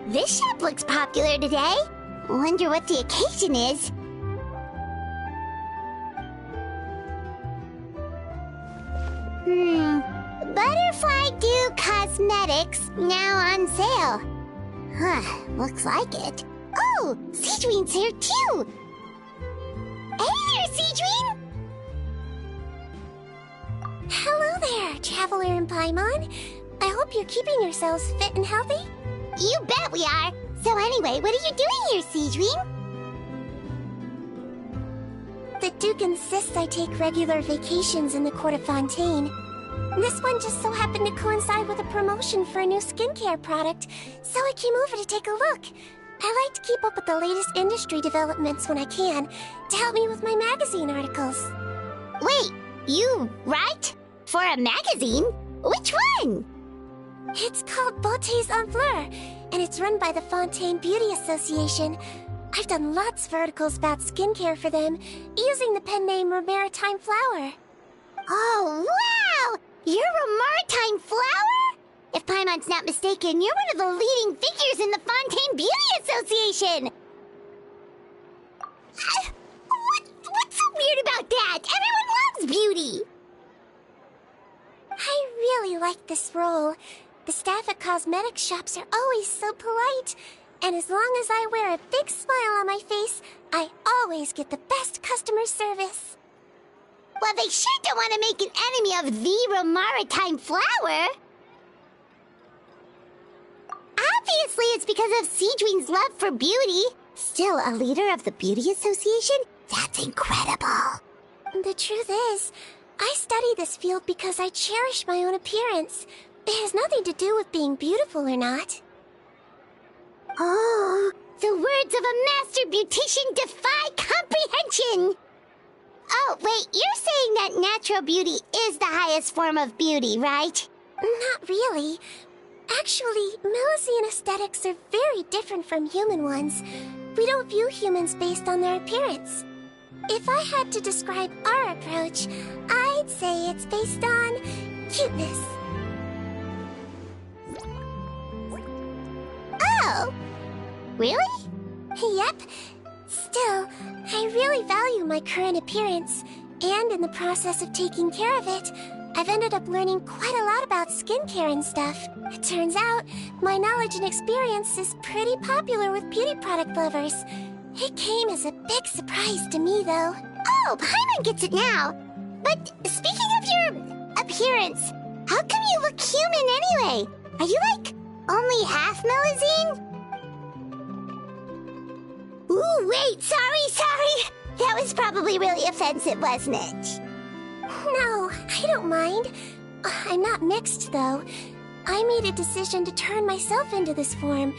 This shop looks popular today. Wonder what the occasion is. Butterfly Dew Cosmetics now on sale. Huh, looks like it. Oh, Sigewinne's here too. Hey there, Sigewinne! Hello there, Traveler and Paimon. I hope you're keeping yourselves fit and healthy. You bet we are! So anyway, what are you doing here, Sigewinne? The Duke insists I take regular vacations in the Court of Fontaine. This one just so happened to coincide with a promotion for a new skincare product, so I came over to take a look. I like to keep up with the latest industry developments when I can, to help me with my magazine articles. Wait, you write? For a magazine? Which one? It's called Beautés en Fleur, and it's run by the Fontaine Beauty Association. I've done lots of articles about skincare for them, using the pen name Maritime Flower. Oh, wow! You're a Maritime Flower? If Paimon's not mistaken, you're one of the leading figures in the Fontaine Beauty Association! What's so weird about that? Everyone loves beauty! I really like this role. The staff at cosmetic shops are always so polite. And as long as I wear a big smile on my face, I always get the best customer service. Well, they sure don't want to make an enemy of the Maritime Flower. Obviously, it's because of Sigewinne's love for beauty. Still a leader of the Beauty Association? That's incredible. The truth is, I study this field because I cherish my own appearance. It has nothing to do with being beautiful or not. Oh, the words of a master beautician defy comprehension! Oh, wait, you're saying that natural beauty is the highest form of beauty, right? Not really. Actually, Melusine aesthetics are very different from human ones. We don't view humans based on their appearance. If I had to describe our approach, I'd say it's based on cuteness. Oh, really? Yep. Still, I really value my current appearance, and in the process of taking care of it, I've ended up learning quite a lot about skincare and stuff. It turns out, my knowledge and experience is pretty popular with beauty product lovers. It came as a big surprise to me, though. Oh, Paimon gets it now. But speaking of your appearance, how come you look human anyway? Are you, like, only half Melusine? Ooh, wait, sorry. That was probably really offensive, wasn't it? No, I don't mind. I'm not mixed, though. I made a decision to turn myself into this form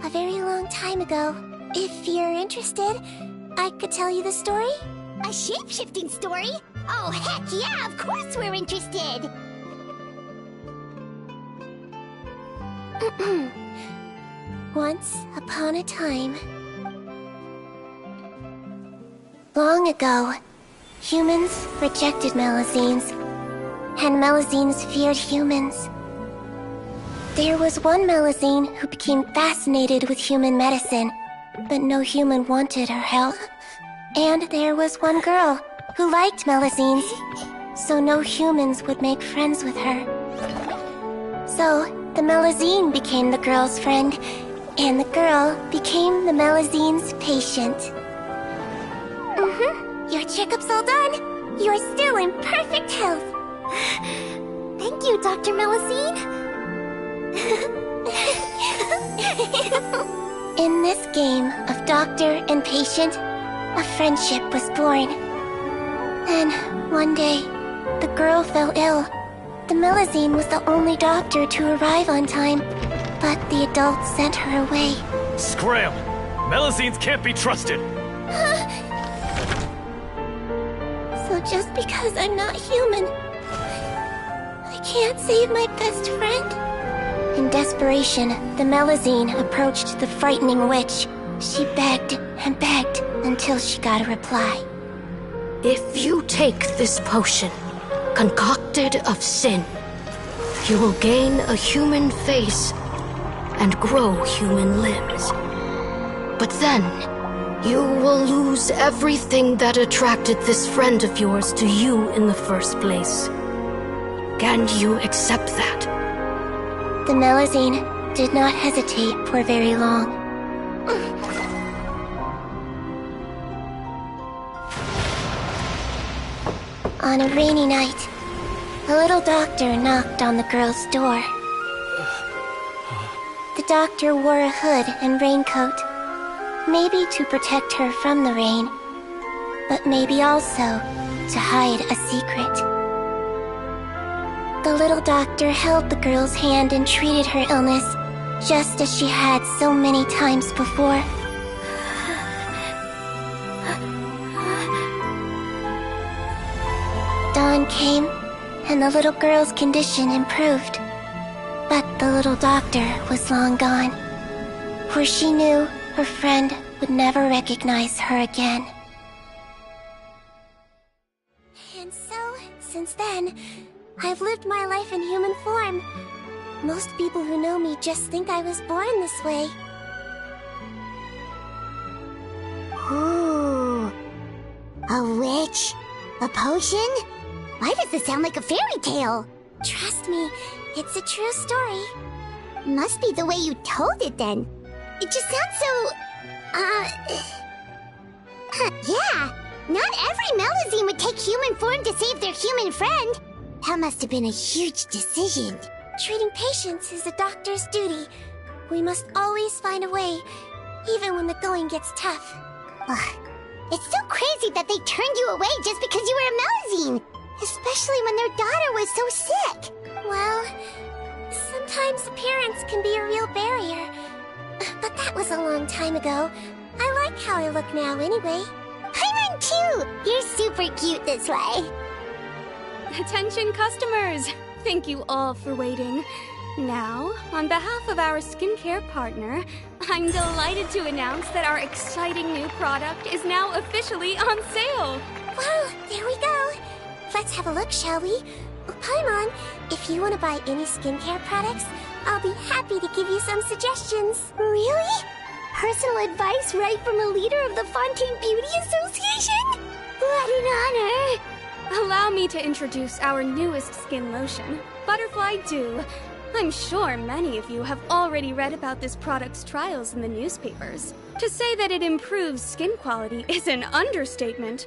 a very long time ago. If you're interested, I could tell you the story. A shape-shifting story? Oh, heck yeah, of course we're interested! Once upon a time, long ago, humans rejected Melusines, and Melusines feared humans. There was one Melusine who became fascinated with human medicine, but no human wanted her help. And there was one girl who liked Melusines, so no humans would make friends with her. So, the Melusine became the girl's friend, and the girl became the Melusine's patient. Your checkup's all done. You're still in perfect health. Thank you, Dr. Melusine. In this game of doctor and patient, a friendship was born. Then, one day, the girl fell ill. The Melusine was the only doctor to arrive on time, but the adults sent her away. Scram! Melusines can't be trusted! So just because I'm not human, I can't save my best friend? In desperation, the Melusine approached the frightening witch. She begged and begged until she got a reply. If you take this potion, concocted of sin, you will gain a human face and grow human limbs. But then, you will lose everything that attracted this friend of yours to you in the first place. Can you accept that? The Melusine did not hesitate for very long. On a rainy night, a little doctor knocked on the girl's door. The doctor wore a hood and raincoat, maybe to protect her from the rain, but maybe also to hide a secret. The little doctor held the girl's hand and treated her illness, just as she had so many times before. Dawn came, and the little girl's condition improved. But the little doctor was long gone, for she knew her friend would never recognize her again. And so, since then, I've lived my life in human form. Most people who know me just think I was born this way. Ooh. A witch? A potion? Why does this sound like a fairy tale? Trust me, it's a true story. Must be the way you told it then. It just sounds so... yeah. Not every Melusine would take human form to save their human friend. That must have been a huge decision. Treating patients is a doctor's duty. We must always find a way, even when the going gets tough. Ugh. It's so crazy that they turned you away just because you were a Melusine. Especially when their daughter was so sick. Well, sometimes appearance can be a real barrier. But that was a long time ago. I like how I look now anyway. I run too! You're super cute this way. Attention customers! Thank you all for waiting. Now, on behalf of our skincare partner, I'm delighted to announce that our exciting new product is now officially on sale! Wow, there we go! Let's have a look, shall we? Oh, Paimon, if you want to buy any skincare products, I'll be happy to give you some suggestions. Really? Personal advice right from a leader of the Fontaine Beauty Association? What an honor! Allow me to introduce our newest skin lotion, Butterfly Dew. I'm sure many of you have already read about this product's trials in the newspapers. To say that it improves skin quality is an understatement.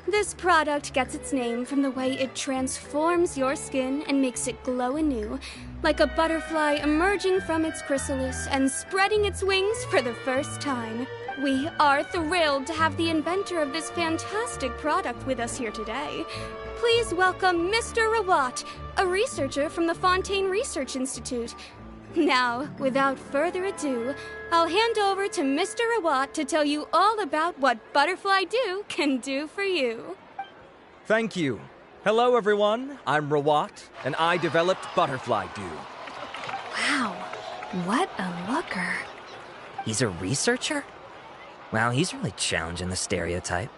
This product gets its name from the way it transforms your skin and makes it glow anew, like a butterfly emerging from its chrysalis and spreading its wings for the first time. We are thrilled to have the inventor of this fantastic product with us here today. Please welcome Mr. Rawat, a researcher from the Fontaine Research Institute. Now, without further ado, I'll hand over to Mr. Rawat to tell you all about what Butterfly Dew can do for you. Thank you. Hello, everyone. I'm Rawat, and I developed Butterfly Dew. Wow, what a looker. He's a researcher? Wow, he's really challenging the stereotype.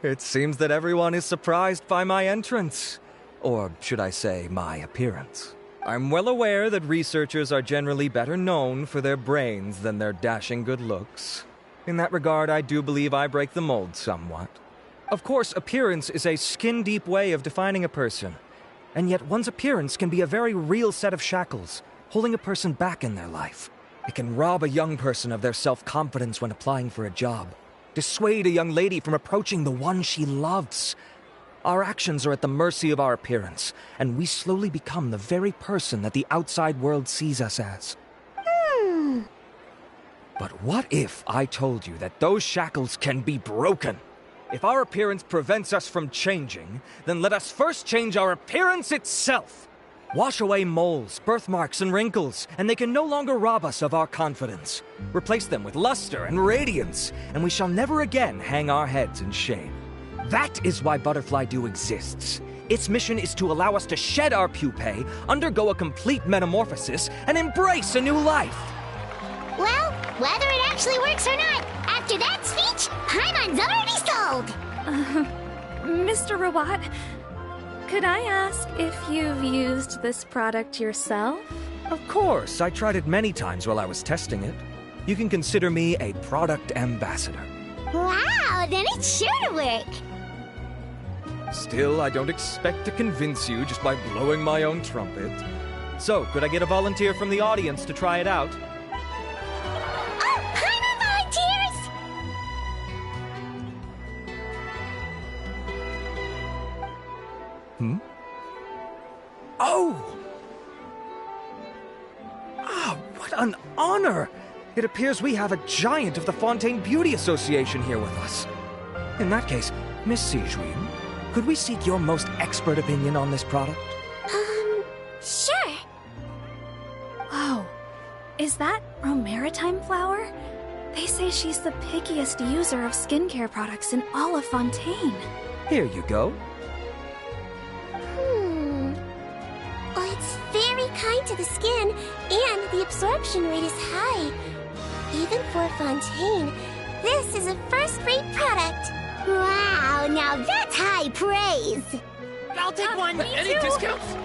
It seems that everyone is surprised by my entrance. Or should I say, my appearance. I'm well aware that researchers are generally better known for their brains than their dashing good looks. In that regard, I do believe I break the mold somewhat. Of course, appearance is a skin-deep way of defining a person. And yet one's appearance can be a very real set of shackles, holding a person back in their life. It can rob a young person of their self-confidence when applying for a job, dissuade a young lady from approaching the one she loves. Our actions are at the mercy of our appearance, and we slowly become the very person that the outside world sees us as. But what if I told you that those shackles can be broken? If our appearance prevents us from changing, then let us first change our appearance itself. Wash away moles, birthmarks, and wrinkles, and they can no longer rob us of our confidence. Replace them with luster and radiance, and we shall never again hang our heads in shame. That is why Butterfly Dew exists. Its mission is to allow us to shed our pupae, undergo a complete metamorphosis, and embrace a new life. Well, whether it actually works or not, after that speech, Paimon's already sold! Mr. Rawat, could I ask if you've used this product yourself? Of course, I tried it many times while I was testing it. You can consider me a product ambassador. Wow, then it's sure to work! Still, I don't expect to convince you just by blowing my own trumpet. So, could I get a volunteer from the audience to try it out? Oh, Paimon volunteers! Oh! Ah, what an honor! It appears we have a giant of the Fontaine Beauty Association here with us. In that case, Miss Sigewinne, could we seek your most expert opinion on this product? Sure. Whoa, is that Romaritime flower? They say she's the pickiest user of skincare products in all of Fontaine. Here you go. Well, it's very kind to the skin, and the absorption rate is high. Even for Fontaine, this is a first-rate product. Wow, now that's high praise! I'll take one. Any discounts?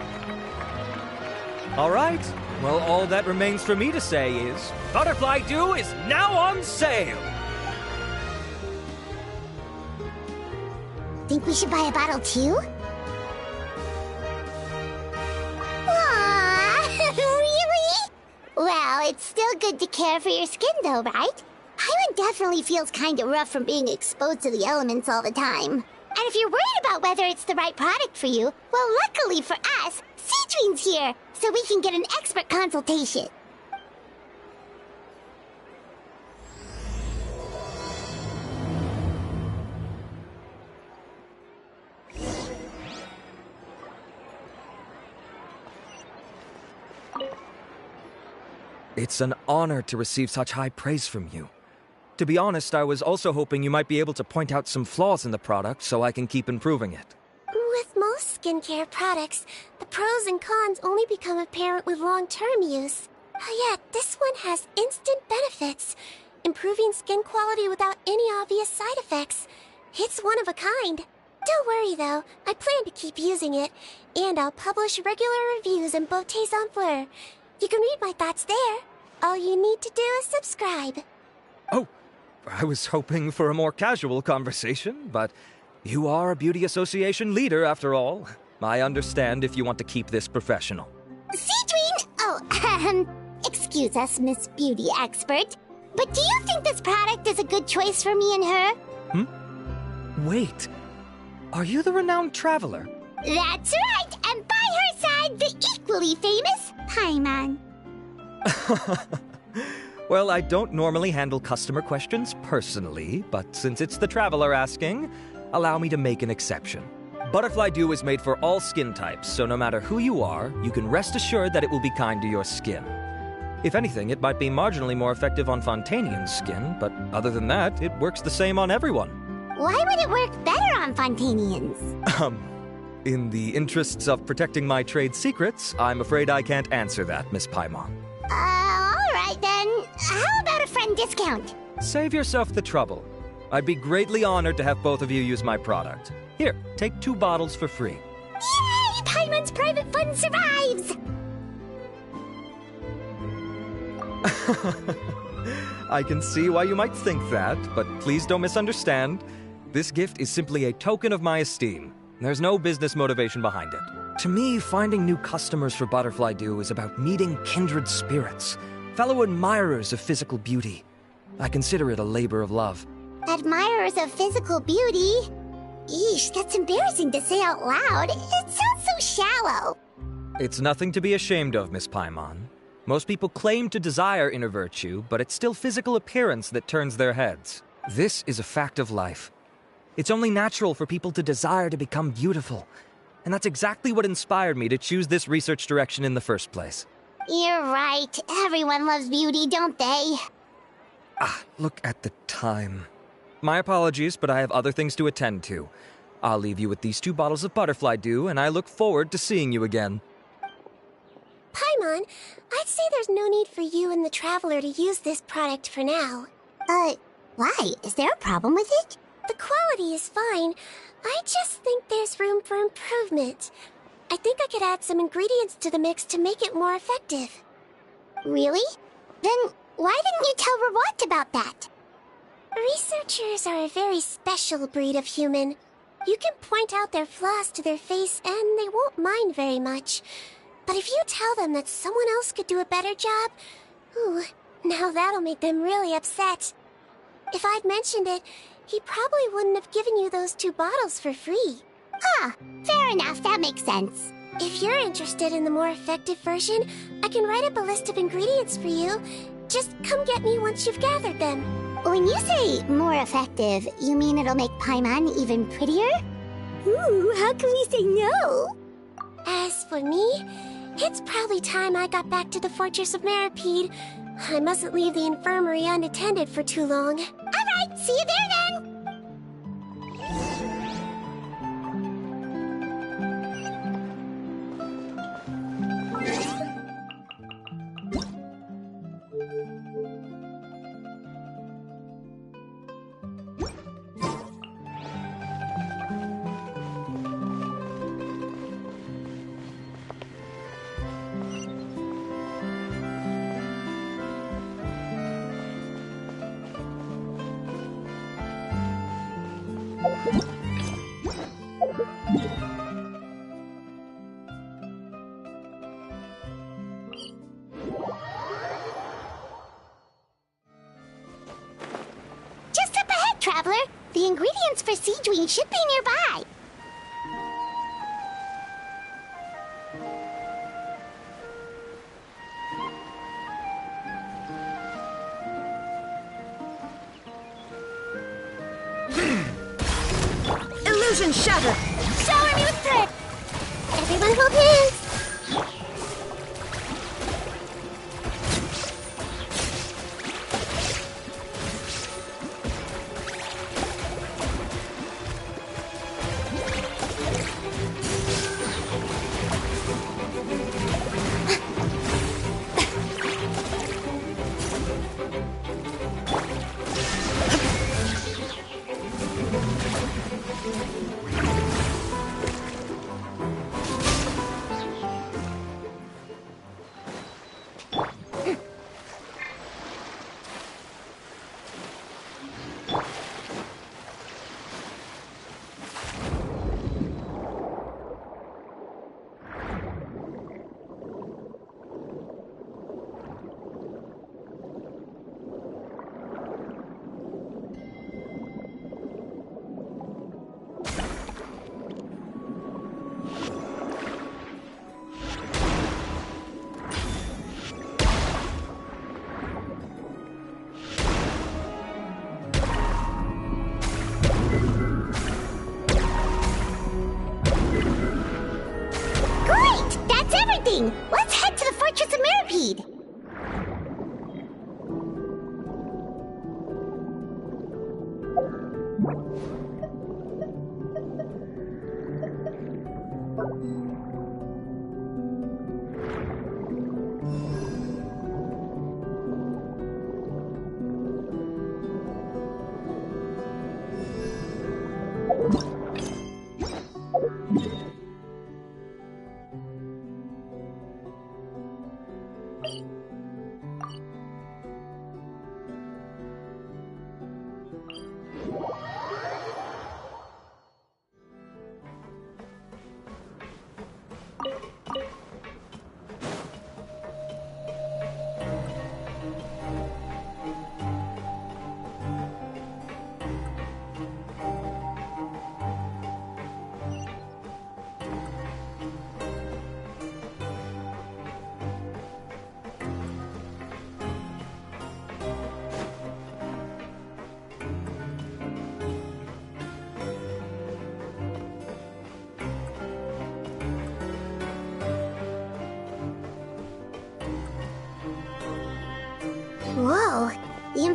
All right. Well, all that remains for me to say is, Butterfly Dew is now on sale! Think we should buy a bottle too? Aww, really? Well, it's still good to care for your skin though, right? Paimon definitely feels kinda rough from being exposed to the elements all the time. And if you're worried about whether it's the right product for you, well, luckily for us, Sigewinne's here, so we can get an expert consultation. It's an honor to receive such high praise from you. To be honest, I was also hoping you might be able to point out some flaws in the product so I can keep improving it. With most skincare products, the pros and cons only become apparent with long-term use. Yet, this one has instant benefits, improving skin quality without any obvious side effects. It's one of a kind. Don't worry though, I plan to keep using it, and I'll publish regular reviews in Beautés en Fleur. You can read my thoughts there. All you need to do is subscribe. Oh, I was hoping for a more casual conversation, but you are a beauty association leader after all. I understand if you want to keep this professional. Sigewinne! Oh, excuse us, Miss Beauty Expert, but do you think this product is a good choice for me and her? Wait, are you the renowned traveler? That's right, and by her side, the equally famous Paimon. Well, I don't normally handle customer questions personally, but since it's the traveler asking, allow me to make an exception. Butterfly Dew is made for all skin types, so no matter who you are, you can rest assured that it will be kind to your skin. If anything, it might be marginally more effective on Fontainian skin, but other than that, it works the same on everyone. Why would it work better on Fontainians? In the interests of protecting my trade secrets, I'm afraid I can't answer that, Miss Paimon. Alright then. How about a friend discount? Save yourself the trouble. I'd be greatly honored to have both of you use my product. Here, take 2 bottles for free. Yay! Paimon's private fund survives! I can see why you might think that, but please don't misunderstand. This gift is simply a token of my esteem. There's no business motivation behind it. To me, finding new customers for Butterfly Dew is about meeting kindred spirits, fellow admirers of physical beauty. I consider it a labor of love. Admirers of physical beauty? Eesh, that's embarrassing to say out loud. It sounds so shallow. It's nothing to be ashamed of, Miss Paimon. Most people claim to desire inner virtue, but it's still physical appearance that turns their heads. This is a fact of life. It's only natural for people to desire to become beautiful. And that's exactly what inspired me to choose this research direction in the first place. You're right. Everyone loves beauty, don't they? Look at the time. My apologies, but I have other things to attend to. I'll leave you with these 2 bottles of butterfly dew, and I look forward to seeing you again. Paimon, I'd say there's no need for you and the Traveler to use this product for now. Why? Is there a problem with it? The quality is fine. I just think there's room for improvement. I think I could add some ingredients to the mix to make it more effective. Really? Then why didn't you tell Rawat about that? Researchers are a very special breed of human. You can point out their flaws to their face and they won't mind very much. But if you tell them that someone else could do a better job, ooh, now that'll make them really upset. If I'd mentioned it, he probably wouldn't have given you those 2 bottles for free. Fair enough, that makes sense. If you're interested in the more effective version, I can write up a list of ingredients for you. Just come get me once you've gathered them. When you say more effective, you mean it'll make Paimon even prettier? Ooh, how can we say no? As for me, it's probably time I got back to the Fortress of Meropide. I mustn't leave the infirmary unattended for too long. Alright, see you there then! Just up ahead, Traveler. The ingredients for Sigewinne should be nearby. Illusion shattered! Shower me with thread! Everyone hold hands! Let's head to the Fortress of Meropide!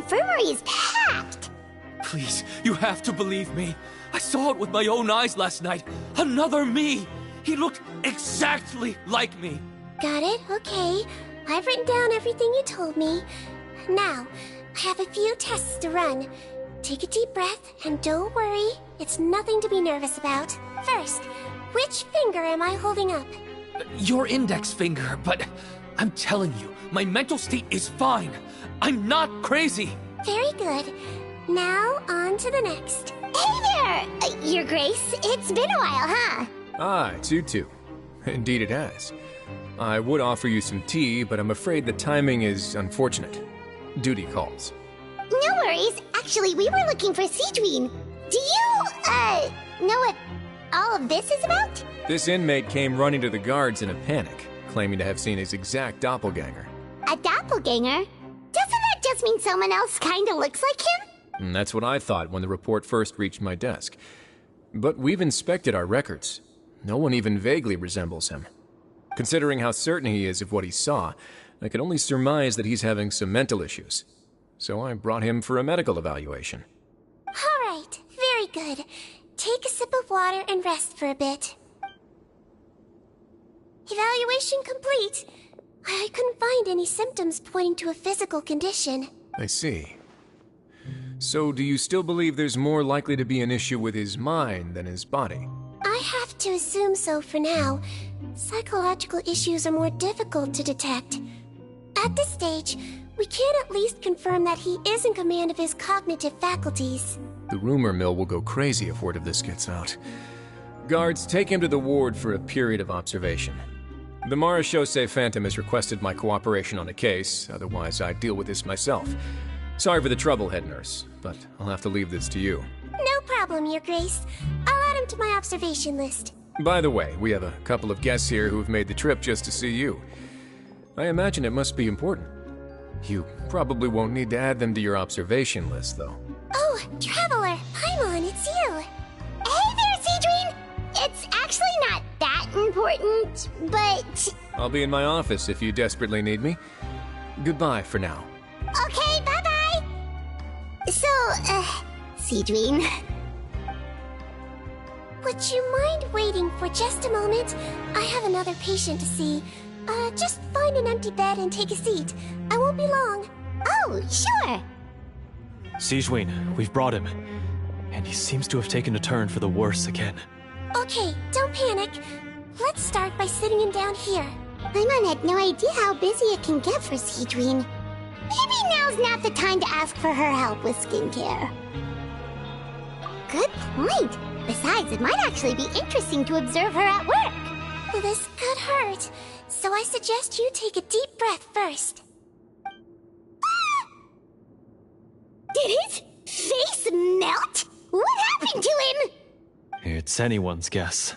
infirmary is packed. Please, you have to believe me. I saw it with my own eyes last night. Another me. He looked exactly like me. Got it? Okay. I've written down everything you told me. Now, I have a few tests to run. Take a deep breath, and don't worry. It's nothing to be nervous about. First, which finger am I holding up? Your index finger, but I'm telling you, my mental state is fine. I'm not crazy. Very good. Now, on to the next. Hey there, Your Grace. It's been a while, huh? Ah, it's you two. Indeed it has. I would offer you some tea, but I'm afraid the timing is unfortunate. Duty calls. No worries. Actually, we were looking for Sigewinne. Do you, know what all of this is about? This inmate came running to the guards in a panic, claiming to have seen his exact doppelganger. A doppelganger? Doesn't that just mean someone else kinda looks like him? And that's what I thought when the report first reached my desk. But we've inspected our records. No one even vaguely resembles him. Considering how certain he is of what he saw, I can only surmise that he's having some mental issues. So I brought him for a medical evaluation. All right, very good. Take a sip of water and rest for a bit. Evaluation complete. I couldn't find any symptoms pointing to a physical condition. I see. So do you still believe there's more likely to be an issue with his mind than his body? I have to assume so for now. Psychological issues are more difficult to detect. At this stage, we can at least confirm that he is in command of his cognitive faculties. The rumor mill will go crazy if word of this gets out. Guards, take him to the ward for a period of observation. The Marechaussee Phantom has requested my cooperation on a case, otherwise I'd deal with this myself. Sorry for the trouble, head nurse, but I'll have to leave this to you. No problem, Your Grace. I'll add him to my observation list. By the way, we have a couple of guests here who've made the trip just to see you. I imagine it must be important. You probably won't need to add them to your observation list, though. Oh, Traveler! Paimon, it's you! Hey there, Sigewinne! It's actually not that important, but... I'll be in my office if you desperately need me. Goodbye for now. Okay, bye-bye! So, Sigewinne... Would you mind waiting for just a moment? I have another patient to see. Just find an empty bed and take a seat. I won't be long. Oh, sure! Sigewinne, we've brought him. And he seems to have taken a turn for the worse again. Okay, don't panic. Let's start by sitting him down here. Paimon had no idea how busy it can get for Sigewinne. Maybe now's not the time to ask for her help with skincare. Good point. Besides, it might actually be interesting to observe her at work. This could hurt, so I suggest you take a deep breath first. Did his face melt? What happened to him? It's anyone's guess.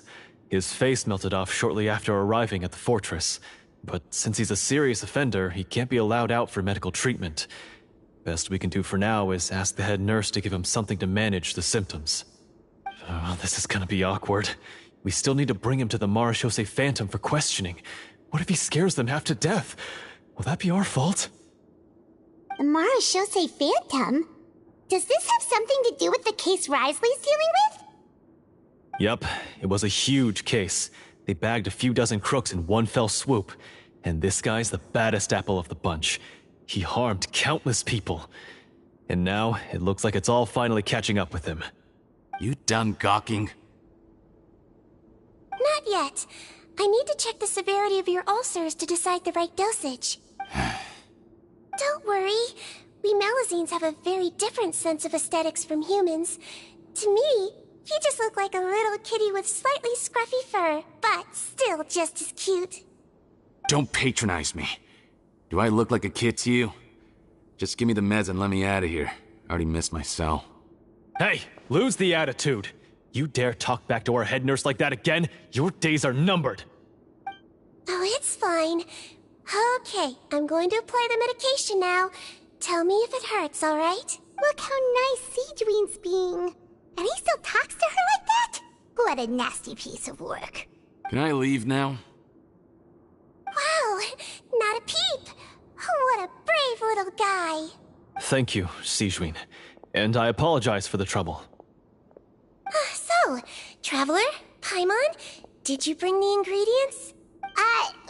His face melted off shortly after arriving at the fortress. But since he's a serious offender, he can't be allowed out for medical treatment. Best we can do for now is ask the head nurse to give him something to manage the symptoms. Oh, this is gonna be awkward. We still need to bring him to the Marechaussee Phantom for questioning. What if he scares them half to death? Will that be our fault? The Marechaussee Phantom? Does this have something to do with the case Risley's dealing with? Yep, it was a huge case. They bagged a few dozen crooks in one fell swoop. And this guy's the baddest apple of the bunch. He harmed countless people. And now, it looks like it's all finally catching up with him. You done gawking? Not yet. I need to check the severity of your ulcers to decide the right dosage. Don't worry. We Melazines have a very different sense of aesthetics from humans. To me, you just look like a little kitty with slightly scruffy fur, but still just as cute. Don't patronize me. Do I look like a kid to you? Just give me the meds and let me out of here. I already missed my cell. Hey, lose the attitude. You dare talk back to our head nurse like that again, your days are numbered. Oh, it's fine. Okay, I'm going to apply the medication now. Tell me if it hurts, alright? Look how nice Sigewinne's being. And he still talks to her like that? What a nasty piece of work. Can I leave now? Wow, not a peep. What a brave little guy. Thank you, Sigewinne. And I apologize for the trouble. So, Traveler, Paimon, did you bring the ingredients?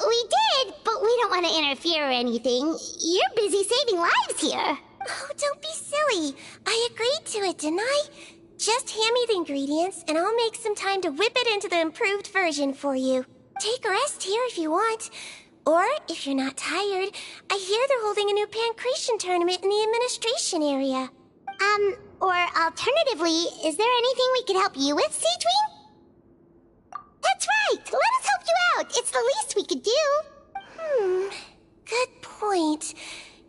We did, but we don't want to interfere or anything. You're busy saving lives here. Oh, don't be silly. I agreed to it, didn't I? Just hand me the ingredients, and I'll make some time to whip it into the improved version for you. Take a rest here if you want. Or, if you're not tired, I hear they're holding a new pancreation tournament in the administration area. Or alternatively, is there anything we could help you with, Sigewinne? That's right! Let us help you out! It's the least we could do! Good point.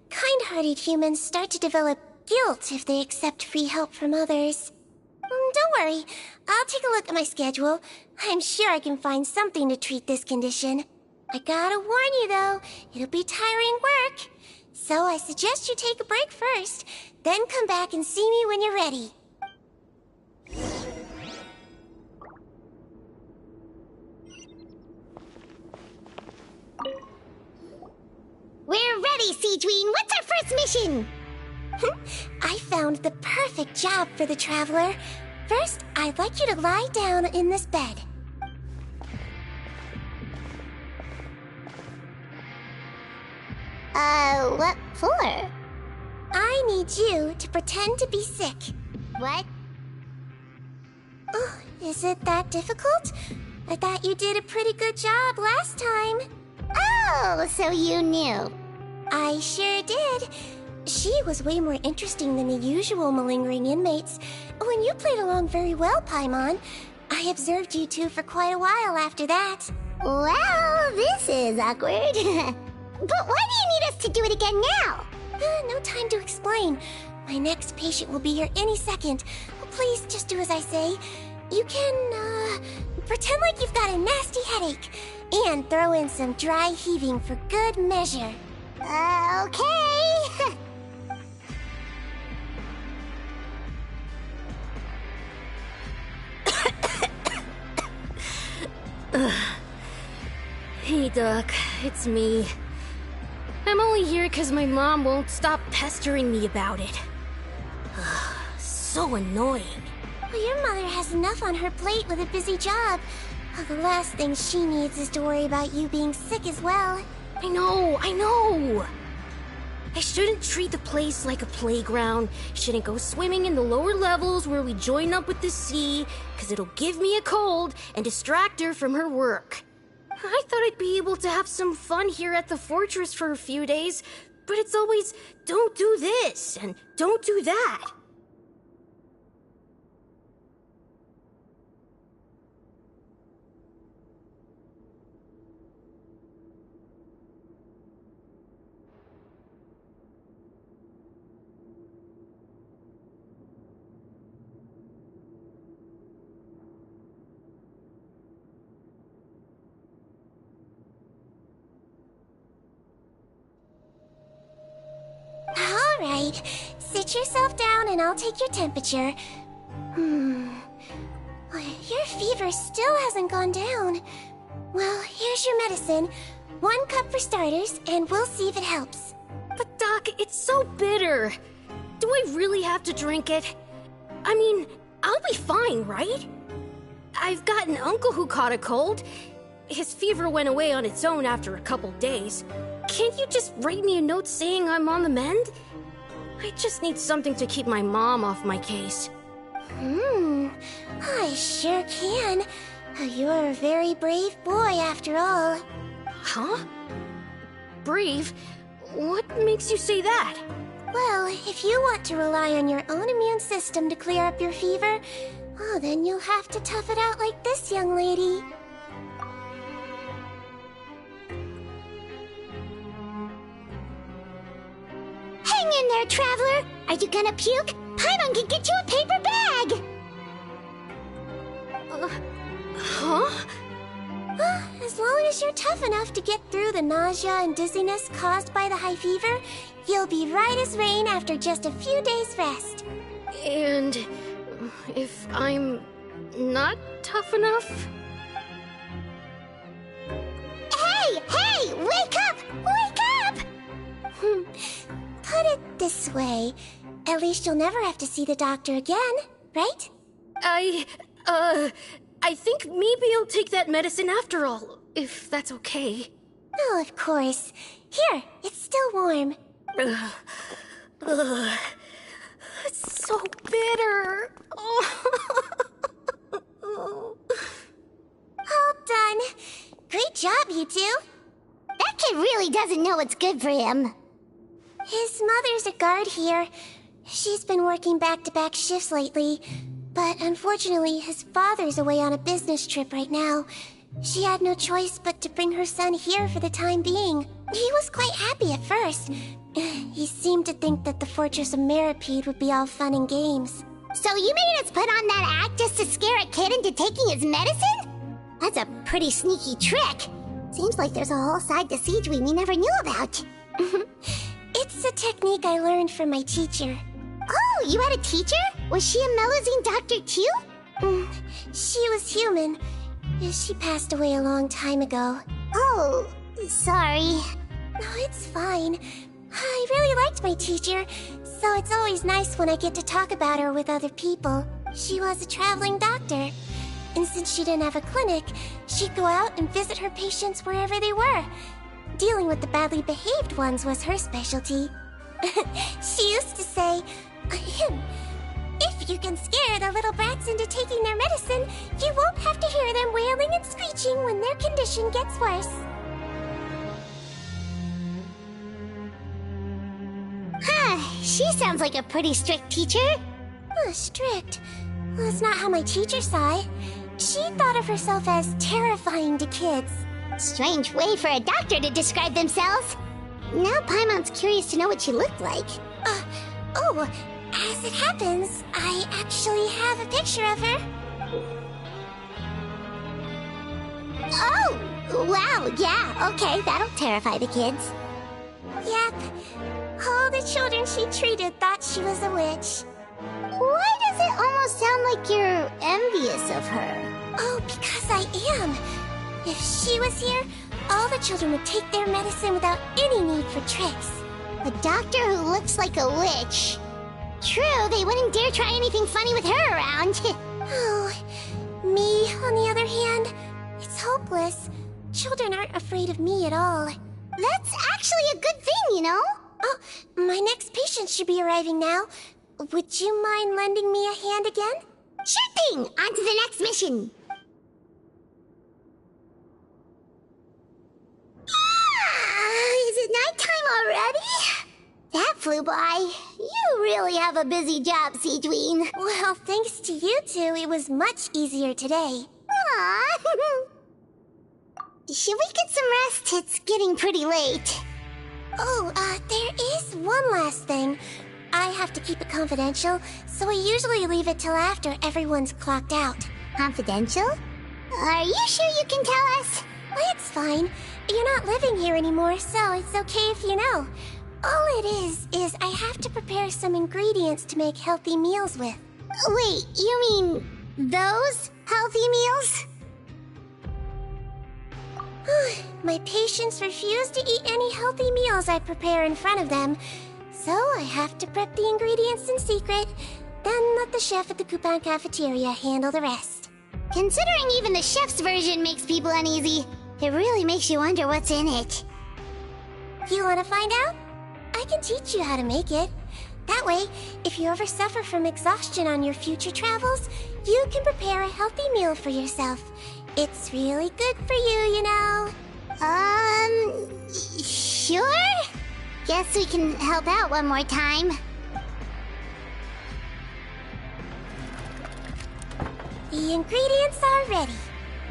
Kind-hearted humans start to develop guilt if they accept free help from others. Don't worry. I'll take a look at my schedule. I'm sure I can find something to treat this condition. I gotta warn you, though, it'll be tiring work. So I suggest you take a break first, then come back and see me when you're ready. We're ready, Sigewinne! What's our first mission? I found the perfect job for the Traveler. First, I'd like you to lie down in this bed. What for? I need you to pretend to be sick. What? Oh, is it that difficult? I thought you did a pretty good job last time. Oh, so you knew. I sure did. She was way more interesting than the usual malingering inmates. When you played along very well, Paimon. I observed you two for quite a while after that. Well, this is awkward. But why do you need us to do it again now? No time to explain. My next patient will be here any second. Please just do as I say. You can, pretend like you've got a nasty headache. And throw in some dry heaving for good measure. Okay. Hey, Doc. It's me. I'm only here because my mom won't stop pestering me about it. So annoying. Well, your mother has enough on her plate with a busy job. The last thing she needs is to worry about you being sick as well. I know! I shouldn't treat the place like a playground. Shouldn't go swimming in the lower levels where we join up with the sea, because it'll give me a cold and distract her from her work. I thought I'd be able to have some fun here at the fortress for a few days, but it's always, don't do this and don't do that. All right, sit yourself down and I'll take your temperature. Your fever still hasn't gone down. Well, here's your medicine. 1 cup for starters, and we'll see if it helps. But Doc, it's so bitter. Do I really have to drink it? I mean, I'll be fine, right? I've got an uncle who caught a cold. His fever went away on its own after a couple days. Can't you just write me a note saying I'm on the mend? I just need something to keep my mom off my case. I sure can. You're a very brave boy after all. Huh? Brave? What makes you say that? Well, if you want to rely on your own immune system to clear up your fever, oh, then you'll have to tough it out like this young lady. Hang in there, Traveler! Are you gonna puke? Paimon can get you a paper bag! Huh? As long as you're tough enough to get through the nausea and dizziness caused by the high fever, you'll be right as rain after just a few days' rest. And if I'm not tough enough? Hey! Wake up! Wake up! put it this way, at least you'll never have to see the doctor again, right? I think maybe I'll take that medicine after all, if that's okay. Oh, of course. Here, it's still warm. It's so bitter. All done. Great job, you two. That kid really doesn't know what's good for him. His mother's a guard here. She's been working back-to-back shifts lately, but unfortunately his father's away on a business trip right now. She had no choice but to bring her son here for the time being. He was quite happy at first. He seemed to think that the Fortress of Meripede would be all fun and games. So you made us put on that act just to scare a kid into taking his medicine? That's a pretty sneaky trick. Seems like there's a whole side to Sigewinne we never knew about. It's a technique I learned from my teacher. Oh, you had a teacher? Was she a Melusine doctor too? She was human. She passed away a long time ago. Oh, sorry. No, it's fine. I really liked my teacher, so it's always nice when I get to talk about her with other people. She was a traveling doctor, and since she didn't have a clinic, she'd go out and visit her patients wherever they were. Dealing with the badly behaved ones was her specialty. She used to say, if you can scare the little brats into taking their medicine, you won't have to hear them wailing and screeching when their condition gets worse. She sounds like a pretty strict teacher. Strict? Well, that's not how my teacher saw it. She thought of herself as terrifying to kids. Strange way for a doctor to describe themselves. Now Paimon's curious to know what she looked like. As it happens, I actually have a picture of her. Oh, wow, yeah, okay, that'll terrify the kids. Yep. All the children she treated thought she was a witch. Why does it almost sound like you're envious of her? Oh, because I am. If she was here, all the children would take their medicine without any need for tricks. A doctor who looks like a witch. True, they wouldn't dare try anything funny with her around. Oh, me, on the other hand, it's hopeless. Children aren't afraid of me at all. That's actually a good thing, you know? Oh, my next patient should be arriving now. Would you mind lending me a hand again? Sure thing! On to the next mission! Is it nighttime already? That flew by. You really have a busy job, Sigewinne. Well, thanks to you two, it was much easier today. Aww. Should we get some rest? It's getting pretty late. Oh, there is one last thing. I have to keep it confidential, so I usually leave it till after everyone's clocked out. Confidential? Are you sure you can tell us? Well, it's fine. You're not living here anymore, so it's okay if you know. All it is I have to prepare some ingredients to make healthy meals with. Wait, you mean those healthy meals? My patients refuse to eat any healthy meals I prepare in front of them, so I have to prep the ingredients in secret, then let the chef at the Coupon cafeteria handle the rest. Considering even the chef's version makes people uneasy, it really makes you wonder what's in it. You want to find out? I can teach you how to make it. That way, if you ever suffer from exhaustion on your future travels, you can prepare a healthy meal for yourself. It's really good for you, you know. Sure? Guess we can help out one more time. The ingredients are ready.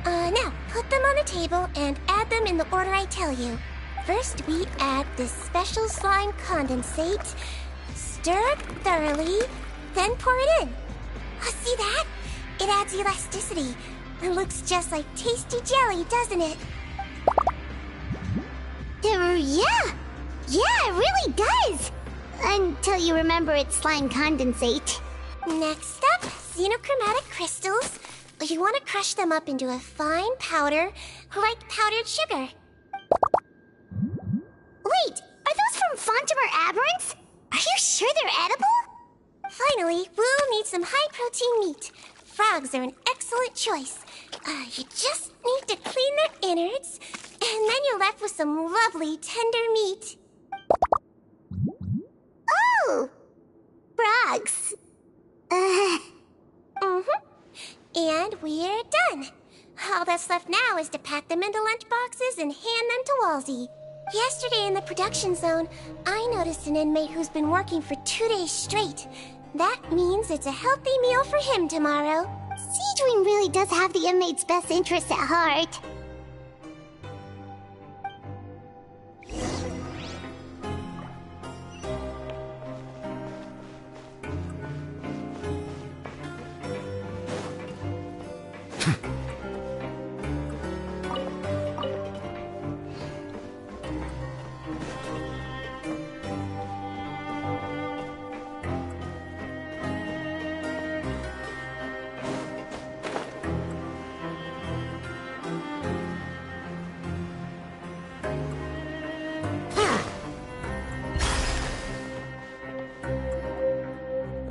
Now, put them on the table and add them in the order I tell you. First, we add this special slime condensate, stir it thoroughly, then pour it in. See that? It adds elasticity. It looks just like tasty jelly, doesn't it? Yeah, it really does! Until you remember it's slime condensate. Next up, xenochromatic crystals. You want to crush them up into a fine powder, like powdered sugar. Wait, are those from Fontimer Aberrants? some high-protein meat. Frogs are an excellent choice. You just need to clean their innards, and then you're left with some lovely, tender meat. Oh! Frogs. And we're done. All that's left now is to pack them into lunchboxes and hand them to Walsey. Yesterday in the production zone, I noticed an inmate who's been working for 2 days straight. That means it's a healthy meal for him tomorrow. Sigewinne really does have the inmate's best interests at heart.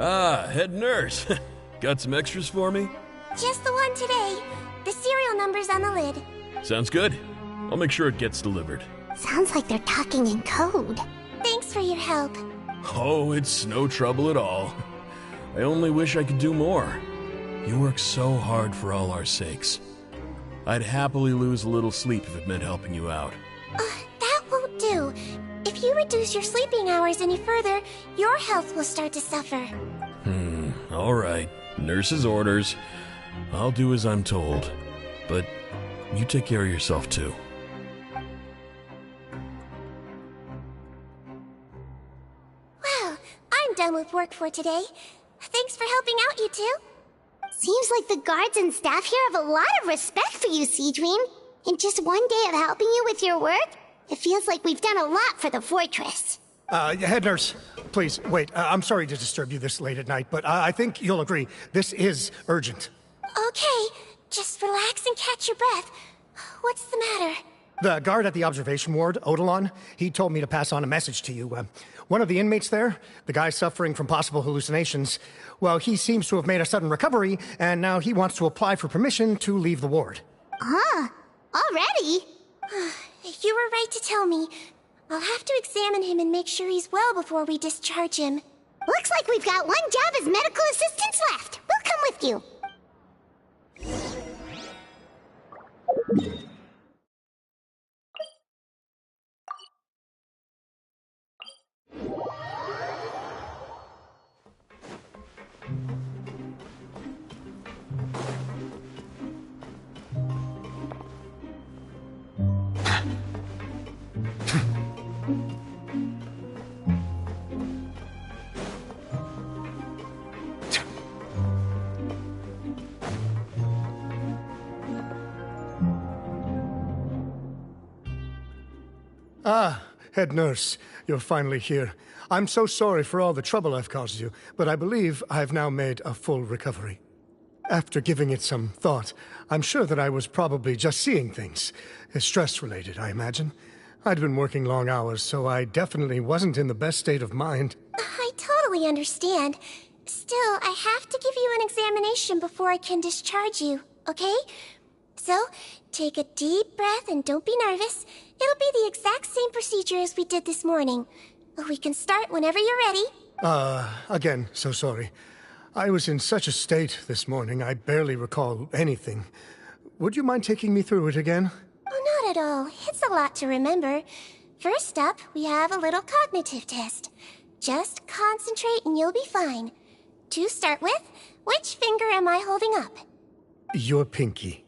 Ah, head nurse. Got some extras for me? Just the one today. The serial number's on the lid. Sounds good. I'll make sure it gets delivered. Sounds like they're talking in code. Thanks for your help. Oh, it's no trouble at all. I only wish I could do more. You work so hard for all our sakes. I'd happily lose a little sleep if it meant helping you out. That won't do. If you reduce your sleeping hours any further, your health will start to suffer. All right. Nurse's orders. I'll do as I'm told. But you take care of yourself, too. Well, I'm done with work for today. Thanks for helping out, you two. Seems like the guards and staff here have a lot of respect for you, Sigewinne. In just one day of helping you with your work, it feels like we've done a lot for the fortress. Head nurse, please, wait. I'm sorry to disturb you this late at night, but I think you'll agree, this is urgent. Okay, just relax and catch your breath. What's the matter? The guard at the observation ward, Odilon, he told me to pass on a message to you. One of the inmates there, the guy suffering from possible hallucinations, well, he seems to have made a sudden recovery, and now he wants to apply for permission to leave the ward. Already? You were right to tell me. I'll have to examine him and make sure he's well before we discharge him. Looks like we've got one job as medical assistants left. We'll come with you. Ah, head nurse, you're finally here. I'm so sorry for all the trouble I've caused you, but I believe I've now made a full recovery. After giving it some thought, I'm sure that I was probably just seeing things. Stress-related, I imagine. I'd been working long hours, so I definitely wasn't in the best state of mind. I totally understand. Still, I have to give you an examination before I can discharge you, okay? So, take a deep breath and don't be nervous. It'll be the exact same procedure as we did this morning. We can start whenever you're ready. Again, so sorry. I was in such a state this morning, I barely recall anything. Would you mind taking me through it again? Oh, not at all. It's a lot to remember. First up, we have a little cognitive test. Just concentrate and you'll be fine. To start with, which finger am I holding up? Your pinky.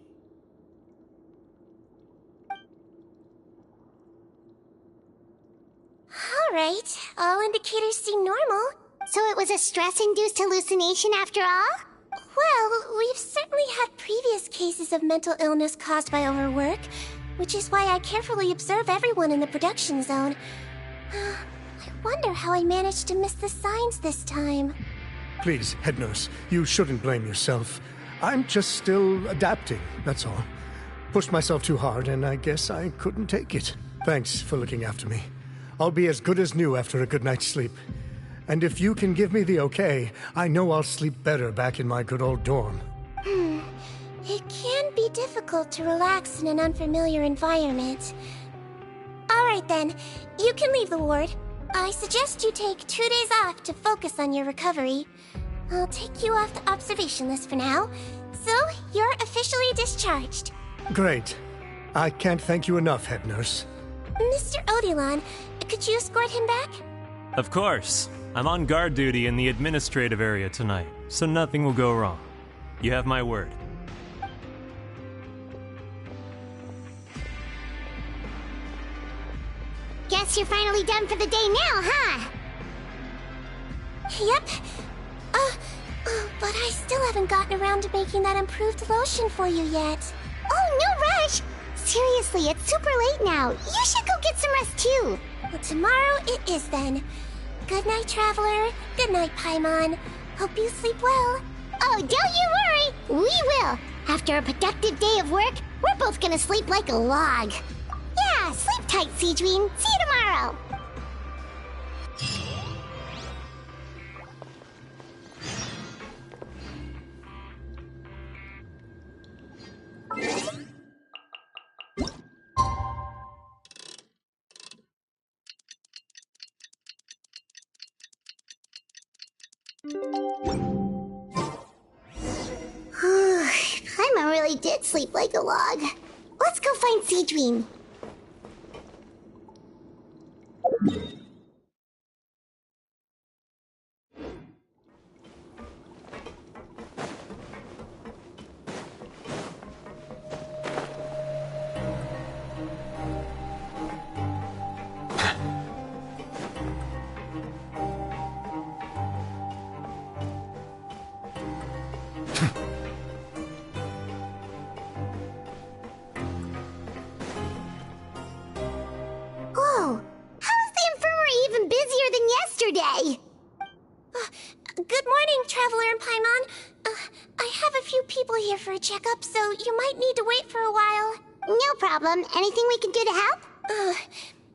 All right, all indicators seem normal. So it was a stress-induced hallucination after all? Well, we've certainly had previous cases of mental illness caused by overwork, which is why I carefully observe everyone in the production zone. I wonder how I managed to miss the signs this time. Please, head nurse, you shouldn't blame yourself. I'm just still adapting, that's all. Pushed myself too hard, and I guess I couldn't take it. Thanks for looking after me. I'll be as good as new after a good night's sleep. And if you can give me the okay, I know I'll sleep better back in my good old dorm. It can be difficult to relax in an unfamiliar environment. Alright then, you can leave the ward. I suggest you take 2 days off to focus on your recovery. I'll take you off the observation list for now, so you're officially discharged. Great. I can't thank you enough, head nurse. Mr. Odilon, could you escort him back? Of course. I'm on guard duty in the administrative area tonight, so nothing will go wrong. You have my word. Guess you're finally done for the day now, huh? Yep. But I still haven't gotten around to making that improved lotion for you yet. Oh, no rush! Seriously, it's super late now. You should go get some rest too. Well, tomorrow it is then. Good night, Traveler. Good night, Paimon. Hope you sleep well. Oh, don't you worry! We will! After a productive day of work, we're both gonna sleep like a log. Yeah, sleep tight, Sigewinne. See you tomorrow! Paimon really did sleep like a log. Let's go find Sigewinne. Yesterday. Good morning, Traveler and Paimon. I have a few people here for a checkup, so you might need to wait for a while. No problem. Anything we can do to help?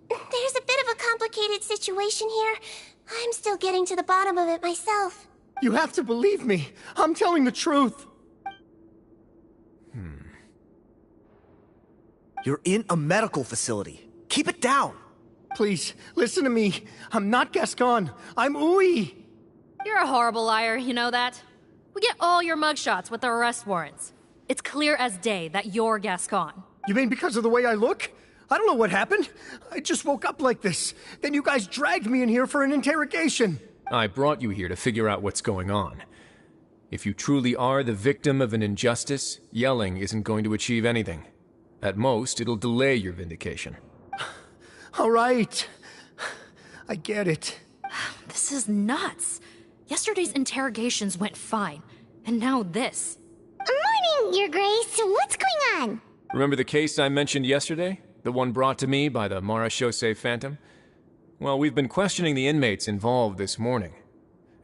There's a bit of a complicated situation here. I'm still getting to the bottom of it myself. You have to believe me. I'm telling the truth. You're in a medical facility. Keep it down. Please, listen to me. I'm not Gascon. I'm Uy. You're a horrible liar, you know that? We get all your mugshots with the arrest warrants. It's clear as day that you're Gascon. You mean because of the way I look? I don't know what happened. I just woke up like this. Then you guys dragged me in here for an interrogation. I brought you here to figure out what's going on. If you truly are the victim of an injustice, yelling isn't going to achieve anything. At most, it'll delay your vindication. All right. I get it. This is nuts. Yesterday's interrogations went fine, and now this. Morning, Your Grace. What's going on? Remember the case I mentioned yesterday? The one brought to me by the Marechaussee Phantom? Well, we've been questioning the inmates involved this morning.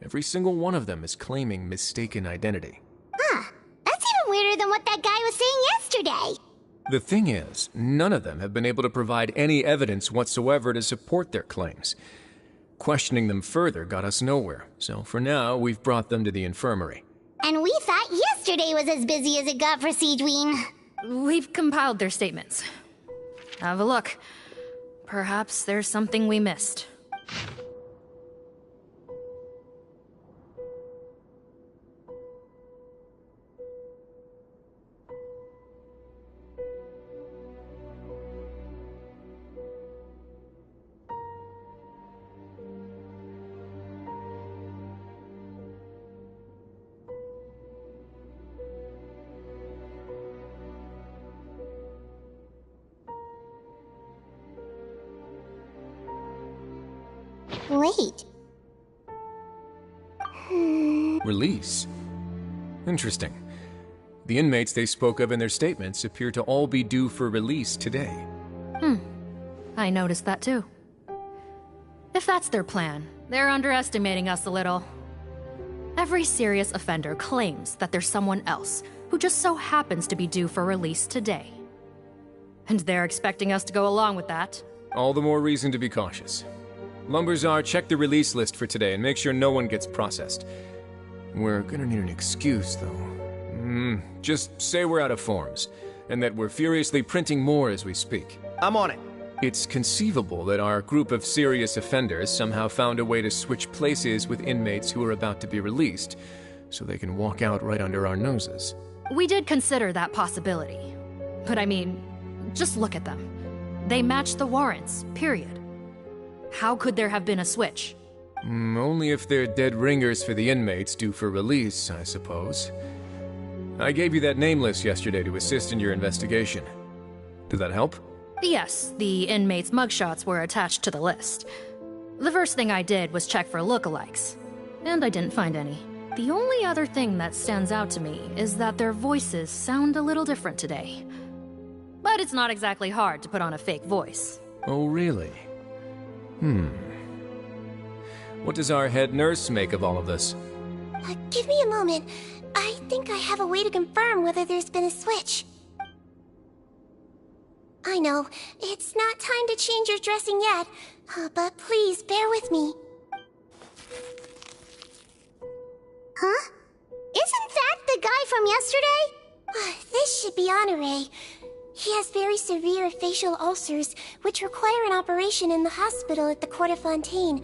Every single one of them is claiming mistaken identity. Huh. That's even weirder than what that guy was saying yesterday. The thing is, none of them have been able to provide any evidence whatsoever to support their claims. Questioning them further got us nowhere, so for now, we've brought them to the infirmary. And we thought yesterday was as busy as it got for Sigewinne. We've compiled their statements. Have a look. Perhaps there's something we missed. Wait. Release? Interesting. The inmates they spoke of in their statements appear to all be due for release today. I noticed that too. If that's their plan, they're underestimating us a little. Every serious offender claims that there's someone else who just so happens to be due for release today. And they're expecting us to go along with that. All the more reason to be cautious. Lumberzar, check the release list for today and make sure no one gets processed. We're gonna need an excuse, though. Just say we're out of forms, and that we're furiously printing more as we speak. I'm on it. It's conceivable that our group of serious offenders somehow found a way to switch places with inmates who are about to be released, so they can walk out right under our noses. We did consider that possibility. But I mean, just look at them. They match the warrants, period. How could there have been a switch? Only if they're dead ringers for the inmates due for release, I suppose. I gave you that name list yesterday to assist in your investigation. Did that help? Yes, the inmates' mugshots were attached to the list. The first thing I did was check for lookalikes, and I didn't find any. The only other thing that stands out to me is that their voices sound a little different today. But it's not exactly hard to put on a fake voice. Oh, really? What does our head nurse make of all of this? Give me a moment. I think I have a way to confirm whether there's been a switch. I know, it's not time to change your dressing yet, but please bear with me. Huh? Isn't that the guy from yesterday? This should be Honore. He has very severe facial ulcers, which require an operation in the hospital at the Court of Fontaine.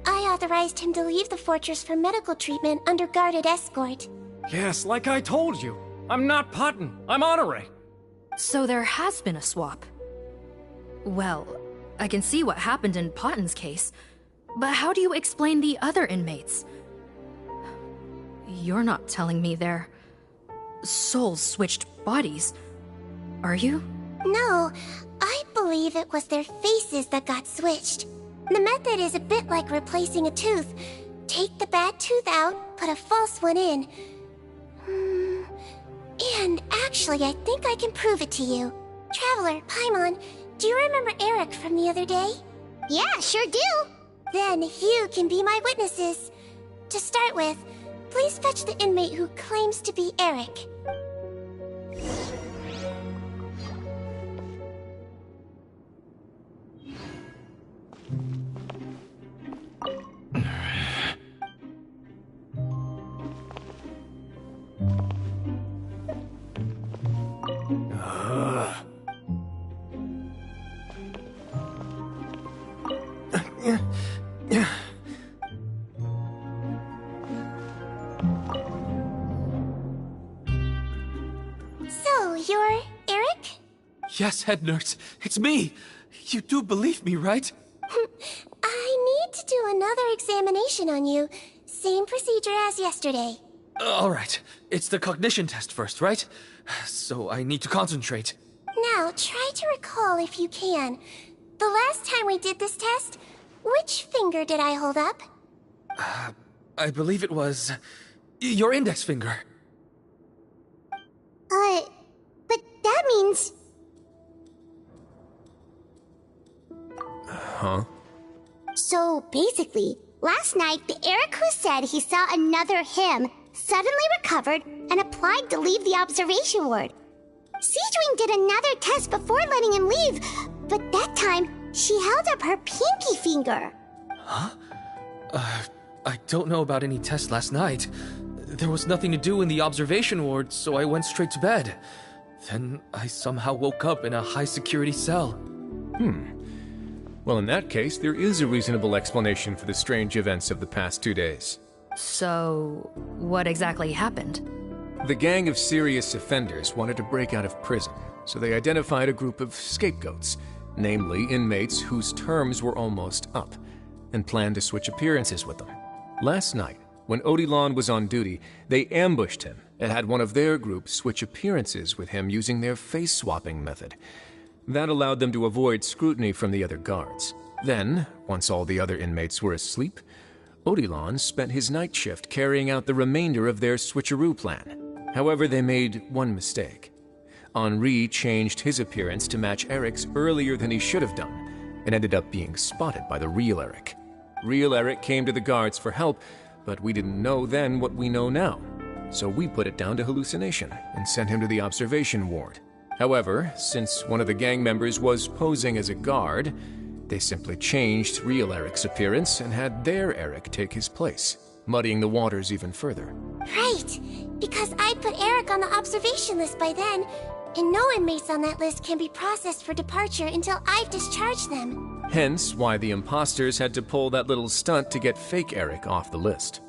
I authorized him to leave the fortress for medical treatment under guarded escort. Yes, like I told you. I'm not Putton. I'm Honore. So there has been a swap. Well, I can see what happened in Potton's case, but how do you explain the other inmates? You're not telling me their souls switched bodies, are you? No, I believe it was their faces that got switched. The method is a bit like replacing a tooth. Take the bad tooth out, put a false one in. And actually, I think I can prove it to you. Traveler, Paimon, do you remember Eric from the other day? Yeah, sure do. Then you can be my witnesses. To start with, please fetch the inmate who claims to be Eric. So, you're Eric? Yes, head nurse. It's me. You do believe me, right? I need to do another examination on you. Same procedure as yesterday. All right. It's the cognition test first, right? So I need to concentrate. Now, try to recall if you can. The last time we did this test, which finger did I hold up? I believe it was your index finger. But that means... Huh? So basically, last night, the Eric who said he saw another him suddenly recovered and applied to leave the observation ward. Sigewinne did another test before letting him leave, but that time, she held up her pinky finger. Huh? I don't know about any test last night. There was nothing to do in the observation ward, so I went straight to bed. Then I somehow woke up in a high-security cell. Well, in that case, there is a reasonable explanation for the strange events of the past 2 days. So, what exactly happened? The gang of serious offenders wanted to break out of prison, so they identified a group of scapegoats, namely inmates whose terms were almost up, and planned to switch appearances with them. Last night, when Odilon was on duty, they ambushed him and had one of their group switch appearances with him using their face-swapping method. That allowed them to avoid scrutiny from the other guards. Then, once all the other inmates were asleep, Odilon spent his night shift carrying out the remainder of their switcheroo plan. However, they made one mistake. Henri changed his appearance to match Eric's earlier than he should have done, and ended up being spotted by the real Eric. Real Eric came to the guards for help, but we didn't know then what we know now. So we put it down to hallucination and sent him to the observation ward. However, since one of the gang members was posing as a guard, They simply changed real Eric's appearance and had their Eric take his place, muddying the waters even further. Right, because I'd put Eric on the observation list by then, and no inmates on that list can be processed for departure until I've discharged them. Hence why the imposters had to pull that little stunt to get fake Eric off the list.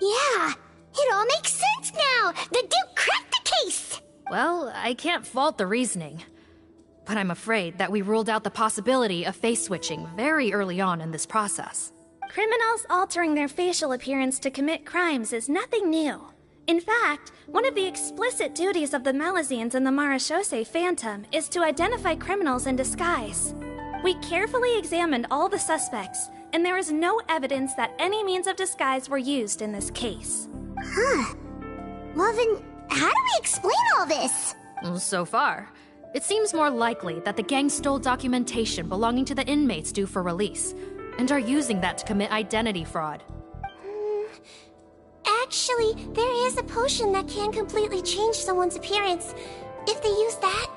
Yeah, it all makes sense now! The Duke cracked the case! Well, I can't fault the reasoning. But I'm afraid that we ruled out the possibility of face switching very early on in this process. Criminals altering their facial appearance to commit crimes is nothing new. In fact, one of the explicit duties of the Melazines in the Marechaussee Phantom is to identify criminals in disguise. We carefully examined all the suspects, and there is no evidence that any means of disguise were used in this case. Huh. Well then, how do we explain all this? So far, it seems more likely that the gang stole documentation belonging to the inmates due for release, and are using that to commit identity fraud. Actually, there is a potion that can completely change someone's appearance. If they use that,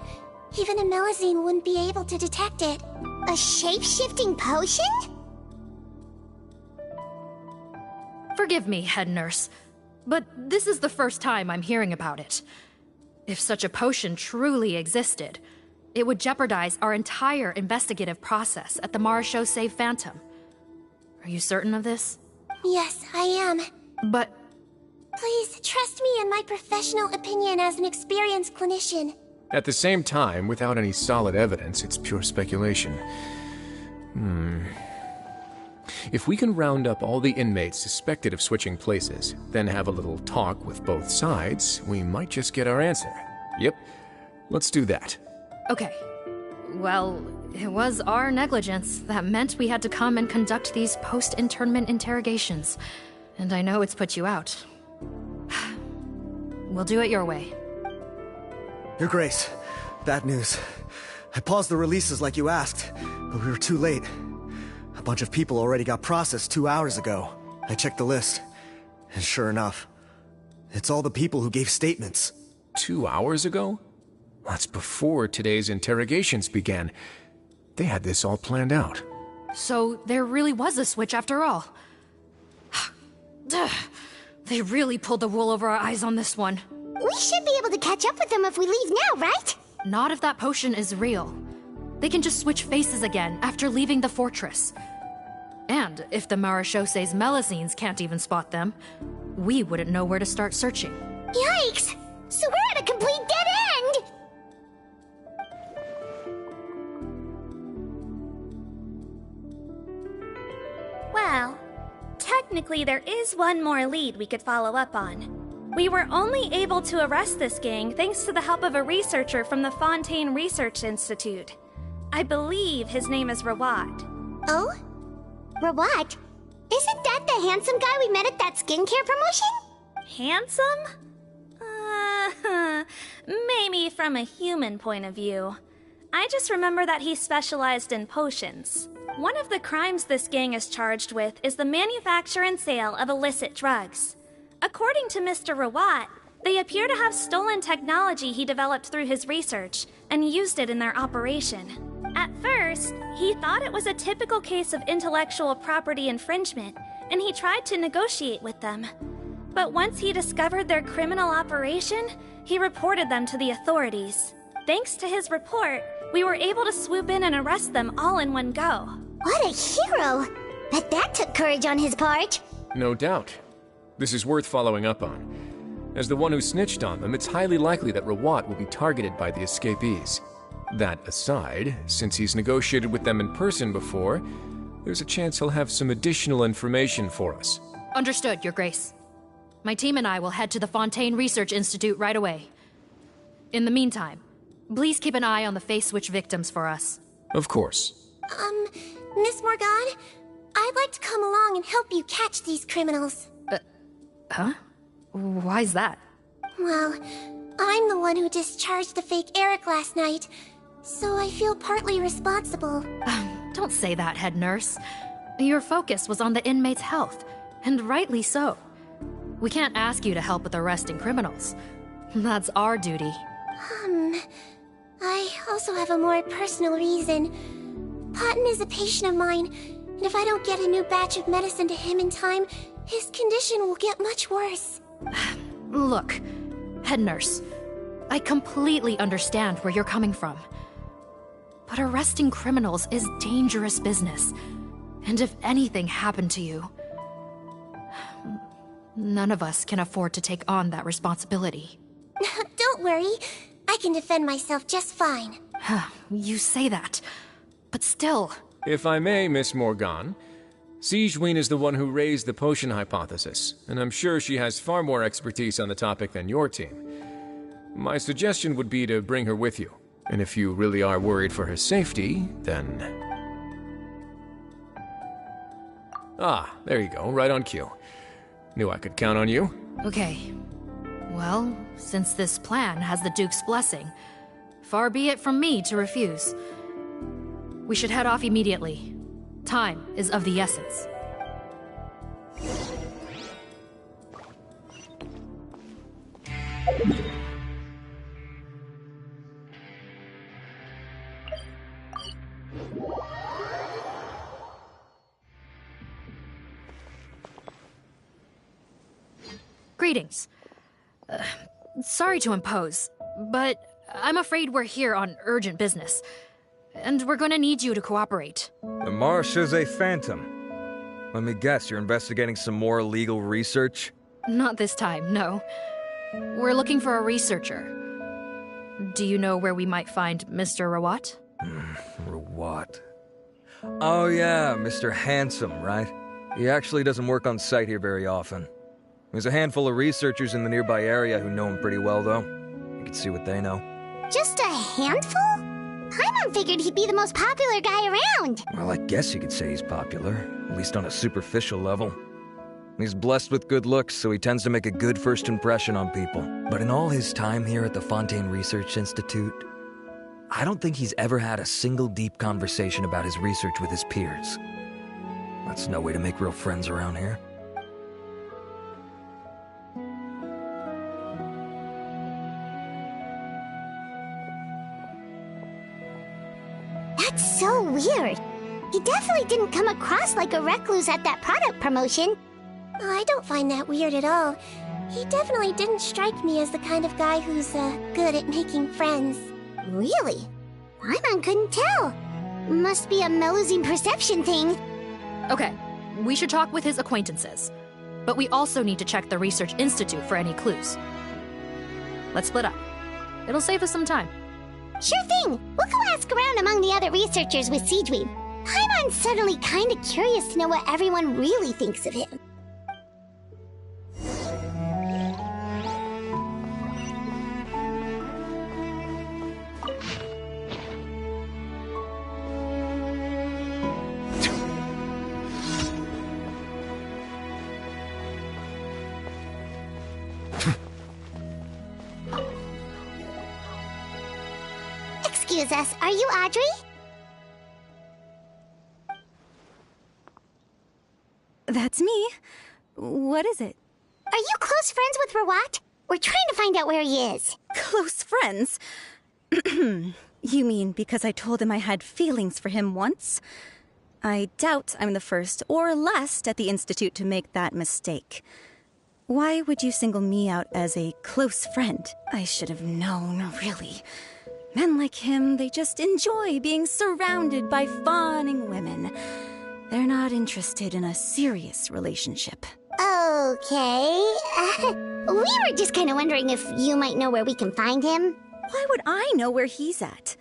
even a Melazine wouldn't be able to detect it. A shape-shifting potion? Forgive me, head nurse, but this is the first time I'm hearing about it. If such a potion truly existed, it would jeopardize our entire investigative process at the Marechaussee Phantom. Are you certain of this? Yes, I am. But... Please, trust me in my professional opinion as an experienced clinician. At the same time, without any solid evidence, it's pure speculation. If we can round up all the inmates suspected of switching places, then have a little talk with both sides, we might just get our answer. Yep, let's do that. Okay. Well, it was our negligence that meant we had to come and conduct these post-internment interrogations. And I know it's put you out. We'll do it your way. Your Grace, bad news. I paused the releases like you asked, but we were too late. A bunch of people already got processed 2 hours ago. I checked the list, and sure enough, it's all the people who gave statements. 2 hours ago? That's before today's interrogations began. They had this all planned out. So there really was a switch after all. They really pulled the wool over our eyes on this one. We should be able to catch up with them if we leave now, right? Not if that potion is real. They can just switch faces again after leaving the fortress. And if the Marechaussee's Melazines can't even spot them, we wouldn't know where to start searching. Yikes! So we're at a complete dead end! Well, technically there is one more lead we could follow up on. We were only able to arrest this gang thanks to the help of a researcher from the Fontaine Research Institute. I believe his name is Rawat. Oh? Rawat? Isn't that the handsome guy we met at that skincare promotion? Handsome? Maybe from a human point of view. I just remember that he specialized in potions. One of the crimes this gang is charged with is the manufacture and sale of illicit drugs. According to Mr. Rawat, they appear to have stolen technology he developed through his research and used it in their operation. At first, he thought it was a typical case of intellectual property infringement, and he tried to negotiate with them. But once he discovered their criminal operation, he reported them to the authorities. Thanks to his report, we were able to swoop in and arrest them all in one go. What a hero! Bet that took courage on his part. No doubt. This is worth following up on. As the one who snitched on them, it's highly likely that Rawat will be targeted by the escapees. That aside, since he's negotiated with them in person before, there's a chance he'll have some additional information for us. Understood, Your Grace. My team and I will head to the Fontaine Research Institute right away. In the meantime, please keep an eye on the face switch victims for us. Of course. Miss Morgan, I'd like to come along and help you catch these criminals. Huh? Why's that? Well, I'm the one who discharged the fake Eric last night, so I feel partly responsible. Don't say that, head nurse. Your focus was on the inmate's health, and rightly so. We can't ask you to help with arresting criminals. That's our duty. I also have a more personal reason. Patton is a patient of mine, and if I don't get a new batch of medicine to him in time, his condition will get much worse. Look, head nurse, I completely understand where you're coming from. But arresting criminals is dangerous business. And if anything happened to you, none of us can afford to take on that responsibility. Don't worry. I can defend myself just fine. You say that, but still... If I may, Miss Morgan, Sigewinne is the one who raised the potion hypothesis, and I'm sure she has far more expertise on the topic than your team. My suggestion would be to bring her with you, and if you really are worried for her safety, then... Ah, there you go, right on cue. Knew I could count on you. Okay. Well, since this plan has the Duke's blessing, far be it from me to refuse. We should head off immediately. Time is of the essence. Greetings. Sorry to impose, but I'm afraid we're here on urgent business, and we're gonna need you to cooperate. The Marsh's a phantom. Let me guess, you're investigating some more illegal research? Not this time, no. We're looking for a researcher. Do you know where we might find Mr. Rawat? Rawat. Oh yeah, Mr. Handsome, right? He actually doesn't work on site here very often. There's a handful of researchers in the nearby area who know him pretty well, though. You can see what they know. Just a handful? Paimon figured he'd be the most popular guy around. Well, I guess you could say he's popular, at least on a superficial level. He's blessed with good looks, so he tends to make a good first impression on people. But in all his time here at the Fontaine Research Institute, I don't think he's ever had a single deep conversation about his research with his peers. That's no way to make real friends around here. That's so weird. He definitely didn't come across like a recluse at that product promotion. I don't find that weird at all. He definitely didn't strike me as the kind of guy who's good at making friends. Really? Paimon couldn't tell. Must be a Melusine perception thing. Okay, we should talk with his acquaintances. But we also need to check the Research Institute for any clues. Let's split up. It'll save us some time. Sure thing. We'll go ask around among the other researchers with Sigewinne. Paimon's suddenly kind of curious to know what everyone really thinks of him. Excuse us, are you Audrey? That's me. What is it? Are you close friends with Rawat? We're trying to find out where he is. Close friends? You mean because I told him I had feelings for him once? I doubt I'm the first or last at the Institute to make that mistake. Why would you single me out as a close friend? I should have known, really. Men like him, they just enjoy being surrounded by fawning women. They're not interested in a serious relationship. Okay. We were just kind of wondering if you might know where we can find him. Why would I know where he's at?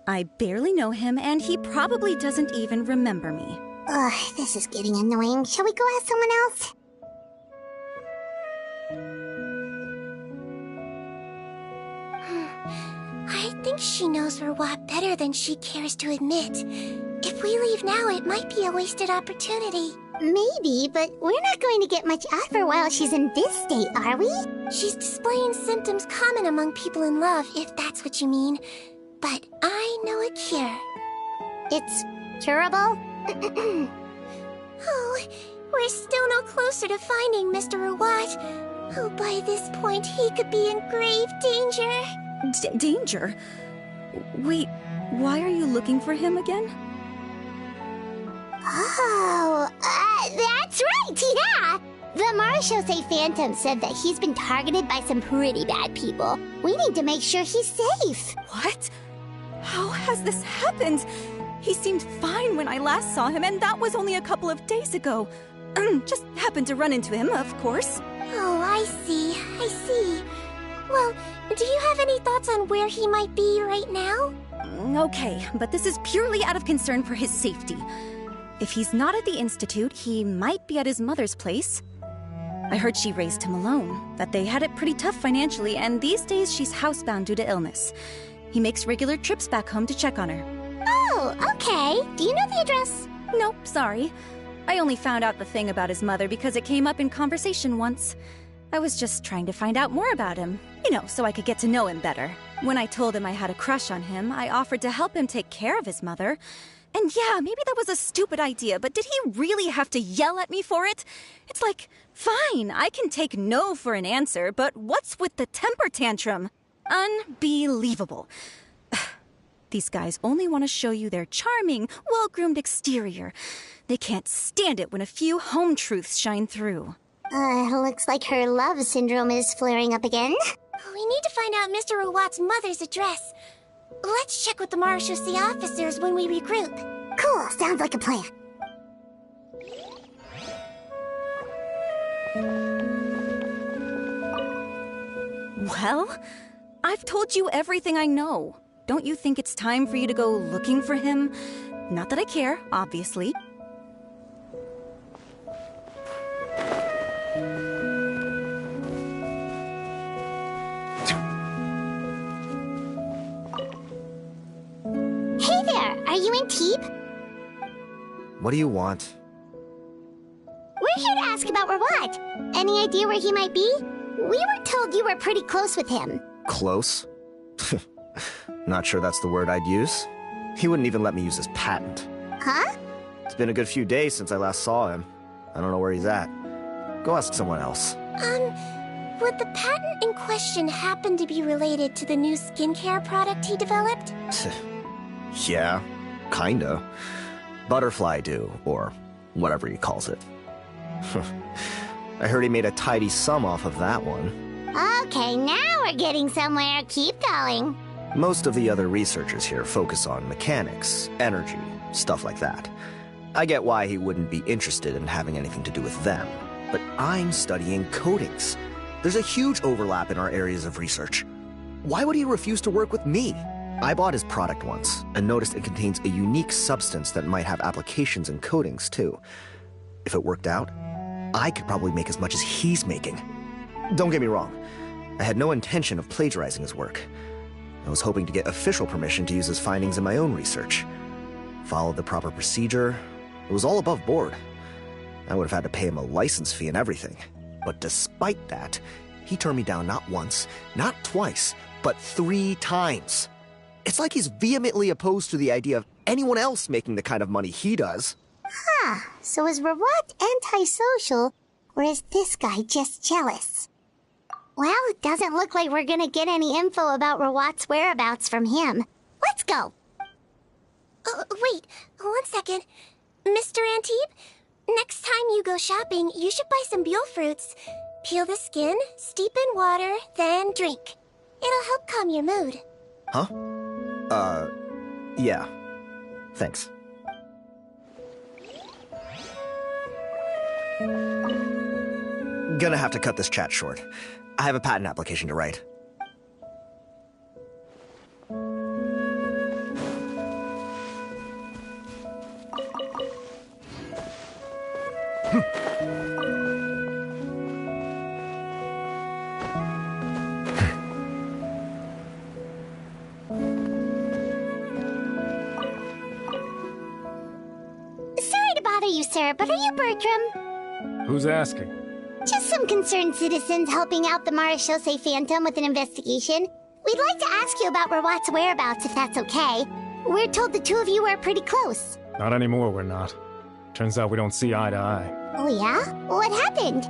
I barely know him, and he probably doesn't even remember me. Ugh, this is getting annoying. Shall we go ask someone else? I think she knows Rawat better than she cares to admit. If we leave now, it might be a wasted opportunity. Maybe, but we're not going to get much out of her while she's in this state, are we? She's displaying symptoms common among people in love, if that's what you mean. But I know a cure. It's curable? Oh, we're still no closer to finding Mr. Rawat. Oh, by this point, he could be in grave danger. Danger? Wait, why are you looking for him again? Oh, that's right, yeah! The Marechaussee Phantom said that he's been targeted by some pretty bad people. We need to make sure he's safe. What? How has this happened? He seemed fine when I last saw him, and that was only a couple of days ago. Just happened to run into him, of course. Oh, I see. Well, do you have any thoughts on where he might be right now? Okay, but this is purely out of concern for his safety. If he's not at the Institute, he might be at his mother's place. I heard she raised him alone, that they had it pretty tough financially, and these days she's housebound due to illness. He makes regular trips back home to check on her. Oh, okay. Do you know the address? Nope, sorry. I only found out the thing about his mother because it came up in conversation once. I was just trying to find out more about him, so I could get to know him better. When I told him I had a crush on him, I offered to help him take care of his mother. And yeah, maybe that was a stupid idea, but did he really have to yell at me for it? It's like, fine, I can take no for an answer, but what's with the temper tantrum? Unbelievable. These guys only want to show you their charming, well-groomed exterior. They can't stand it when a few home truths shine through. Looks like her love syndrome is flaring up again. We need to find out Mr. Rawat's mother's address. Let's check with the Marechaussee officers when we regroup. Cool, sounds like a plan. Well, I've told you everything I know. Don't you think it's time for you to go looking for him? Not that I care, obviously. Hey there, are you in Teep? What do you want? We're here to ask about Rawat. Any idea where he might be? We were told you were pretty close with him. Close? Not sure that's the word I'd use. He wouldn't even let me use his patent. Huh? It's been a good few days since I last saw him. I don't know where he's at. Go ask someone else. Would the patent in question happen to be related to the new skincare product he developed? Yeah, kinda. Butterfly dew, or whatever he calls it. I heard he made a tidy sum off of that one. Okay, now we're getting somewhere. Keep going. Most of the other researchers here focus on mechanics, energy, stuff like that. I get why he wouldn't be interested in having anything to do with them, but I'm studying coatings. There's a huge overlap in our areas of research. Why would he refuse to work with me? I bought his product once, and noticed it contains a unique substance that might have applications in coatings, too. If it worked out, I could probably make as much as he's making. Don't get me wrong, I had no intention of plagiarizing his work. I was hoping to get official permission to use his findings in my own research. Followed the proper procedure. It was all above board. I would have had to pay him a license fee and everything. But despite that, he turned me down not once, not twice, but 3 times. It's like he's vehemently opposed to the idea of anyone else making the kind of money he does. Huh, so is Rawat antisocial, or is this guy just jealous? Well, it doesn't look like we're gonna get any info about Rawat's whereabouts from him. Let's go. Wait, 1 second. Mr. Antibes, next time you go shopping, you should buy some Buell fruits. Peel the skin, steep in water, then drink. It'll help calm your mood. Huh? Yeah. Thanks. Gonna have to cut this chat short. I have a patent application to write. Sorry to bother you, sir, but are you Bertram? Who's asking? Just some concerned citizens helping out the Marechaussee Phantom with an investigation. We'd like to ask you about Rawat's whereabouts, if that's okay. We're told the 2 of you are pretty close. Not anymore, we're not. Turns out we don't see eye to eye. Oh yeah? What happened?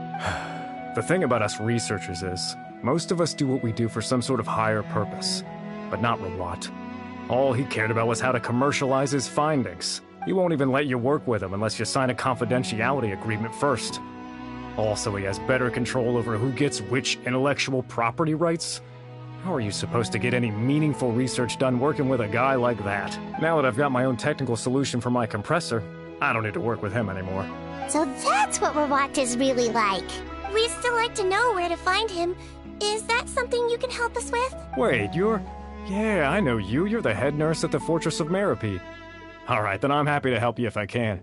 The thing about us researchers is, most of us do what we do for some sort of higher purpose. But not Rawat. All he cared about was how to commercialize his findings. He won't even let you work with him unless you sign a confidentiality agreement first. Also, he has better control over who gets which intellectual property rights. How are you supposed to get any meaningful research done working with a guy like that? Now that I've got my own technical solution for my compressor, I don't need to work with him anymore. So that's what Rawat is really like. We'd still like to know where to find him. Is that something you can help us with? Wait, you're... Yeah, I know you. You're the head nurse at the Fortress of Meropide. Alright, then I'm happy to help you if I can.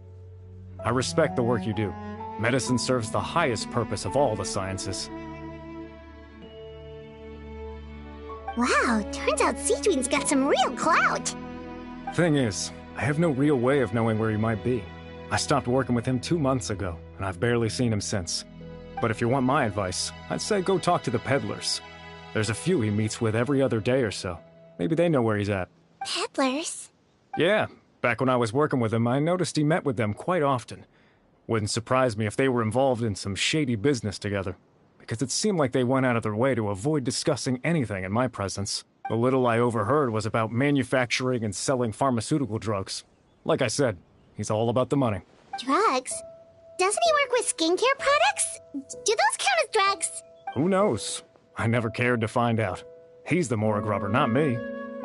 I respect the work you do. Medicine serves the highest purpose of all the sciences. Wow, turns out Sigewinne's got some real clout. Thing is, I have no real way of knowing where he might be. I stopped working with him 2 months ago, and I've barely seen him since. But if you want my advice, I'd say go talk to the peddlers. There's a few he meets with every other day or so. Maybe they know where he's at. Peddlers? Yeah, back when I was working with him, I noticed he met with them quite often. Wouldn't surprise me if they were involved in some shady business together, because it seemed like they went out of their way to avoid discussing anything in my presence. The little I overheard was about manufacturing and selling pharmaceutical drugs. Like I said, he's all about the money. Drugs? Doesn't he work with skincare products? Do those count as drugs? Who knows? I never cared to find out. He's the Morag rubber, not me.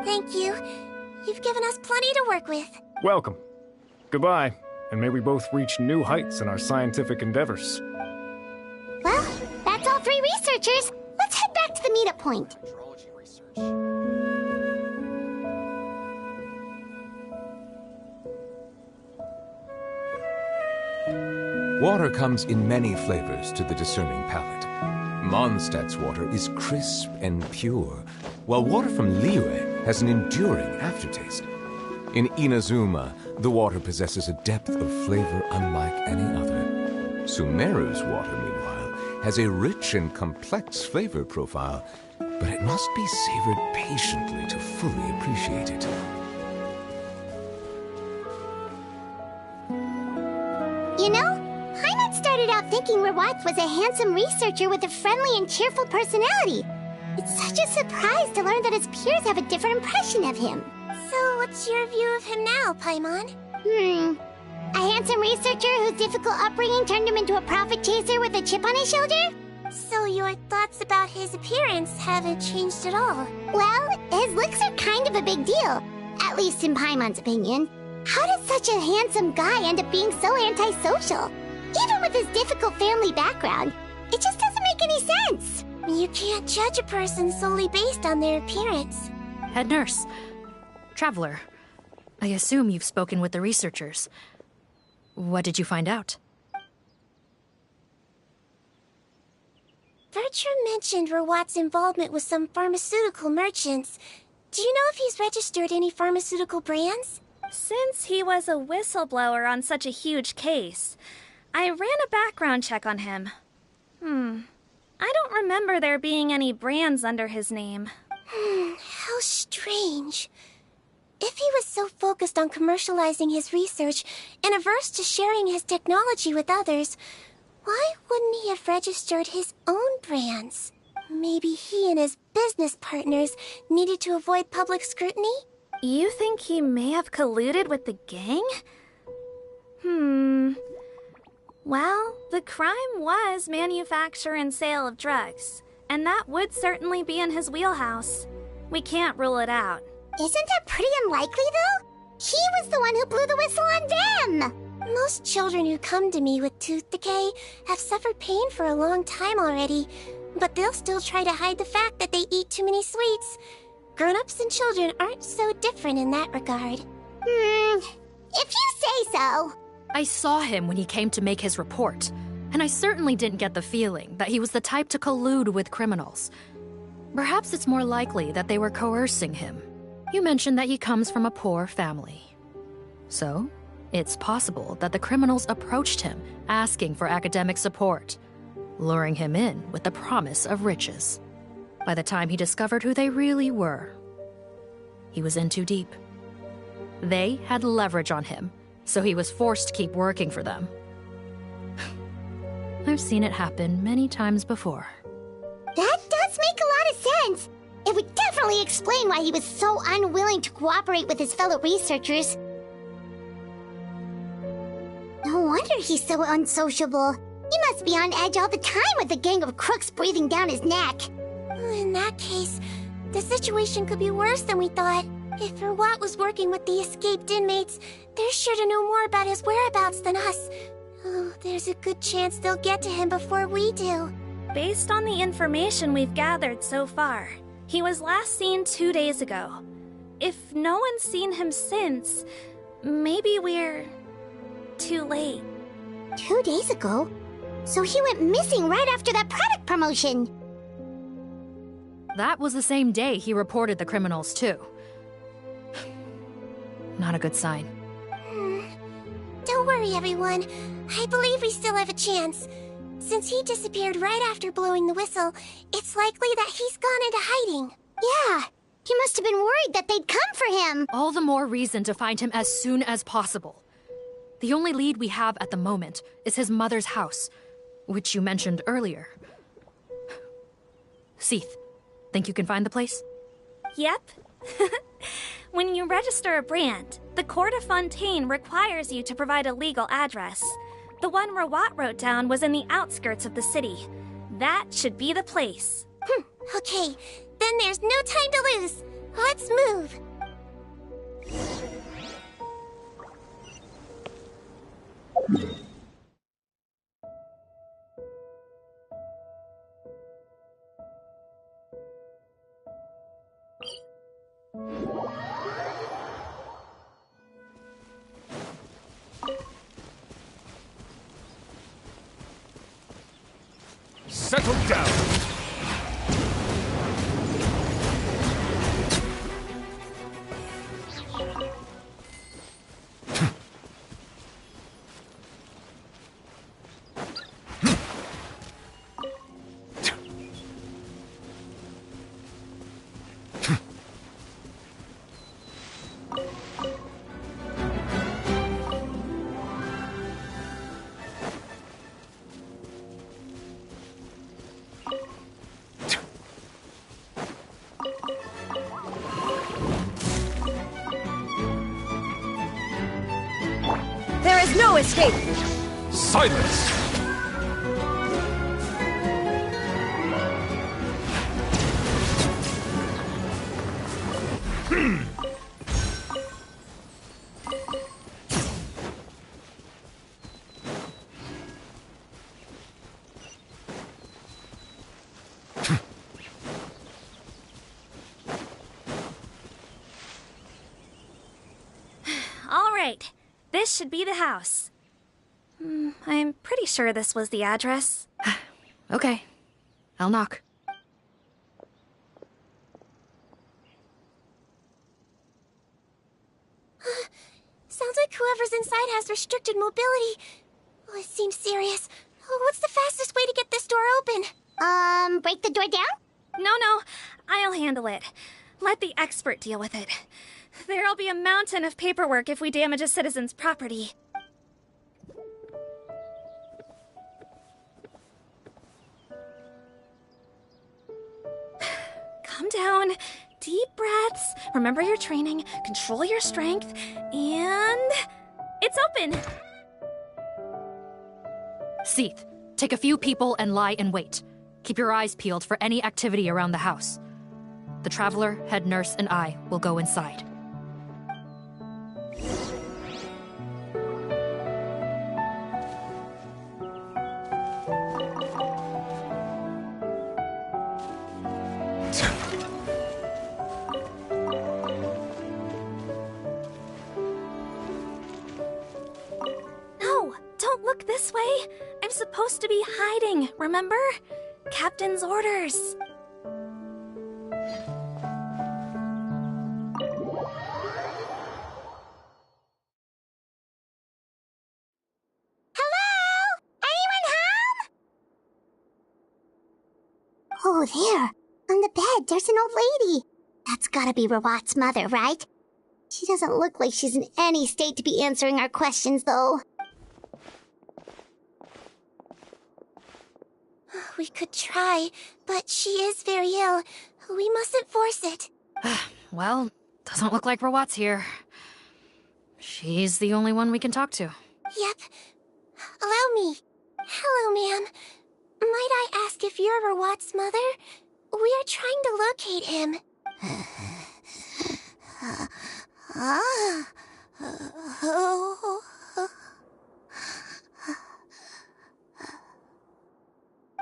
Thank you. You've given us plenty to work with. Welcome. Goodbye, and may we both reach new heights in our scientific endeavors. Well, that's all 3 researchers. Let's head back to the meetup point. Water comes in many flavors to the discerning palate. Mondstadt's water is crisp and pure, while water from Liyue has an enduring aftertaste. In Inazuma, the water possesses a depth of flavor unlike any other. Sumeru's water, meanwhile, has a rich and complex flavor profile, but it must be savored patiently to fully appreciate it. You know, Heimat started out thinking Rawat was a handsome researcher with a friendly and cheerful personality. It's such a surprise to learn that his peers have a different impression of him. So what's your view of him now, Paimon? A handsome researcher whose difficult upbringing turned him into a profit chaser with a chip on his shoulder? So your thoughts about his appearance haven't changed at all? Well, his looks are kind of a big deal. At least in Paimon's opinion. How does such a handsome guy end up being so antisocial? Even with his difficult family background, it just doesn't make any sense. You can't judge a person solely based on their appearance. Head nurse. Traveler. I assume you've spoken with the researchers. What did you find out? Bertram mentioned Rawat's involvement with some pharmaceutical merchants. Do you know if he's registered any pharmaceutical brands? Since he was a whistleblower on such a huge case, I ran a background check on him. I don't remember there being any brands under his name. How strange. If he was so focused on commercializing his research and averse to sharing his technology with others, why wouldn't he have registered his own brands? Maybe he and his business partners needed to avoid public scrutiny? You think he may have colluded with the gang? Well, the crime was manufacture and sale of drugs, and that would certainly be in his wheelhouse. We can't rule it out. Isn't that pretty unlikely, though? He was the one who blew the whistle on them! Most children who come to me with tooth decay have suffered pain for a long time already, but they'll still try to hide the fact that they eat too many sweets. Grown-ups and children aren't so different in that regard. If you say so. I saw him when he came to make his report, and I certainly didn't get the feeling that he was the type to collude with criminals. Perhaps it's more likely that they were coercing him. You mentioned that he comes from a poor family. So, it's possible that the criminals approached him, asking for academic support, luring him in with the promise of riches. By the time he discovered who they really were, he was in too deep. They had leverage on him, so he was forced to keep working for them. I've seen it happen many times before. That does make a lot of sense. It would definitely explain why he was so unwilling to cooperate with his fellow researchers. wonder he's so unsociable. He must be on edge all the time with a gang of crooks breathing down his neck. In that case, the situation could be worse than we thought. If Rawat was working with the escaped inmates, they're sure to know more about his whereabouts than us. Oh, there's a good chance they'll get to him before we do. Based on the information we've gathered so far, he was last seen 2 days ago. If no one's seen him since, maybe we're too late. 2 days ago? So he went missing right after that product promotion. That was the same day he reported the criminals, too. Not a good sign. Don't worry, everyone. I believe we still have a chance. Since he disappeared right after blowing the whistle, it's likely that he's gone into hiding. Yeah, he must have been worried that they'd come for him. All the more reason to find him as soon as possible. The only lead we have at the moment is his mother's house, which you mentioned earlier. Seath, think you can find the place? Yep. When you register a brand, the Court of Fontaine requires you to provide a legal address. The one Rawat wrote down was in the outskirts of the city. That should be the place. Okay, then there's no time to lose. Let's move. Settle down! There is no escape! Silence! All right. This should be the house. I'm pretty sure this was the address. Okay. I'll knock. Sounds like whoever's inside has restricted mobility. Oh, it seems serious. Oh, what's the fastest way to get this door open? Break the door down? No, I'll handle it. Let the expert deal with it. There'll be a mountain of paperwork if we damage a citizen's property. Calm down. Deep breaths. Remember your training. Control your strength. And... it's open! Seath, take a few people and lie in wait. Keep your eyes peeled for any activity around the house. The Traveler, head nurse, and I will go inside. No, don't look this way. I'm supposed to be hiding, remember? Captain's orders. Oh, there. On the bed, there's an old lady. That's gotta be Rawat's mother, right? She doesn't look like she's in any state to be answering our questions, though. We could try, but she is very ill. We mustn't force it. Well, doesn't look like Rawat's here. She's the only one we can talk to. Yep. Allow me. Hello, ma'am. Might I ask if you're Rawat's mother? We are trying to locate him.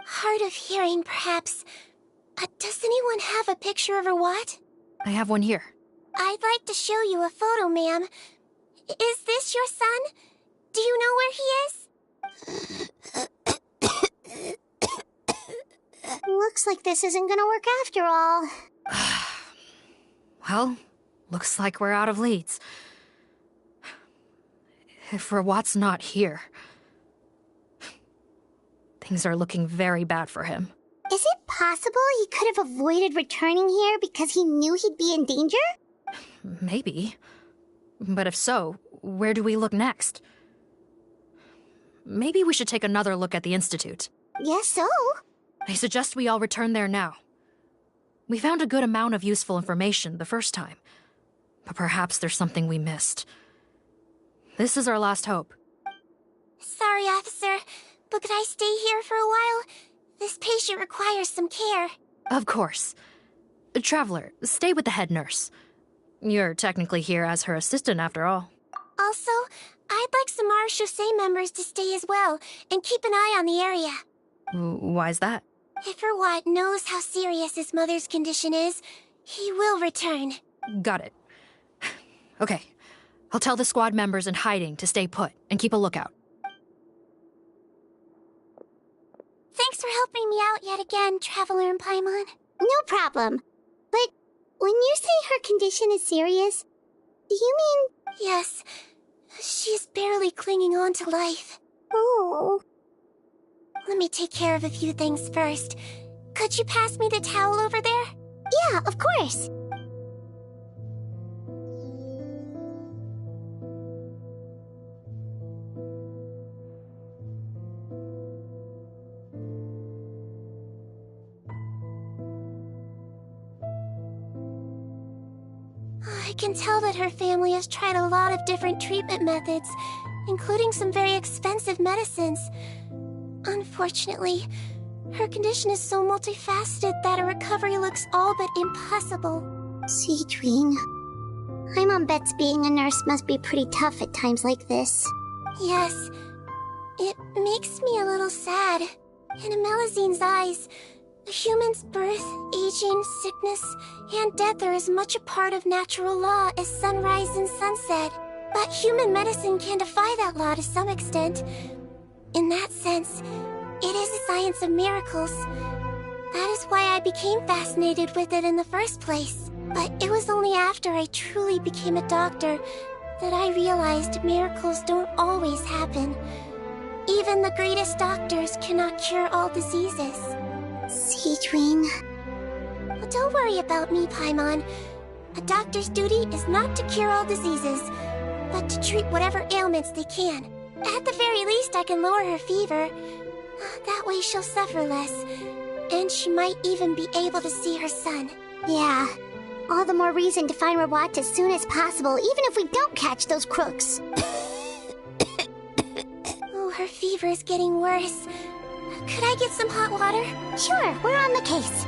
Hard of hearing, perhaps. Does anyone have a picture of Rawat? I have one here. I'd like to show you a photo, ma'am. Is this your son? Do you know where he is? Looks like this isn't gonna work after all. Well, looks like we're out of leads. If Rawat's not here, things are looking very bad for him. Is it possible he could have avoided returning here because he knew he'd be in danger? Maybe. But if so, where do we look next? Maybe we should take another look at the Institute. Yes, so. I suggest we all return there now. We found a good amount of useful information the first time, but perhaps there's something we missed. This is our last hope. Sorry, officer, but could I stay here for a while? This patient requires some care. Of course. Traveler, stay with the head nurse. You're technically here as her assistant after all. Also, I'd like some Marechaussee members to stay as well, and keep an eye on the area. Why's that? If Rawat knows how serious his mother's condition is, he will return. Got it. Okay. I'll tell the squad members in hiding to stay put and keep a lookout. Thanks for helping me out yet again, Traveler and Paimon. No problem. But when you say her condition is serious, do you mean... Yes. She's barely clinging on to life. Oh. Let me take care of a few things first. Could you pass me the towel over there? Yeah, of course. I can tell that her family has tried a lot of different treatment methods, including some very expensive medicines. Unfortunately, her condition is so multifaceted that a recovery looks all but impossible. Sigewinne, my mom bets being a nurse must be pretty tough at times like this. Yes, it makes me a little sad. In Melizine's eyes, a human's birth, aging, sickness, and death are as much a part of natural law as sunrise and sunset. But human medicine can defy that law to some extent. In that sense, it is a science of miracles. That is why I became fascinated with it in the first place. But it was only after I truly became a doctor that I realized miracles don't always happen. Even the greatest doctors cannot cure all diseases. Sigewinne. Well, don't worry about me, Paimon. A doctor's duty is not to cure all diseases, but to treat whatever ailments they can. At the very least, I can lower her fever. That way she'll suffer less, and she might even be able to see her son. Yeah, all the more reason to find Rawat as soon as possible, even if we don't catch those crooks. Oh, her fever is getting worse. Could I get some hot water? Sure, we're on the case.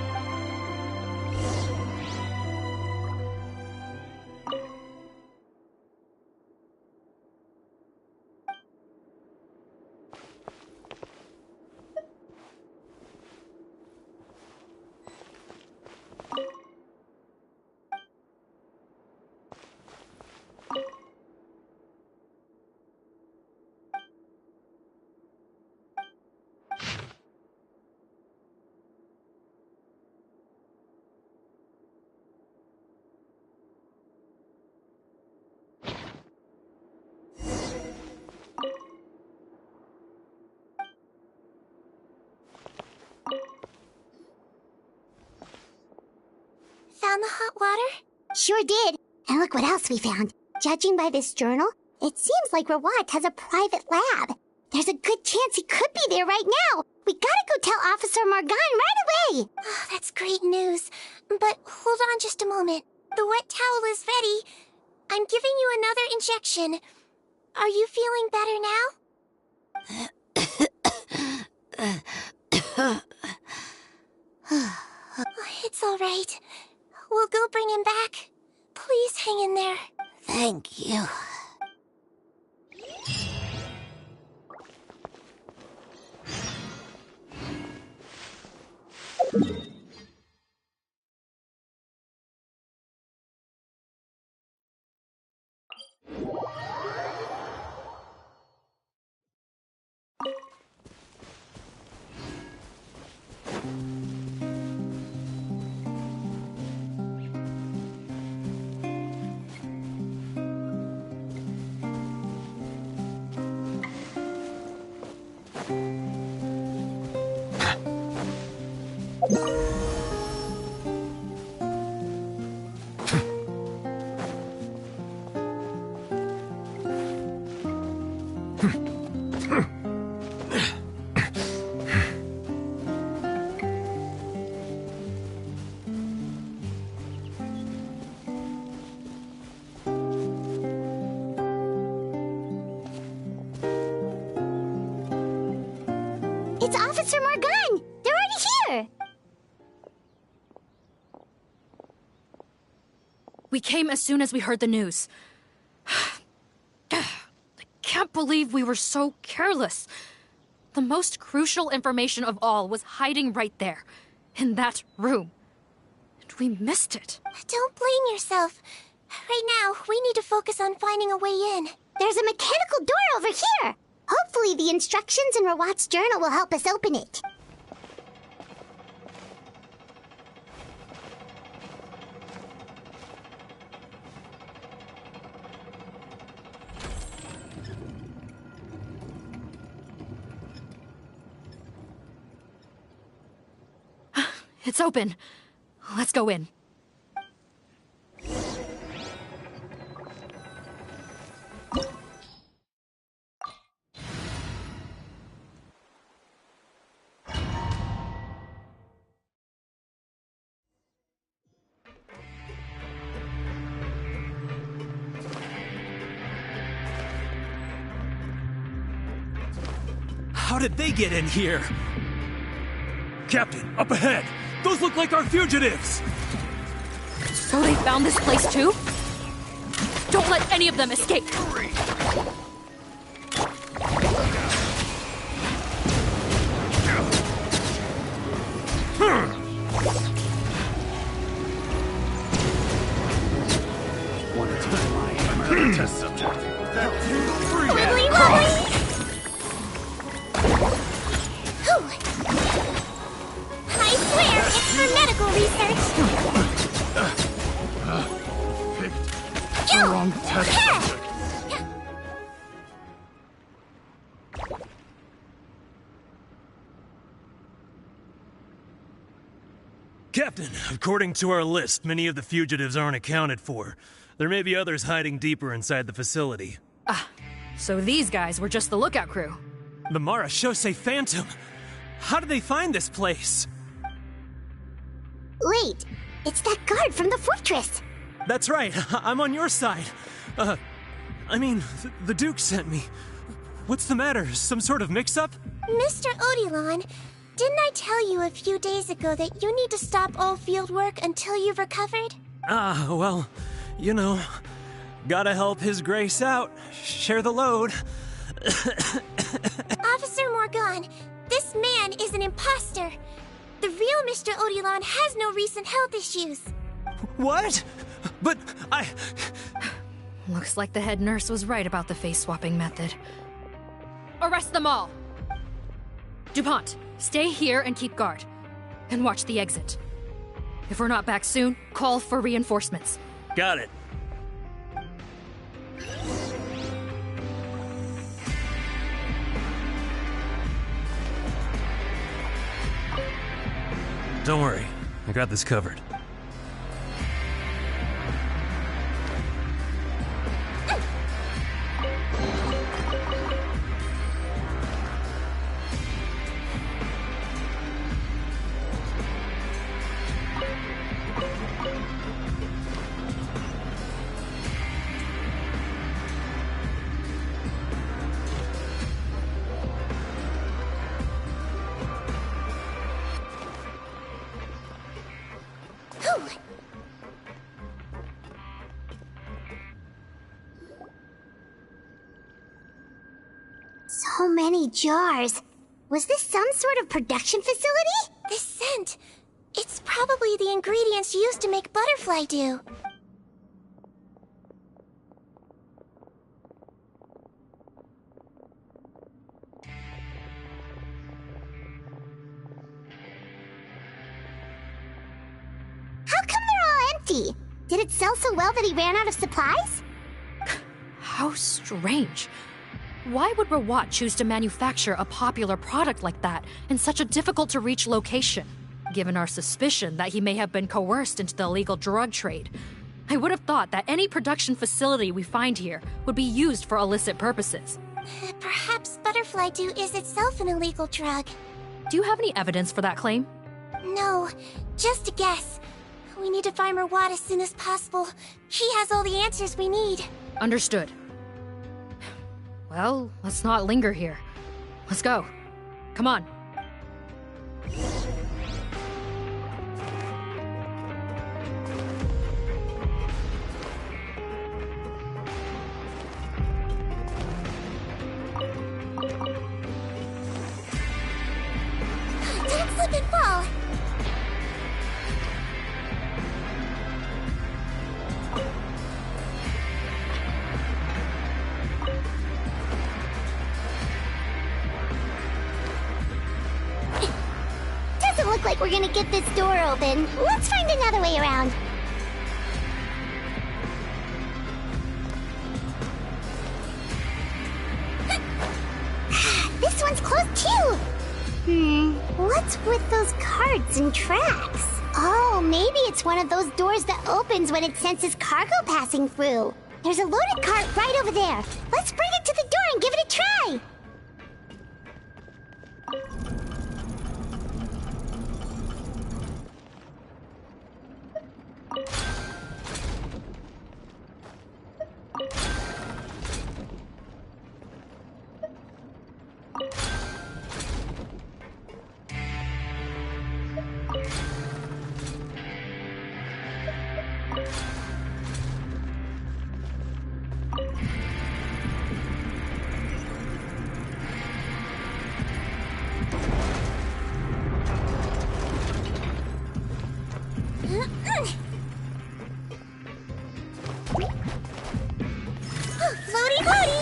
Found the hot water? Sure did. And look what else we found. Judging by this journal, it seems like Rawat has a private lab. There's a good chance he could be there right now. We gotta go tell Officer Morgan right away. Oh, that's great news. But hold on just a moment. The wet towel is ready. I'm giving you another injection. Are you feeling better now? It's all right. We'll go bring him back. Please hang in there. Thank you. It's Officer Morgan! They're already here! We came as soon as we heard the news. I can't believe we were so careless. The most crucial information of all was hiding right there, in that room. And we missed it. Don't blame yourself. Right now, we need to focus on finding a way in. There's a mechanical door over here! Hopefully the instructions in Rawat's journal will help us open it. It's open. Let's go in. How did they get in here? Captain, up ahead! Those look like our fugitives! So they found this place too? Don't let any of them escape! Want to touch my hammer? Test subject. Wibbly wobbly! I swear, it's for medical research. Picked the wrong test subject. Captain, according to our list, many of the fugitives aren't accounted for. There may be others hiding deeper inside the facility. So these guys were just the lookout crew. The Marachose Phantom! How did they find this place? Wait, it's that guard from the fortress! That's right, I'm on your side. The Duke sent me. What's the matter? Some sort of mix-up? Mr. Odilon, didn't I tell you a few days ago that you need to stop all field work until you've recovered? Well, you know, gotta help His Grace out. Share the load. Officer Morgan, this man is an imposter. The real Mr. Odilon has no recent health issues. What? But Looks like the head nurse was right about the face-swapping method. Arrest them all! DuPont, stay here and keep guard. And watch the exit. If we're not back soon, call for reinforcements. Got it. Don't worry, I got this covered. So many jars. Was this some sort of production facility? The scent. It's probably the ingredients used to make butterfly dew. How come they're all empty? Did it sell so well that he ran out of supplies? How strange. Why would Rawat choose to manufacture a popular product like that in such a difficult-to-reach location? Given our suspicion that he may have been coerced into the illegal drug trade, I would have thought that any production facility we find here would be used for illicit purposes. Perhaps butterfly dew is itself an illegal drug. Do you have any evidence for that claim? No, just a guess. We need to find Rawat as soon as possible. He has all the answers we need. Understood. Well, let's not linger here. Let's go. Come on. Don't slip and fall. Doesn't look like we're gonna get this door open. Let's find another way around. This one's closed too. What's with those carts and tracks? Oh, maybe it's one of those doors that opens when it senses cargo passing through. There's a loaded cart right over there. Let's bring it to the door and give it a try. Floaty floaty!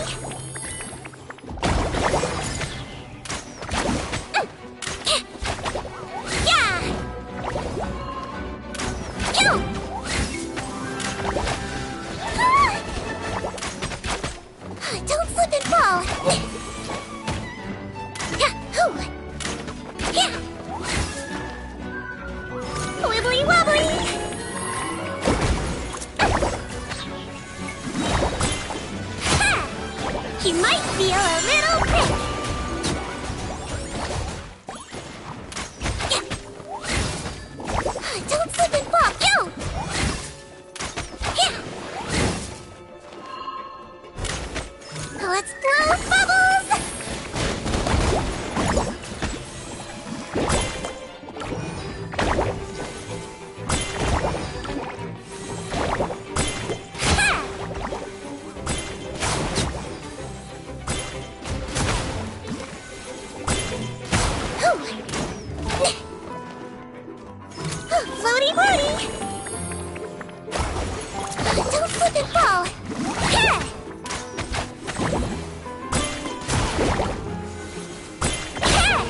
Yeah! Yo! Don't slip and fall! Yeah! Wibbly wobbly! You might feel a little prick. Yeah. Don't slip and fall. Yo! Yeah. Let's blow bubbles. Floaty floaty! Don't slip and fall! Yeah! Yeah!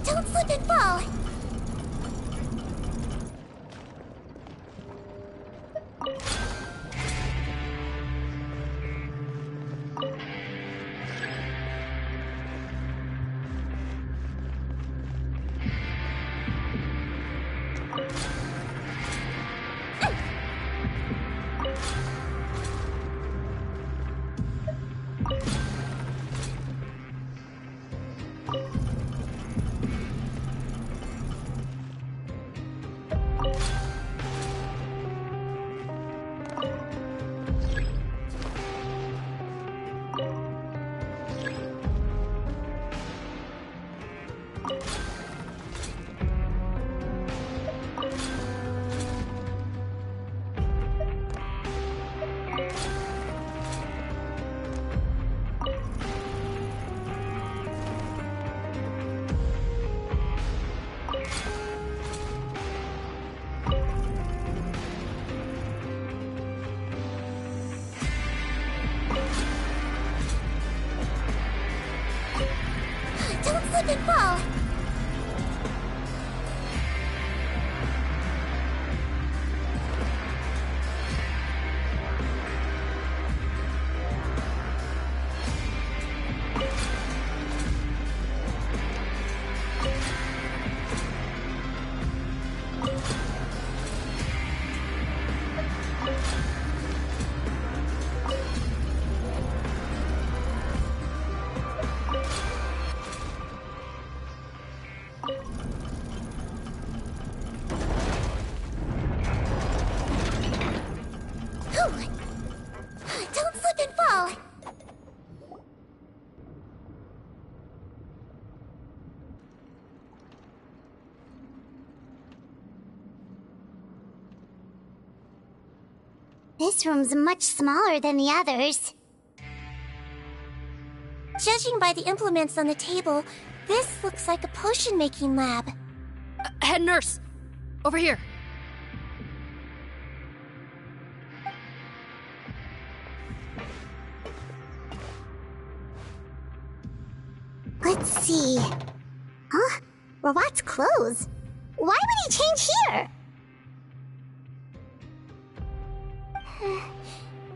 Don't slip and fall! This room's much smaller than the others. Judging by the implements on the table, this looks like a potion-making lab. Head nurse! Over here. Let's see. Huh? Robot's clothes? Why would he change here?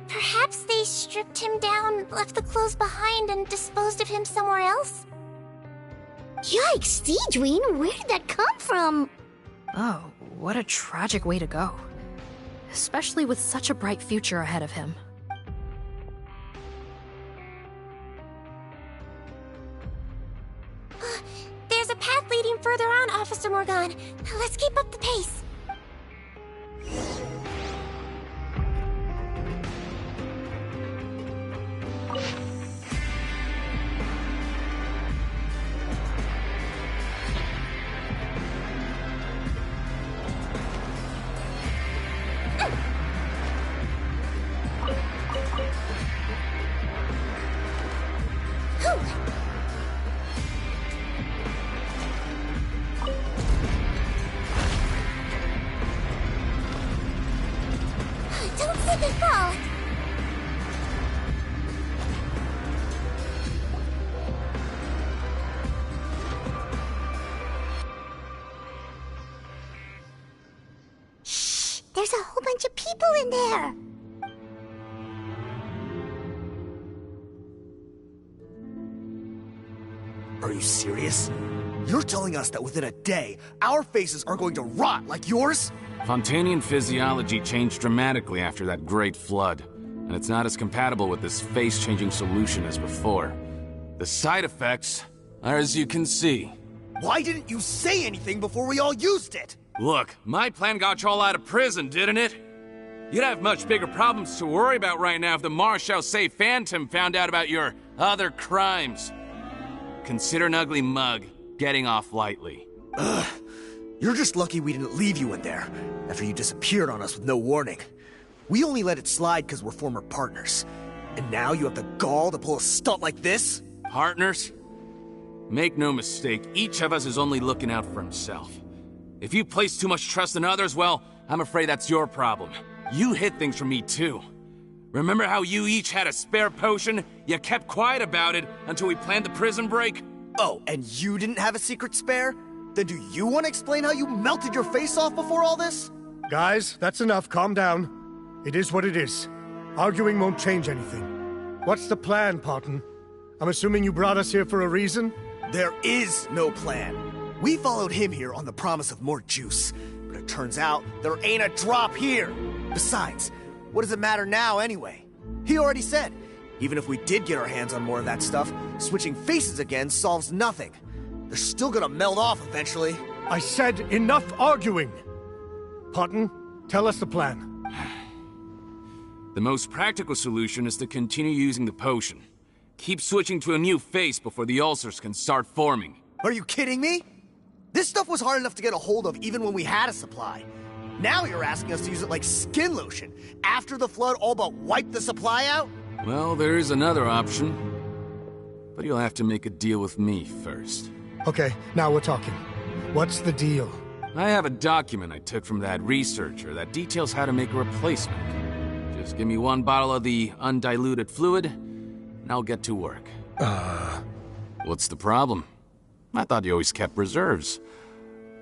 Perhaps they stripped him down, left the clothes behind, and disposed of him somewhere else? Yikes, Sigewinne, where did that come from? Oh, what a tragic way to go. Especially with such a bright future ahead of him. There's a path leading further on, Officer Morgan. Let's keep up the pace. Don't slip and fall! Shh! There's a whole bunch of people in there! Are you serious? You're telling us that within a day, our faces are going to rot like yours? Fontanian physiology changed dramatically after that great flood, and it's not as compatible with this face-changing solution as before. The side effects are as you can see. Why didn't you say anything before we all used it? Look, my plan got you all out of prison, didn't it? You'd have much bigger problems to worry about right now if the Marshal Say Phantom found out about your other crimes. Consider an ugly mug getting off lightly. Ugh. You're just lucky we didn't leave you in there after you disappeared on us with no warning. We only let it slide because we're former partners. And now you have the gall to pull a stunt like this? Partners? Make no mistake, each of us is only looking out for himself. If you place too much trust in others, well, I'm afraid that's your problem. You hid things from me too. Remember how you each had a spare potion? You kept quiet about it until we planned the prison break? Oh, and you didn't have a secret spare? Then do you want to explain how you melted your face off before all this? Guys, that's enough. Calm down. It is what it is. Arguing won't change anything. What's the plan, Parton? I'm assuming you brought us here for a reason? There is no plan. We followed him here on the promise of more juice, but it turns out there ain't a drop here. Besides, what does it matter now anyway? He already said, even if we did get our hands on more of that stuff, switching faces again solves nothing. They're still gonna melt off eventually. I said enough arguing! Parton, tell us the plan. The most practical solution is to continue using the potion. Keep switching to a new face before the ulcers can start forming. Are you kidding me? This stuff was hard enough to get a hold of even when we had a supply. Now you're asking us to use it like skin lotion, after the flood all but wiped the supply out? Well, there is another option. But you'll have to make a deal with me first. Okay, now we're talking. What's the deal? I have a document I took from that researcher that details how to make a replacement. Just give me one bottle of the undiluted fluid, and I'll get to work. What's the problem? I thought you always kept reserves.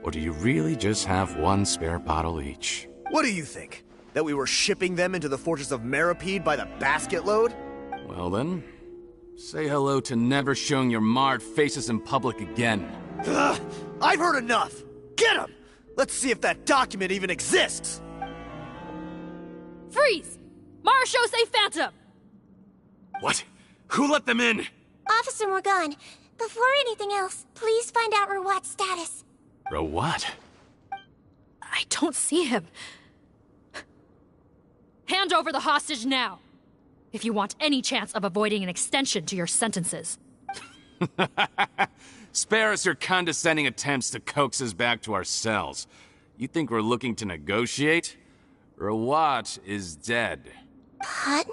Or do you really just have one spare bottle each? What do you think? That we were shipping them into the fortress of Meripede by the basket load? Well then, say hello to never showing your marred faces in public again. Ugh, I've heard enough! Get him! Let's see if that document even exists! Freeze! Marshal Say Phantom! What? Who let them in? Officer Morgan, before anything else, please find out Rawat's status. Rawat? I don't see him. Hand over the hostage now, if you want any chance of avoiding an extension to your sentences. Spare us your condescending attempts to coax us back to our cells. You think we're looking to negotiate? Rawat is dead. Putton?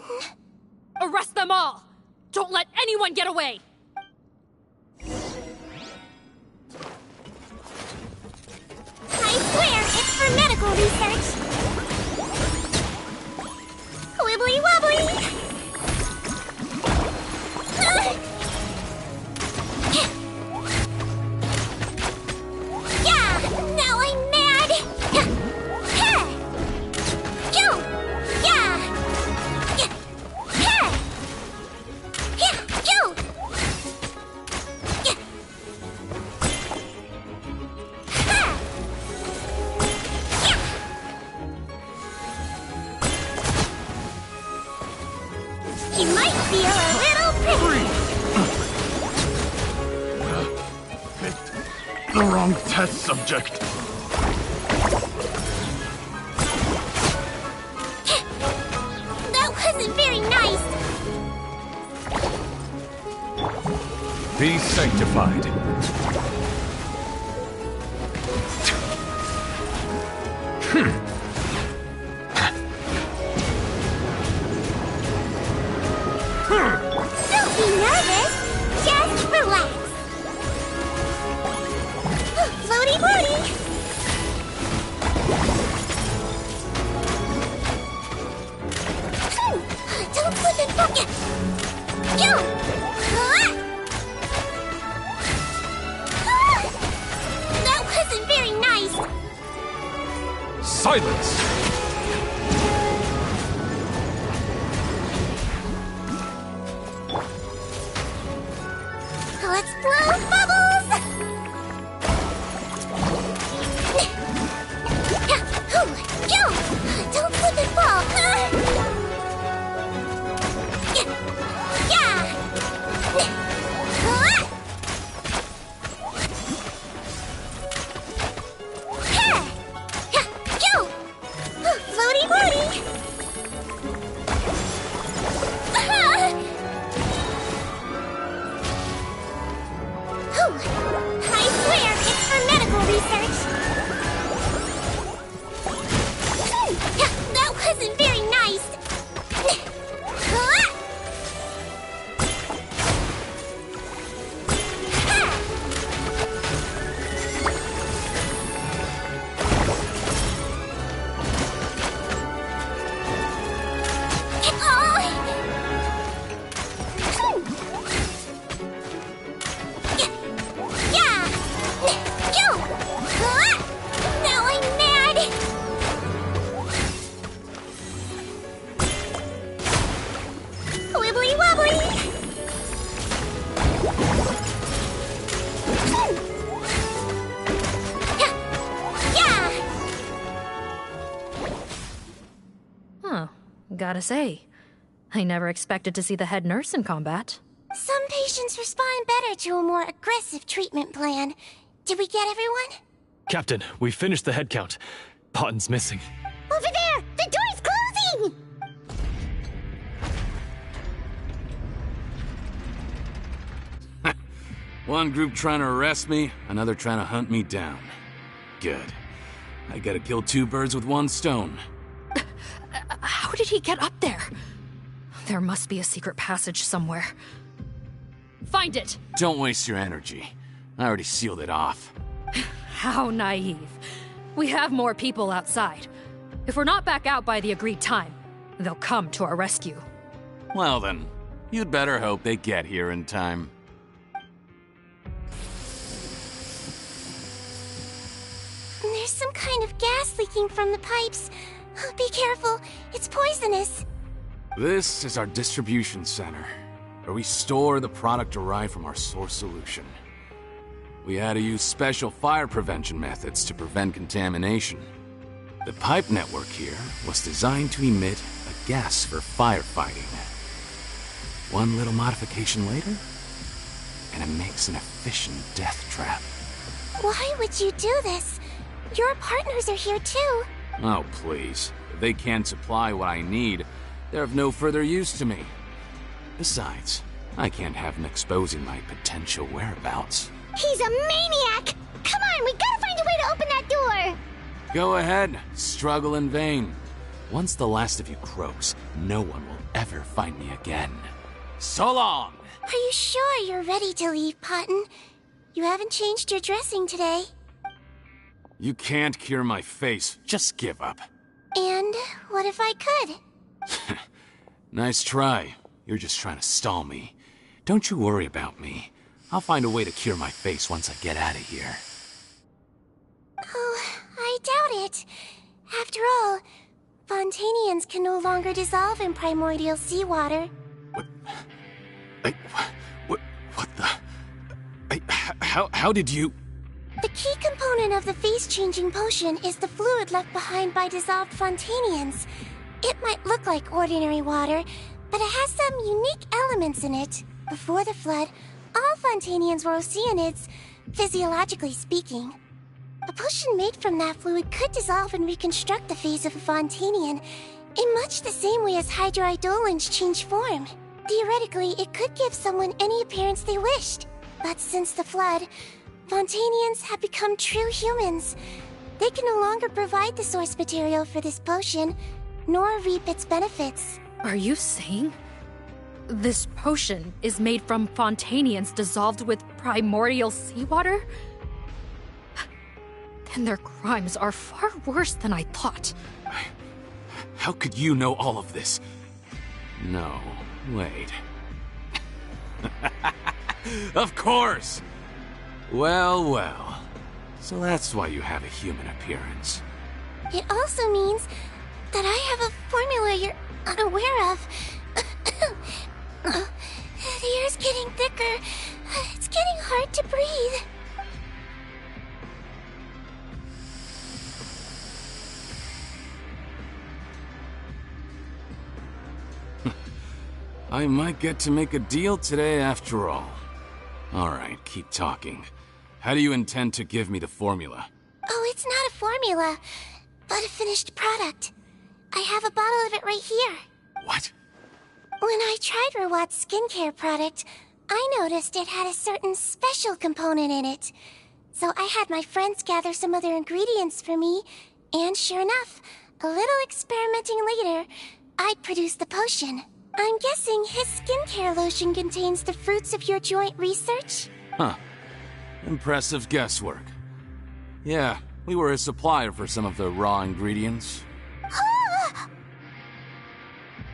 Arrest them all! Don't let anyone get away! I swear, it's for medical research. Wibbly wobbly. Yeah, now I'm mad. Yo, yeah. Yo. He might feel a little prickly. Picked the wrong test subject. That wasn't very nice. Be sanctified. Don't be nervous. Just relax. Floaty floaty. Don't slip and fall. Yo. That wasn't very nice. Silence! Let's blow bubbles! Yo! Don't slip and fall! Yeah! Yo! Floaty floaty! I swear, it's for medical research. That wasn't very nice. Now I'm mad! Wibbly wobbly! Yeah! Huh. Gotta say, I never expected to see the head nurse in combat. Some patients respond better to a more aggressive treatment plan. Did we get everyone? Captain, we finished the head count. Potten's missing. Over there! The door's closing! One group trying to arrest me, another trying to hunt me down. Good. I gotta kill two birds with one stone. How did he get up there? There must be a secret passage somewhere. Find it! Don't waste your energy. I already sealed it off. How naive. We have more people outside. If we're not back out by the agreed time, they'll come to our rescue. Well then, you'd better hope they get here in time. There's some kind of gas leaking from the pipes. Be careful, it's poisonous. This is our distribution center, where we store the product derived from our source solution. We had to use special fire prevention methods to prevent contamination. The pipe network here was designed to emit a gas for firefighting. One little modification later, and it makes an efficient death trap. Why would you do this? Your partners are here too. Oh, please. If they can't supply what I need, they're of no further use to me. Besides, I can't have them exposing my potential whereabouts. He's a maniac! Come on, we gotta find a way to open that door! Go ahead, struggle in vain. Once the last of you croaks, no one will ever find me again. So long! Are you sure you're ready to leave, Potton? You haven't changed your dressing today. You can't cure my face. Just give up. And what if I could? Nice try. You're just trying to stall me. Don't you worry about me. I'll find a way to cure my face once I get out of here. Oh, I doubt it. After all, Fontanians can no longer dissolve in primordial seawater. What the... How did you... The key component of the face-changing potion is the fluid left behind by dissolved Fontanians. It might look like ordinary water, but it has some unique elements in it. Before the flood, all Fontanians were oceanids, physiologically speaking. A potion made from that fluid could dissolve and reconstruct the face of a Fontanian in much the same way as hydroidolins change form. Theoretically, it could give someone any appearance they wished. But since the flood, Fontanians have become true humans. They can no longer provide the source material for this potion, nor reap its benefits. Are you saying this potion is made from Fontanians dissolved with primordial seawater? Then their crimes are far worse than I thought. How could you know all of this? No, wait. Of course! Well, well. So that's why you have a human appearance. It also means that I have a formula you're unaware of. The air's getting thicker. It's getting hard to breathe. I might get to make a deal today after all. Alright, keep talking. How do you intend to give me the formula? Oh, it's not a formula, but a finished product. I have a bottle of it right here. What? When I tried Rawat's skincare product, I noticed it had a certain special component in it. So I had my friends gather some other ingredients for me, and sure enough, a little experimenting later, I'd produced the potion. I'm guessing his skincare lotion contains the fruits of your joint research? Huh. Impressive guesswork. Yeah, we were a supplier for some of the raw ingredients.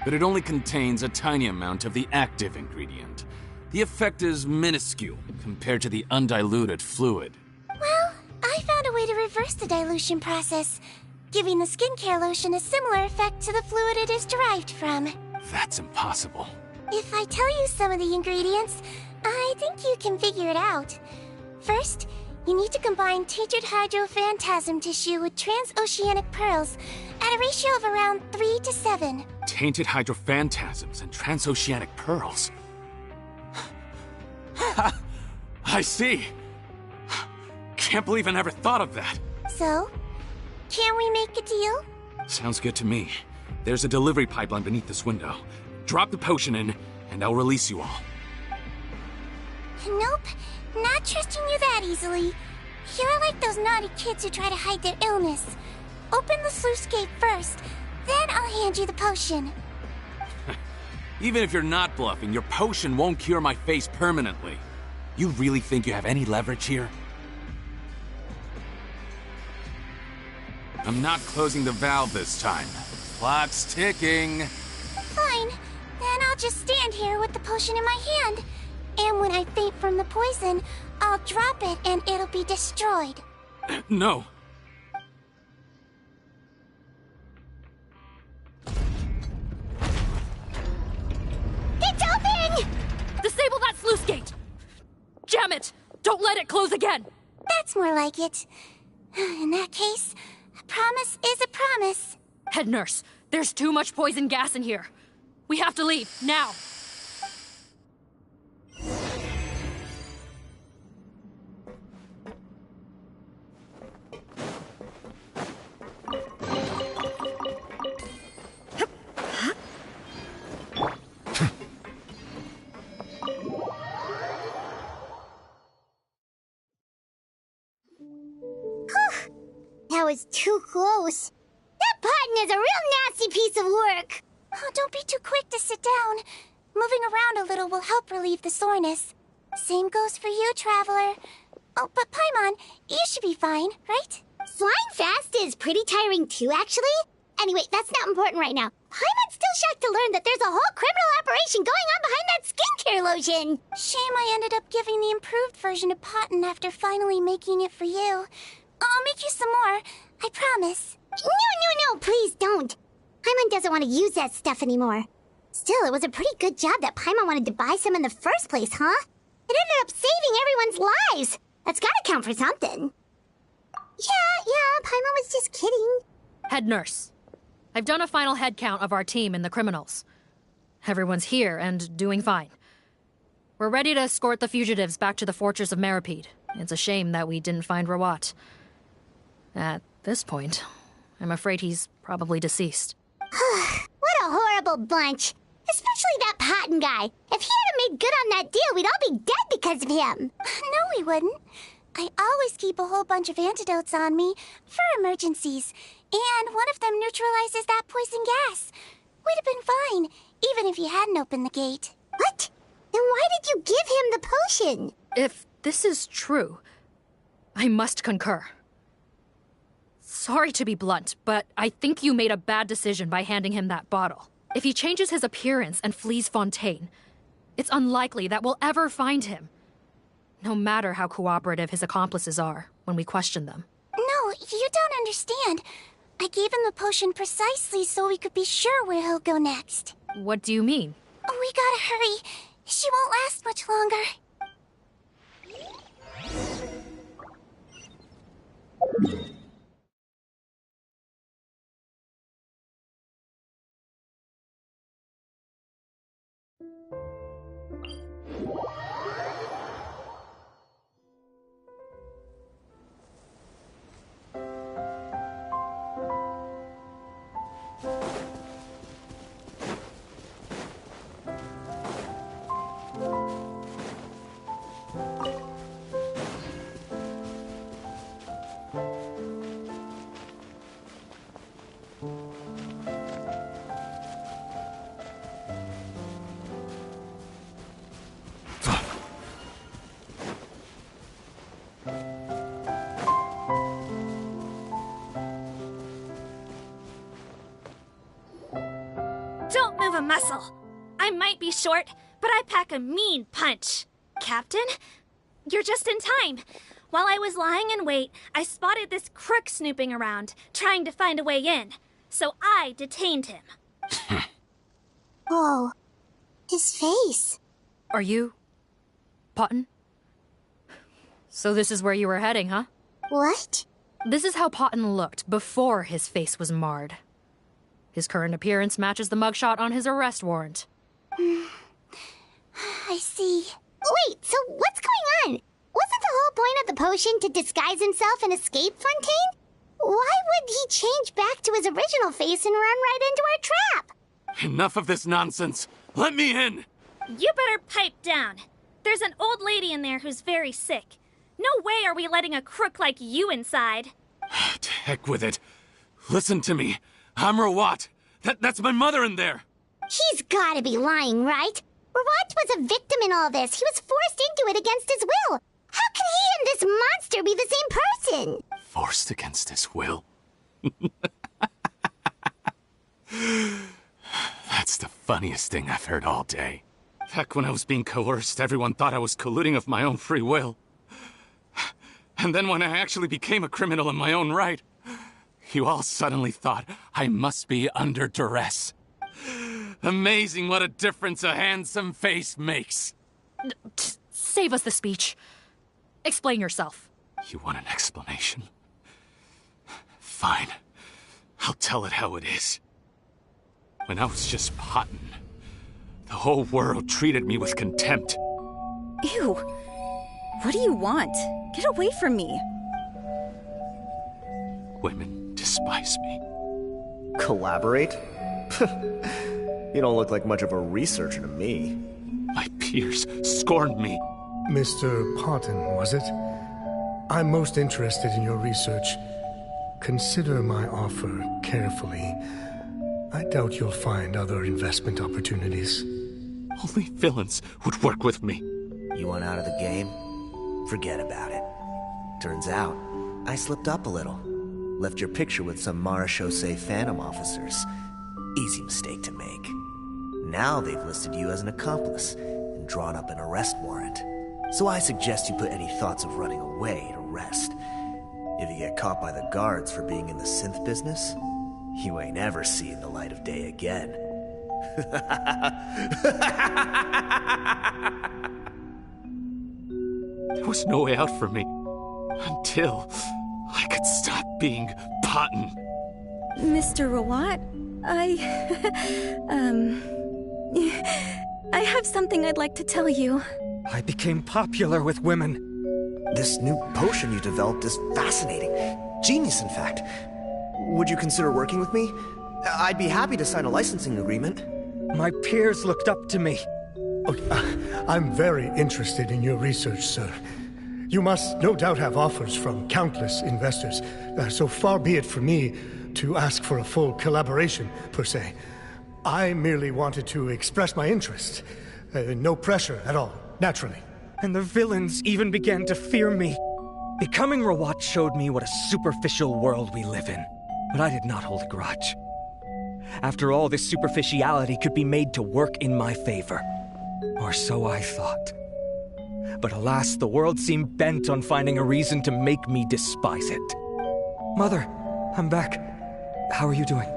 But it only contains a tiny amount of the active ingredient. The effect is minuscule compared to the undiluted fluid. Well, I found a way to reverse the dilution process, giving the skincare lotion a similar effect to the fluid it is derived from. That's impossible. If I tell you some of the ingredients, I think you can figure it out. First, you need to combine tainted hydrophantasm tissue with transoceanic pearls at a ratio of around 3 to 7. Tainted hydrophantasms and transoceanic pearls. I see. Can't believe I never thought of that. So, can we make a deal? Sounds good to me. There's a delivery pipeline beneath this window. Drop the potion in, and I'll release you all. Nope, not trusting you that easily. You're like those naughty kids who try to hide their illness. Open the sluice gate first, then I'll hand you the potion. Even if you're not bluffing, your potion won't cure my face permanently. You really think you have any leverage here? I'm not closing the valve this time. Clock's ticking. Fine, then I'll just stand here with the potion in my hand. And when I faint from the poison, I'll drop it and it'll be destroyed. No. It's open! Disable that sluice gate! Jam it! Don't let it close again! That's more like it. In that case, a promise is a promise. Head nurse, there's too much poison gas in here. We have to leave, now! That was too close. That Potton is a real nasty piece of work. Oh, don't be too quick to sit down. Moving around a little will help relieve the soreness. Same goes for you, Traveler. Oh, but Paimon, you should be fine, right? Flying fast is pretty tiring too, actually. Anyway, that's not important right now. Paimon's still shocked to learn that there's a whole criminal operation going on behind that skincare lotion. Shame I ended up giving the improved version to Potton after finally making it for you. I'll make you some more, I promise. No, please don't. Paimon doesn't want to use that stuff anymore. Still, it was a pretty good job that Paimon wanted to buy some in the first place, huh? It ended up saving everyone's lives. That's gotta count for something. Yeah, Paimon was just kidding. Head nurse, I've done a final head count of our team and the criminals. Everyone's here and doing fine. We're ready to escort the fugitives back to the fortress of Meripede. It's a shame that we didn't find Rawat. At this point, I'm afraid he's probably deceased. What a horrible bunch. Especially that Potton guy. If he hadn't made good on that deal, we'd all be dead because of him. No, we wouldn't. I always keep a whole bunch of antidotes on me for emergencies, and one of them neutralizes that poison gas. We'd have been fine, even if you hadn't opened the gate. What? Then why did you give him the potion? If this is true, I must concur. Sorry to be blunt, but I think you made a bad decision by handing him that bottle. If he changes his appearance and flees Fontaine, it's unlikely that we'll ever find him. No matter how cooperative his accomplices are when we question them. No, you don't understand. I gave him the potion precisely so we could be sure where he'll go next. What do you mean? We gotta hurry. She won't last much longer. Don't move a muscle. I might be short, but I pack a mean punch. Captain, you're just in time. While I was lying in wait, I spotted this crook snooping around, trying to find a way in. So I detained him. Whoa. His face. Are you... Potton? So this is where you were heading, huh? What? This is how Potton looked before his face was marred. His current appearance matches the mugshot on his arrest warrant. I see. Wait, so what's going on? Wasn't the whole point of the potion to disguise himself and escape Fontaine? Why would he change back to his original face and run right into our trap? Enough of this nonsense. Let me in! You better pipe down. There's an old lady in there who's very sick. No way are we letting a crook like you inside. To heck with it. Listen to me. I'm Rawat. That's my mother in there. He's gotta be lying, right? Rawat was a victim in all this. He was forced into it against his will. How can he and this monster be the same person? Forced against his will? That's the funniest thing I've heard all day. Back when I was being coerced, everyone thought I was colluding of my own free will. And then when I actually became a criminal in my own right, you all suddenly thought I must be under duress. Amazing what a difference a handsome face makes. Save us the speech. Explain yourself. You want an explanation? Fine. I'll tell it how it is. When I was just Potton, the whole world treated me with contempt. Ew. What do you want? Get away from me. Women despise me. Collaborate? You don't look like much of a researcher to me. My peers scorned me. Mr. Potton, was it? I'm most interested in your research. Consider my offer carefully. I doubt you'll find other investment opportunities. Only villains would work with me. You want out of the game? Forget about it. Turns out, I slipped up a little. Left your picture with some Marechaussee Phantom officers. Easy mistake to make. Now they've listed you as an accomplice and drawn up an arrest warrant. So I suggest you put any thoughts of running away to rest. If you get caught by the guards for being in the synth business, you ain't ever seeing the light of day again. There was no way out for me until I could stop being Potton. Mr. Rawat, I have something I'd like to tell you. I became popular with women. This new potion you developed is fascinating. Genius, in fact. Would you consider working with me? I'd be happy to sign a licensing agreement. My peers looked up to me. I'm very interested in your research, sir. You must no doubt have offers from countless investors, so far be it for me to ask for a full collaboration, per se. I merely wanted to express my interest. No pressure at all, naturally. And the villains even began to fear me. Becoming Rawat showed me what a superficial world we live in. But I did not hold a grudge. After all, this superficiality could be made to work in my favor. Or so I thought. But alas, the world seemed bent on finding a reason to make me despise it. Mother, I'm back. How are you doing?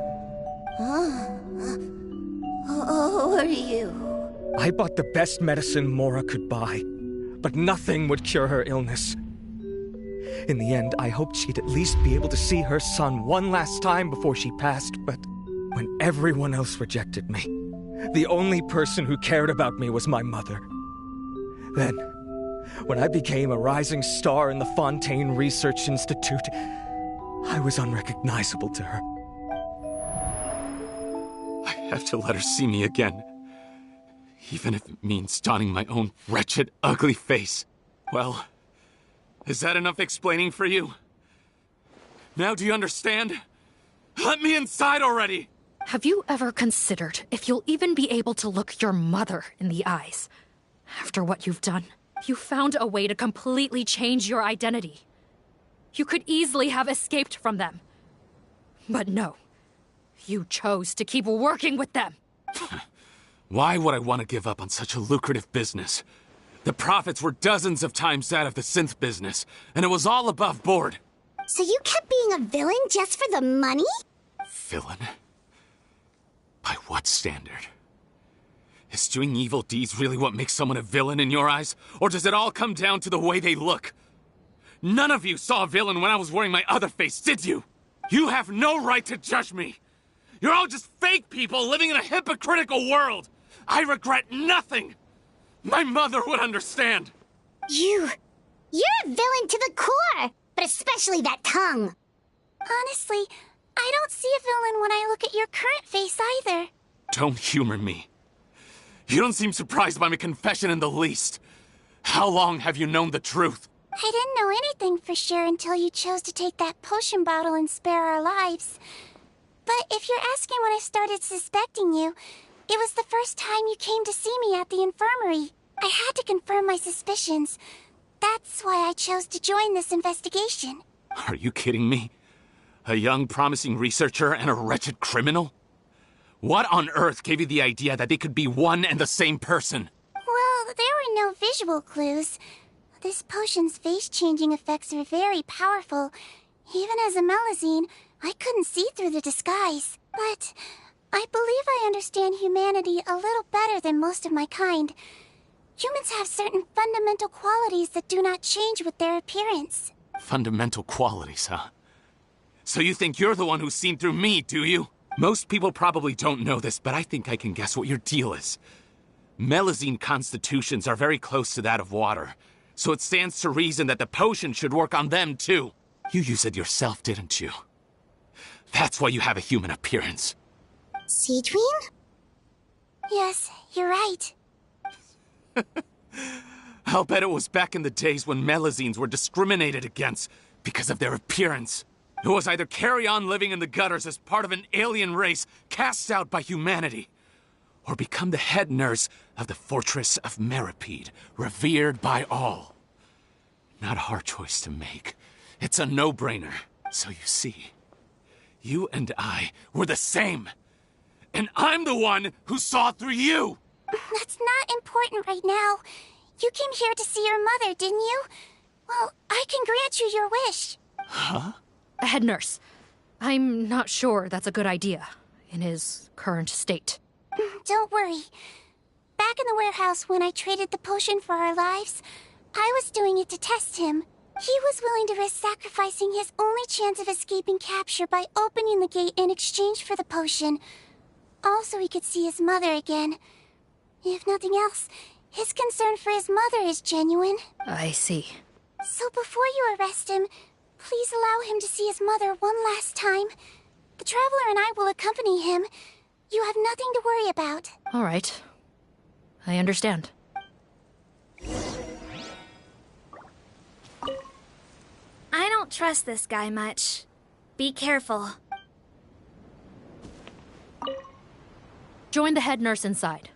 Who are you? I bought the best medicine Mora could buy, but nothing would cure her illness. In the end, I hoped she'd at least be able to see her son one last time before she passed, but when everyone else rejected me, the only person who cared about me was my mother. Then, when I became a rising star in the Fontaine Research Institute, I was unrecognizable to her. I have to let her see me again. Even if it means donning my own wretched, ugly face. Well, is that enough explaining for you? Now do you understand? Let me inside already! Have you ever considered if you'll even be able to look your mother in the eyes? After what you've done, you found a way to completely change your identity. You could easily have escaped from them. But no, you chose to keep working with them. Why would I want to give up on such a lucrative business? The profits were dozens of times that of the synth business, and it was all above board. So you kept being a villain just for the money? Villain? By what standard? Is doing evil deeds really what makes someone a villain in your eyes? Or does it all come down to the way they look? None of you saw a villain when I was wearing my other face, did you? You have no right to judge me. You're all just fake people living in a hypocritical world. I regret nothing. My mother would understand. You're a villain to the core, but especially that tongue. Honestly, I don't see a villain when I look at your current face either. Don't humor me. You don't seem surprised by my confession in the least. How long have you known the truth? I didn't know anything for sure until you chose to take that potion bottle and spare our lives. But if you're asking when I started suspecting you, it was the first time you came to see me at the infirmary. I had to confirm my suspicions. That's why I chose to join this investigation. Are you kidding me? A young, promising researcher and a wretched criminal? What on earth gave you the idea that they could be one and the same person? Well, there were no visual clues. This potion's face-changing effects are very powerful. Even as a Melazine, I couldn't see through the disguise. But I believe I understand humanity a little better than most of my kind. Humans have certain fundamental qualities that do not change with their appearance. Fundamental qualities, huh? So you think you're the one who's seen through me, do you? Most people probably don't know this, but I think I can guess what your deal is. Melazine constitutions are very close to that of water, so it stands to reason that the potion should work on them, too. You used it yourself, didn't you? That's why you have a human appearance. Sigewinne? Yes, you're right. I'll bet it was back in the days when Melazines were discriminated against because of their appearance. It was either carry on living in the gutters as part of an alien race cast out by humanity, or become the head nurse of the fortress of Meripede, revered by all. Not a hard choice to make. It's a no-brainer. So you see, you and I were the same. And I'm the one who saw through you! That's not important right now. You came here to see your mother, didn't you? Well, I can grant you your wish. Huh? Head nurse, I'm not sure that's a good idea in his current state. Don't worry. Back in the warehouse when I traded the potion for our lives, I was doing it to test him. He was willing to risk sacrificing his only chance of escaping capture by opening the gate in exchange for the potion. Also, he could see his mother again. If nothing else, his concern for his mother is genuine. I see. So before you arrest him, please allow him to see his mother one last time. The Traveler and I will accompany him. You have nothing to worry about. All right. I understand. I don't trust this guy much. Be careful. Join the head nurse inside.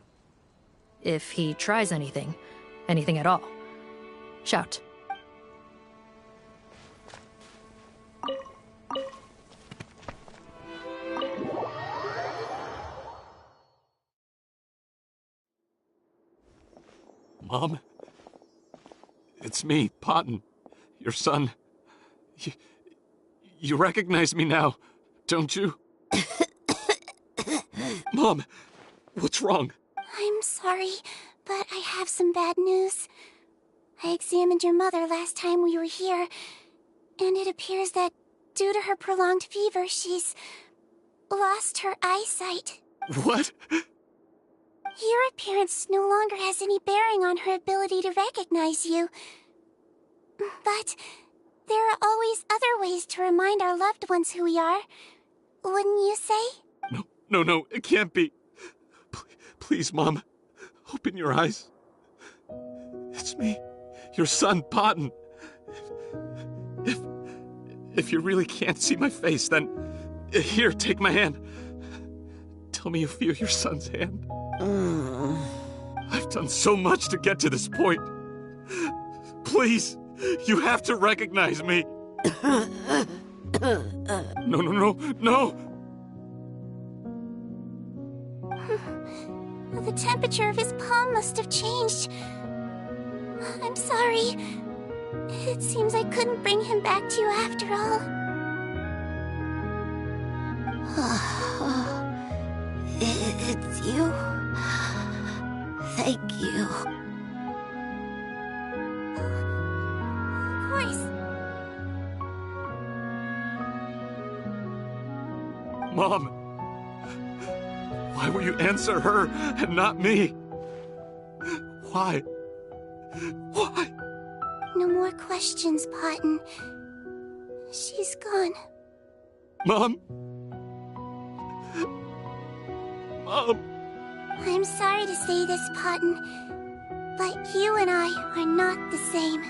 If he tries anything at all, shout. Mom? It's me, Potton, your son. You recognize me now, don't you? Mom, what's wrong? I'm sorry, but I have some bad news. I examined your mother last time we were here, and it appears that due to her prolonged fever, she's lost her eyesight. What? Your appearance no longer has any bearing on her ability to recognize you. But there are always other ways to remind our loved ones who we are. Wouldn't you say? No, it can't be. Please, Mom, open your eyes. It's me, your son, Potton. If you really can't see my face, then here, take my hand. Tell me you feel your son's hand. I've done so much to get to this point. Please, you have to recognize me. No. The temperature of his palm must have changed. I'm sorry. It seems I couldn't bring him back to you after all. It's you. Thank you. Of course. Mom, why will you answer her and not me? Why? No more questions, Potton. She's gone. Mom? I'm sorry to say this, Potton, but you and I are not the same.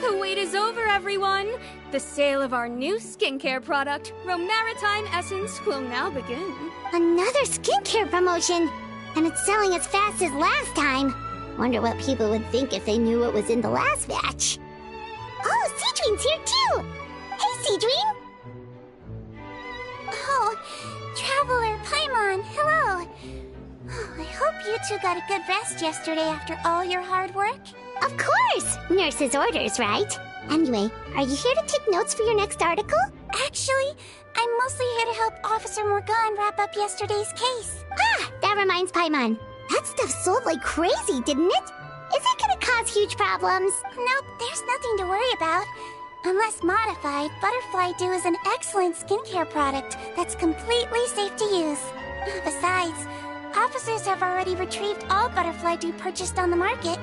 The wait is over, everyone! The sale of our new skincare product, Romaritime Essence, will now begin. Another skincare promotion! And it's selling as fast as last time. Wonder what people would think if they knew what was in the last batch. Oh, Sigewinne's here too! Hey, Sigewinne! Oh, Traveler, Paimon, hello! Oh, I hope you two got a good rest yesterday after all your hard work. Of course! Nurse's orders, right? Anyway, are you here to take notes for your next article? Actually, I'm mostly here to help Officer Morgan wrap up yesterday's case. Ah, that reminds Paimon. That stuff sold like crazy, didn't it? Is it gonna cause huge problems? Nope, there's nothing to worry about. Unless modified, Butterfly Dew is an excellent skincare product that's completely safe to use. Besides, Officers have already retrieved all butterfly dew purchased on the market.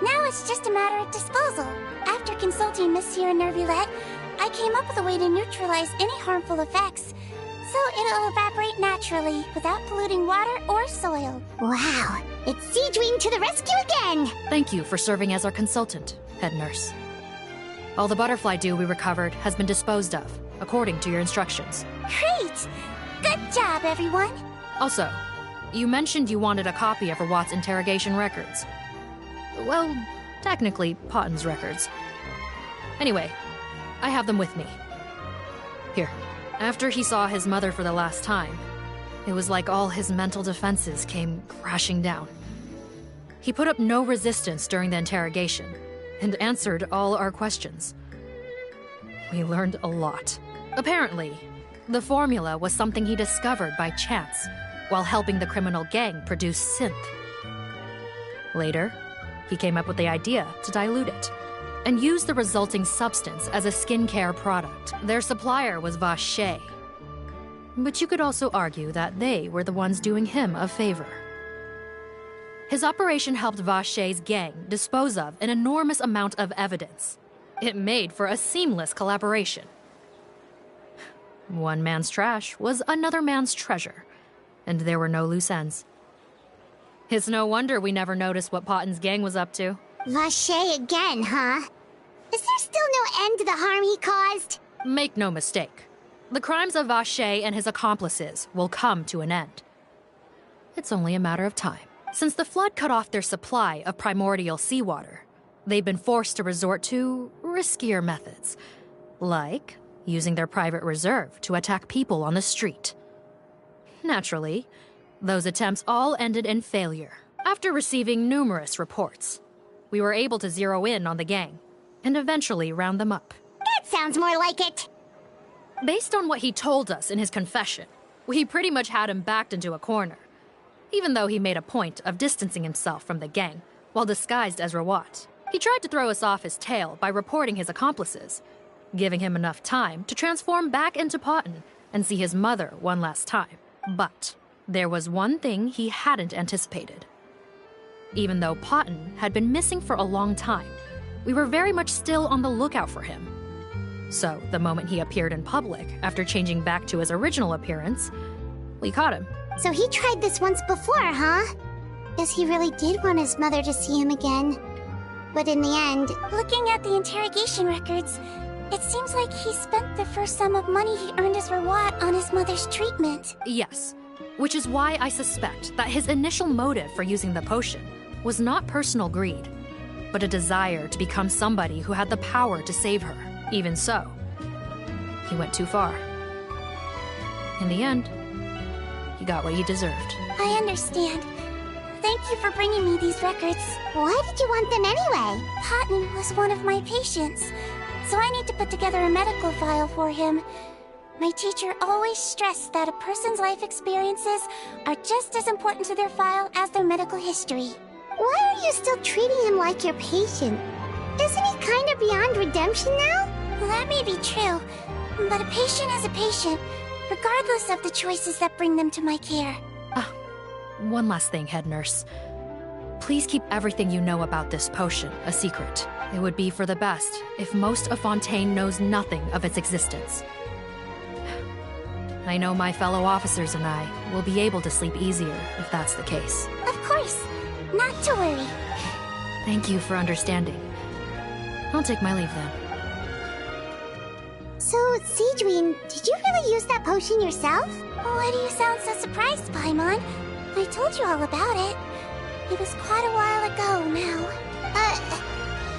Now it's just a matter of disposal. After consulting Monsieur Nervulette, I came up with a way to neutralize any harmful effects. So it'll evaporate naturally, without polluting water or soil. Wow, it's Sigewinne to the rescue again! Thank you for serving as our consultant, head nurse. All the butterfly dew we recovered has been disposed of, according to your instructions. Great! Good job, everyone! Also, you mentioned you wanted a copy of Rawat's interrogation records. Well, technically, Potten's records. Anyway, I have them with me. Here. After he saw his mother for the last time, it was like all his mental defenses came crashing down. He put up no resistance during the interrogation, and answered all our questions. We learned a lot. Apparently, the formula was something he discovered by chance, while helping the criminal gang produce synth. Later, he came up with the idea to dilute it, and use the resulting substance as a skincare product. Their supplier was Vache. But you could also argue that they were the ones doing him a favor. His operation helped Vache's gang dispose of an enormous amount of evidence. It made for a seamless collaboration. One man's trash was another man's treasure, and there were no loose ends. It's no wonder we never noticed what Potten's gang was up to. Vache again, huh? Is there still no end to the harm he caused? Make no mistake. The crimes of Vache and his accomplices will come to an end. It's only a matter of time. Since the flood cut off their supply of primordial seawater, they've been forced to resort to riskier methods, like using their private reserve to attack people on the street. Naturally, those attempts all ended in failure. After receiving numerous reports, we were able to zero in on the gang and eventually round them up. That sounds more like it. Based on what he told us in his confession, we pretty much had him backed into a corner, even though he made a point of distancing himself from the gang while disguised as Rawat. He tried to throw us off his tail by reporting his accomplices, giving him enough time to transform back into Potten and see his mother one last time. But there was one thing he hadn't anticipated. Even though Potten had been missing for a long time, we were very much still on the lookout for him. So, the moment he appeared in public, after changing back to his original appearance, we caught him. So he tried this once before, huh? Guess he really did want his mother to see him again. But in the end... Looking at the interrogation records, it seems like he spent the first sum of money he earned as Rawat on his mother's treatment. Yes, which is why I suspect that his initial motive for using the potion was not personal greed, but a desire to become somebody who had the power to save her. Even so, he went too far. In the end, he got what he deserved. I understand. Thank you for bringing me these records. Why did you want them anyway? Potten was one of my patients, so I need to put together a medical file for him. My teacher always stressed that a person's life experiences are just as important to their file as their medical history. Why are you still treating him like your patient? Isn't he kind of beyond redemption now? That may be true, but a patient is a patient, regardless of the choices that bring them to my care. One last thing, head nurse. Please keep everything you know about this potion a secret. It would be for the best if most of Fontaine knows nothing of its existence. I know my fellow officers and I will be able to sleep easier if that's the case. Of course. Not to worry. Thank you for understanding. I'll take my leave then. So, Sigewinne, did you really use that potion yourself? Why do you sound so surprised, Paimon? I told you all about it. It was quite a while ago now.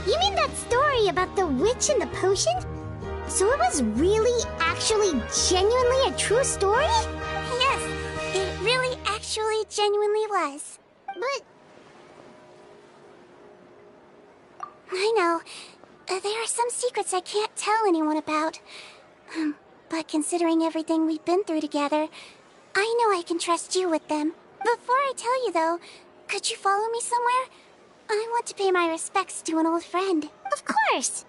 You mean that story about the witch and the potion? So it was really, actually, genuinely a true story? Yes, it really, actually, genuinely was. But... I know. There are some secrets I can't tell anyone about. But considering everything we've been through together, I know I can trust you with them. Before I tell you, though, could you follow me somewhere? I want to pay my respects to an old friend. Of course!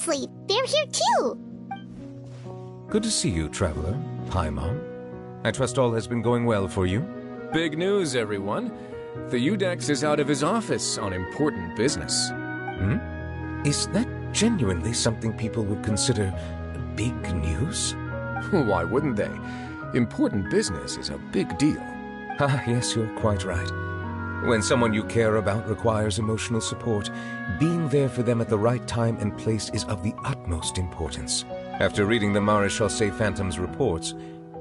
Seriously, they're here too. Good to see you, Traveler. Paimon. I trust all has been going well for you. Big news, everyone. The Udex is out of his office on important business. Is that genuinely something people would consider big news? Why wouldn't they? Important business is a big deal. Ah, yes, you're quite right. When someone you care about requires emotional support, being there for them at the right time and place is of the utmost importance. After reading the Maréchal Phantom's reports,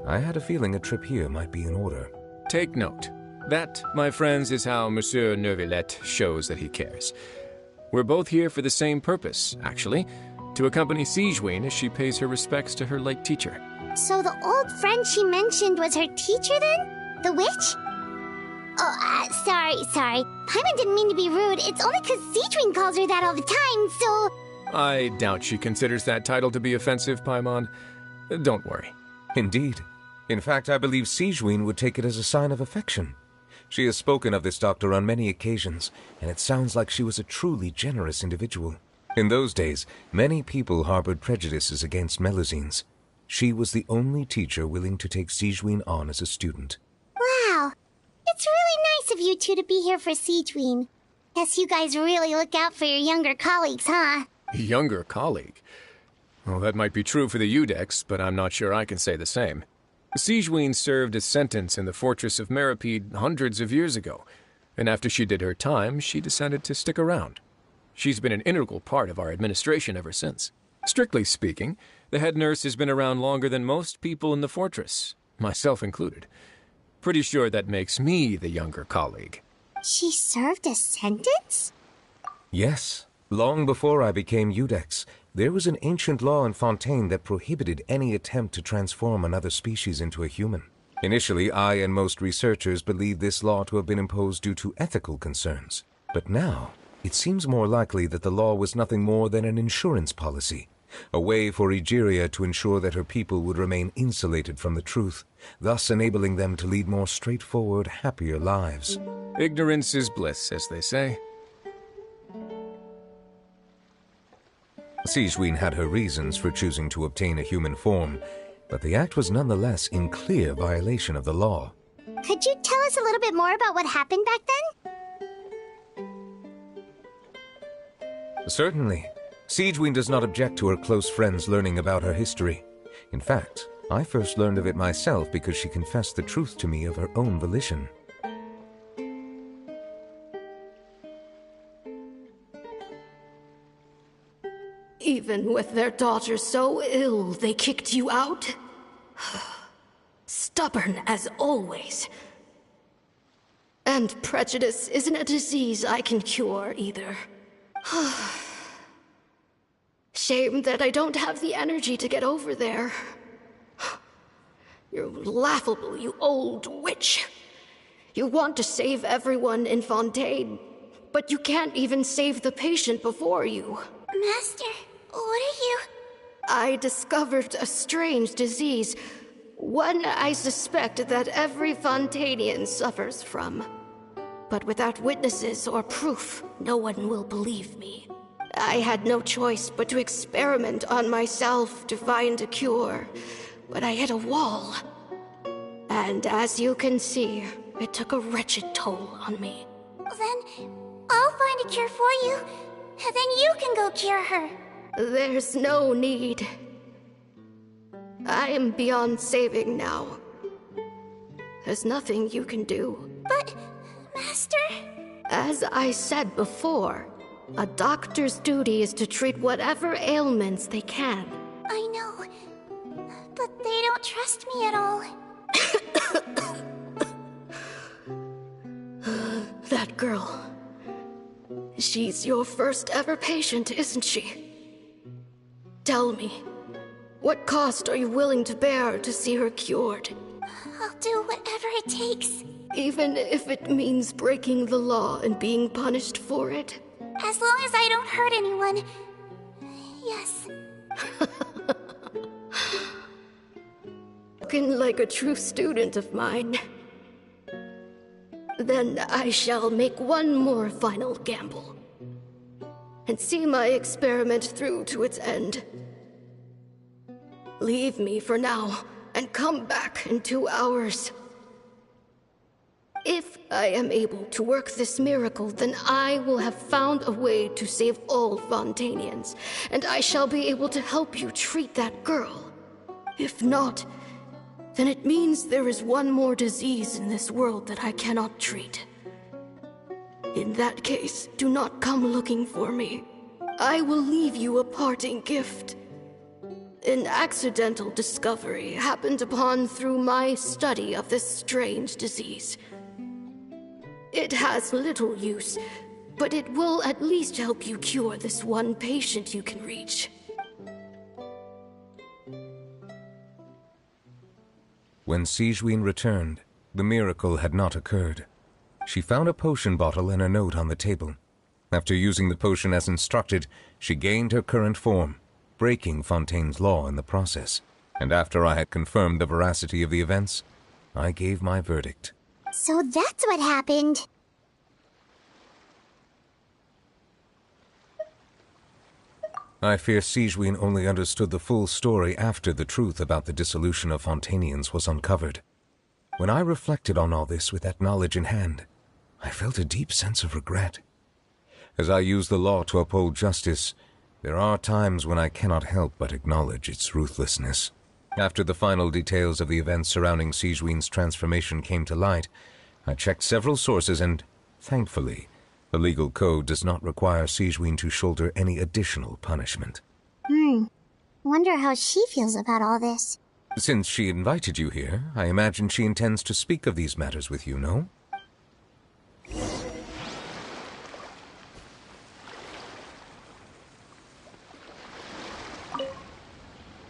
I had a feeling a trip here might be in order. Take note. That, my friends, is how Monsieur Neuvillette shows that he cares. We're both here for the same purpose, actually, to accompany Sigewinne as she pays her respects to her late teacher. So the old friend she mentioned was her teacher then? The witch? Oh, sorry. Paimon didn't mean to be rude. It's only because Sigewinne calls her that all the time, so... I doubt she considers that title to be offensive, Paimon. Don't worry. Indeed. In fact, I believe Sigewinne would take it as a sign of affection. She has spoken of this doctor on many occasions, and it sounds like she was a truly generous individual. In those days, many people harbored prejudices against Melusines. She was the only teacher willing to take Sigewinne on as a student. Wow. It's really nice of you two to be here for Sigewinne. Guess you guys really look out for your younger colleagues, huh? Younger colleague? Well, that might be true for the Udex, but I'm not sure I can say the same. Sigewinne served a sentence in the fortress of Meripede hundreds of years ago, and after she did her time, she decided to stick around. She's been an integral part of our administration ever since. Strictly speaking, the head nurse has been around longer than most people in the fortress, myself included. Pretty sure that makes me the younger colleague. She served a sentence? Yes. Long before I became Udex, there was an ancient law in Fontaine that prohibited any attempt to transform another species into a human. Initially, I and most researchers believed this law to have been imposed due to ethical concerns. But now, it seems more likely that the law was nothing more than an insurance policy, a way for Egeria to ensure that her people would remain insulated from the truth, thus enabling them to lead more straightforward, happier lives. Ignorance is bliss, as they say. Sigewinne had her reasons for choosing to obtain a human form, but the act was nonetheless in clear violation of the law. Could you tell us a little bit more about what happened back then? Certainly. Sigewinne does not object to her close friends learning about her history. In fact, I first learned of it myself because she confessed the truth to me of her own volition. Even with their daughter so ill, they kicked you out? Stubborn as always. And prejudice isn't a disease I can cure, either. Shame that I don't have the energy to get over there. You're laughable, you old witch. You want to save everyone in Fontaine, but you can't even save the patient before you. Master, what are you... I discovered a strange disease. One I suspect that every Fontainian suffers from. But without witnesses or proof, no one will believe me. I had no choice but to experiment on myself to find a cure, but I hit a wall. And as you can see, it took a wretched toll on me. Then I'll find a cure for you, and then you can go cure her. There's no need. I am beyond saving now. There's nothing you can do. But, Master... As I said before, a doctor's duty is to treat whatever ailments they can. I know, but they don't trust me at all. That girl. She's your first ever patient, isn't she? Tell me, what cost are you willing to bear to see her cured? I'll do whatever it takes. Even if it means breaking the law and being punished for it? As long as I don't hurt anyone. Yes. Looking like a true student of mine. Then I shall make one more final gamble. and see my experiment through to its end. Leave me for now, and come back in 2 hours. If I am able to work this miracle, then I will have found a way to save all Fontanians, and I shall be able to help you treat that girl. If not, then it means there is one more disease in this world that I cannot treat. In that case, do not come looking for me. I will leave you a parting gift. An accidental discovery happened upon through my study of this strange disease. It has little use, but it will at least help you cure this one patient you can reach. When Sigewinne returned, the miracle had not occurred. She found a potion bottle and a note on the table. After using the potion as instructed, she gained her current form, breaking Fontaine's law in the process. And after I had confirmed the veracity of the events, I gave my verdict. So that's what happened. I fear Sigewinne only understood the full story after the truth about the dissolution of Fontanians was uncovered. When I reflected on all this with that knowledge in hand, I felt a deep sense of regret. As I use the law to uphold justice, there are times when I cannot help but acknowledge its ruthlessness. After the final details of the events surrounding Sigewinne's transformation came to light, I checked several sources and, thankfully, the legal code does not require Sigewinne to shoulder any additional punishment. Wonder how she feels about all this. Since she invited you here, I imagine she intends to speak of these matters with you, no?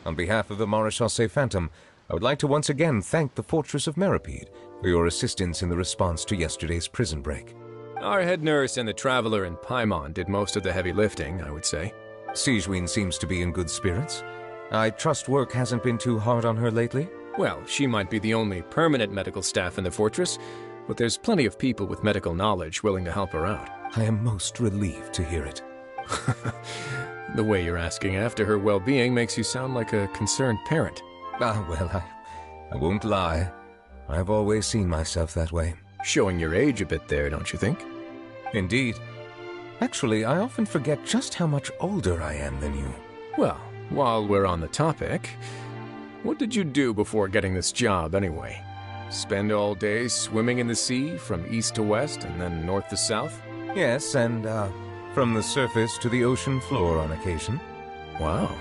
On behalf of the Maréchal Phantom, I would like to once again thank the Fortress of Meripede for your assistance in the response to yesterday's prison break. Our head nurse and the Traveler in Paimon did most of the heavy lifting, I would say. Sigewinne seems to be in good spirits. I trust work hasn't been too hard on her lately? Well, she might be the only permanent medical staff in the fortress, but there's plenty of people with medical knowledge willing to help her out. I am most relieved to hear it. The way you're asking after her well-being makes you sound like a concerned parent. Well, I won't lie. I've always seen myself that way. Showing your age a bit there, don't you think? Indeed. Actually, I often forget just how much older I am than you. Well, while we're on the topic, what did you do before getting this job anyway? Spend all day swimming in the sea from east to west and then north to south? Yes, and from the surface to the ocean floor on occasion. Wow.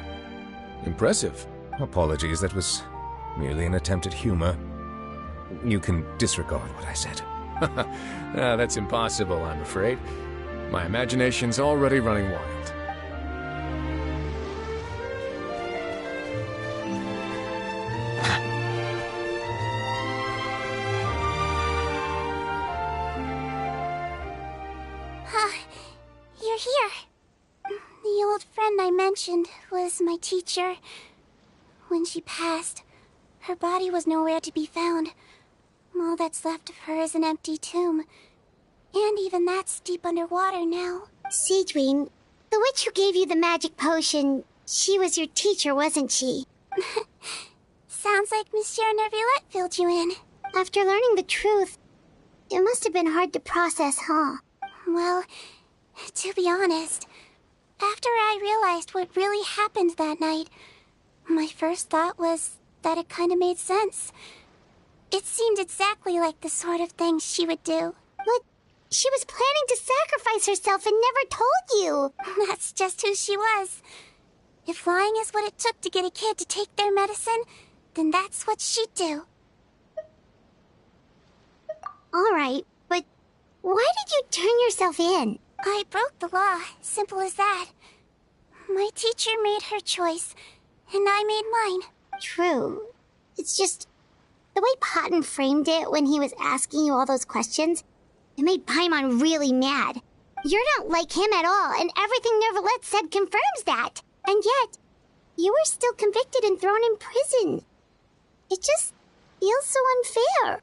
Impressive. Apologies, that was merely an attempt at humor. You can disregard what I said. That's impossible, I'm afraid. My imagination's already running wild. You're here. The old friend I mentioned was my teacher. When she passed, her body was nowhere to be found. All that's left of her is an empty tomb. And even that's deep underwater now. Sigewinne, the witch who gave you the magic potion, she was your teacher, wasn't she? Sounds like Monsieur Neuvillette filled you in. After learning the truth, it must have been hard to process, huh? Well, to be honest, after I realized what really happened that night, my first thought was that it kind of made sense. It seemed exactly like the sort of thing she would do. But she was planning to sacrifice herself and never told you. That's just who she was. If lying is what it took to get a kid to take their medicine, then that's what she'd do. All right, but why did you turn yourself in? I broke the law, simple as that. My teacher made her choice, and I made mine. True. It's just the way Potton framed it when he was asking you all those questions, it made Paimon really mad. You're not like him at all, and everything Neuvillette said confirms that. And yet, you were still convicted and thrown in prison. It just feels so unfair.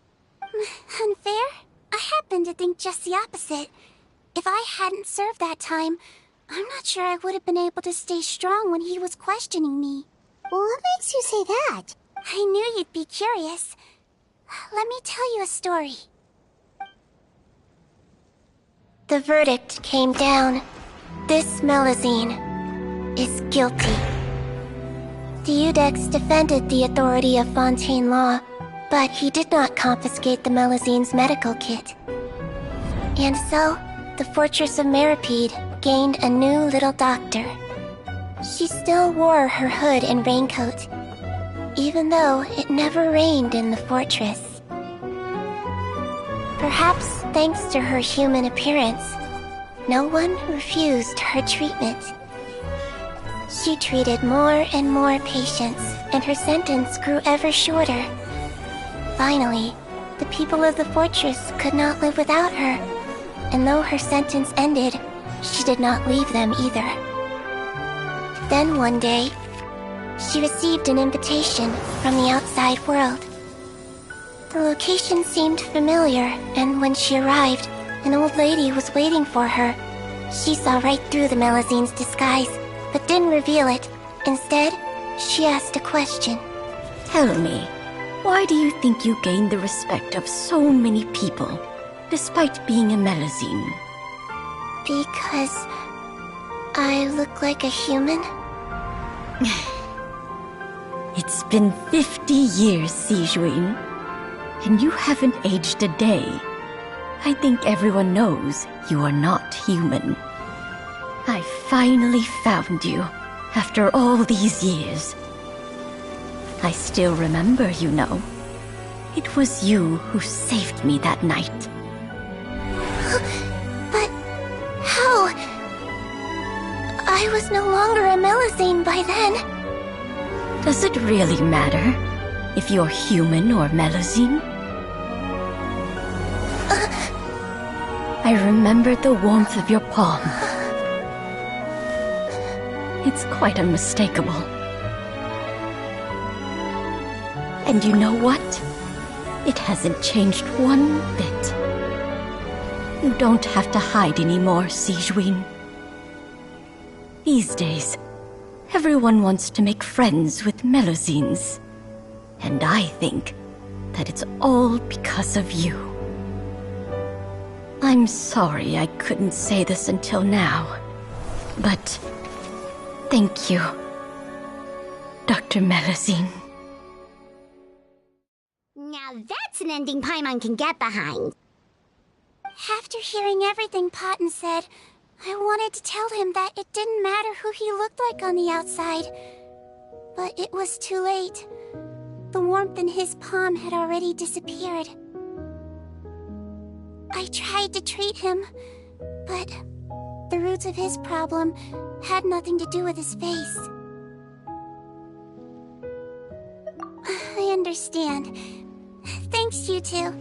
Unfair? I happen to think just the opposite. If I hadn't served that time, I'm not sure I would have been able to stay strong when he was questioning me. Well, what makes you say that? I knew you'd be curious. Let me tell you a story. The verdict came down. This Melusine is guilty. The Iudex defended the authority of Fontaine law, but he did not confiscate the Melusine's medical kit. And so, the Fortress of Meripede gained a new little doctor. She still wore her hood and raincoat, even though it never rained in the fortress. Perhaps thanks to her human appearance, no one refused her treatment. She treated more and more patients, and her sentence grew ever shorter. Finally, the people of the fortress could not live without her, and though her sentence ended, she did not leave them either. Then one day, she received an invitation from the outside world. The location seemed familiar, and when she arrived, an old lady was waiting for her. She saw right through the Melusine's disguise, but didn't reveal it. Instead, she asked a question. Tell me, why do you think you gained the respect of so many people, despite being a Melusine? Because I look like a human? It's been 50 years, Sigewinne, and you haven't aged a day. I think everyone knows you are not human. I finally found you, after all these years. I still remember, you know. It was you who saved me that night. But how? I was no longer a Melusine by then. Does it really matter if you're human or Melusine? I remember the warmth of your palm. It's quite unmistakable. And you know what? It hasn't changed one bit. You don't have to hide anymore, Sigewinne. These days, everyone wants to make friends with Melusines. And I think that it's all because of you. I'm sorry I couldn't say this until now, but thank you, Dr. Melusine. Now that's an ending Paimon can get behind. After hearing everything Potton said, I wanted to tell him that it didn't matter who he looked like on the outside. But it was too late. The warmth in his palm had already disappeared. I tried to treat him, but the roots of his problem had nothing to do with his face. I understand. Thanks, you two.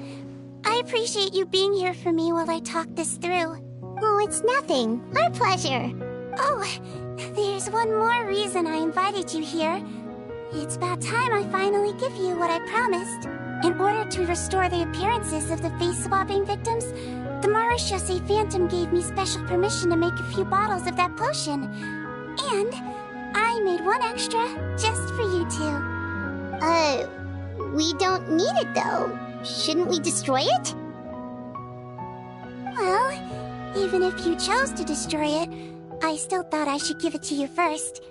I appreciate you being here for me while I talk this through. Oh, it's nothing. Our pleasure. Oh, there's one more reason I invited you here. It's about time I finally give you what I promised. In order to restore the appearances of the face-swapping victims, the Marechaussee Phantom gave me special permission to make a few bottles of that potion. And I made one extra just for you two. We don't need it though. Shouldn't we destroy it? Well, even if you chose to destroy it, I still thought I should give it to you first.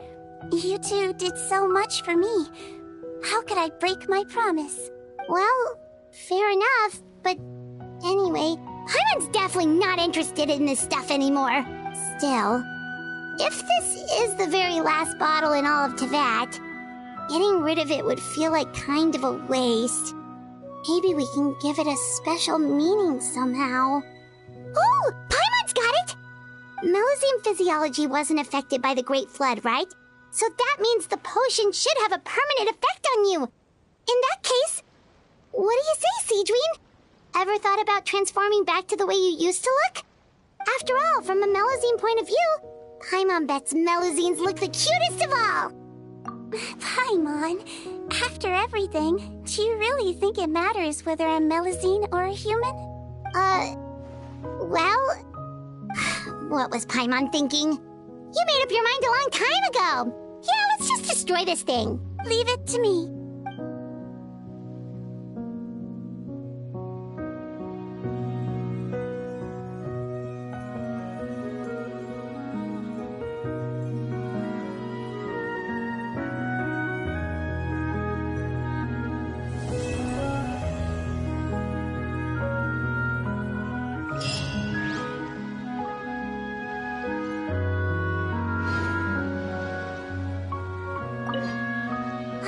You two did so much for me. How could I break my promise? Well, fair enough, but anyway, Paimon's definitely not interested in this stuff anymore. Still, if this is the very last bottle in all of Teyvat, getting rid of it would feel like kind of a waste. Maybe we can give it a special meaning somehow. Oh, Paimon's got it! Melusine physiology wasn't affected by the Great Flood, right? So that means the potion should have a permanent effect on you. In that case, what do you say, Sigewinne? Ever thought about transforming back to the way you used to look? After all, from a Melusine point of view, Paimon bets Melusines look the cutest of all. Paimon, after everything, do you really think it matters whether I'm Melusine or a human? Well... What was Paimon thinking? You made up your mind a long time ago. Yeah, let's just destroy this thing. Leave it to me.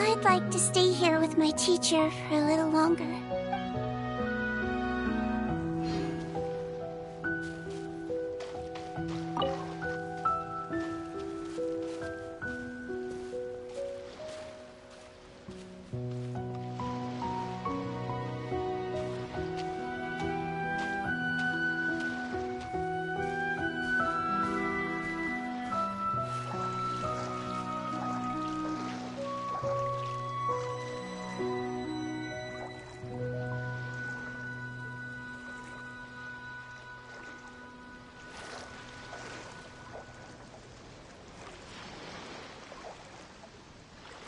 I'd like to stay here with my teacher for a little longer.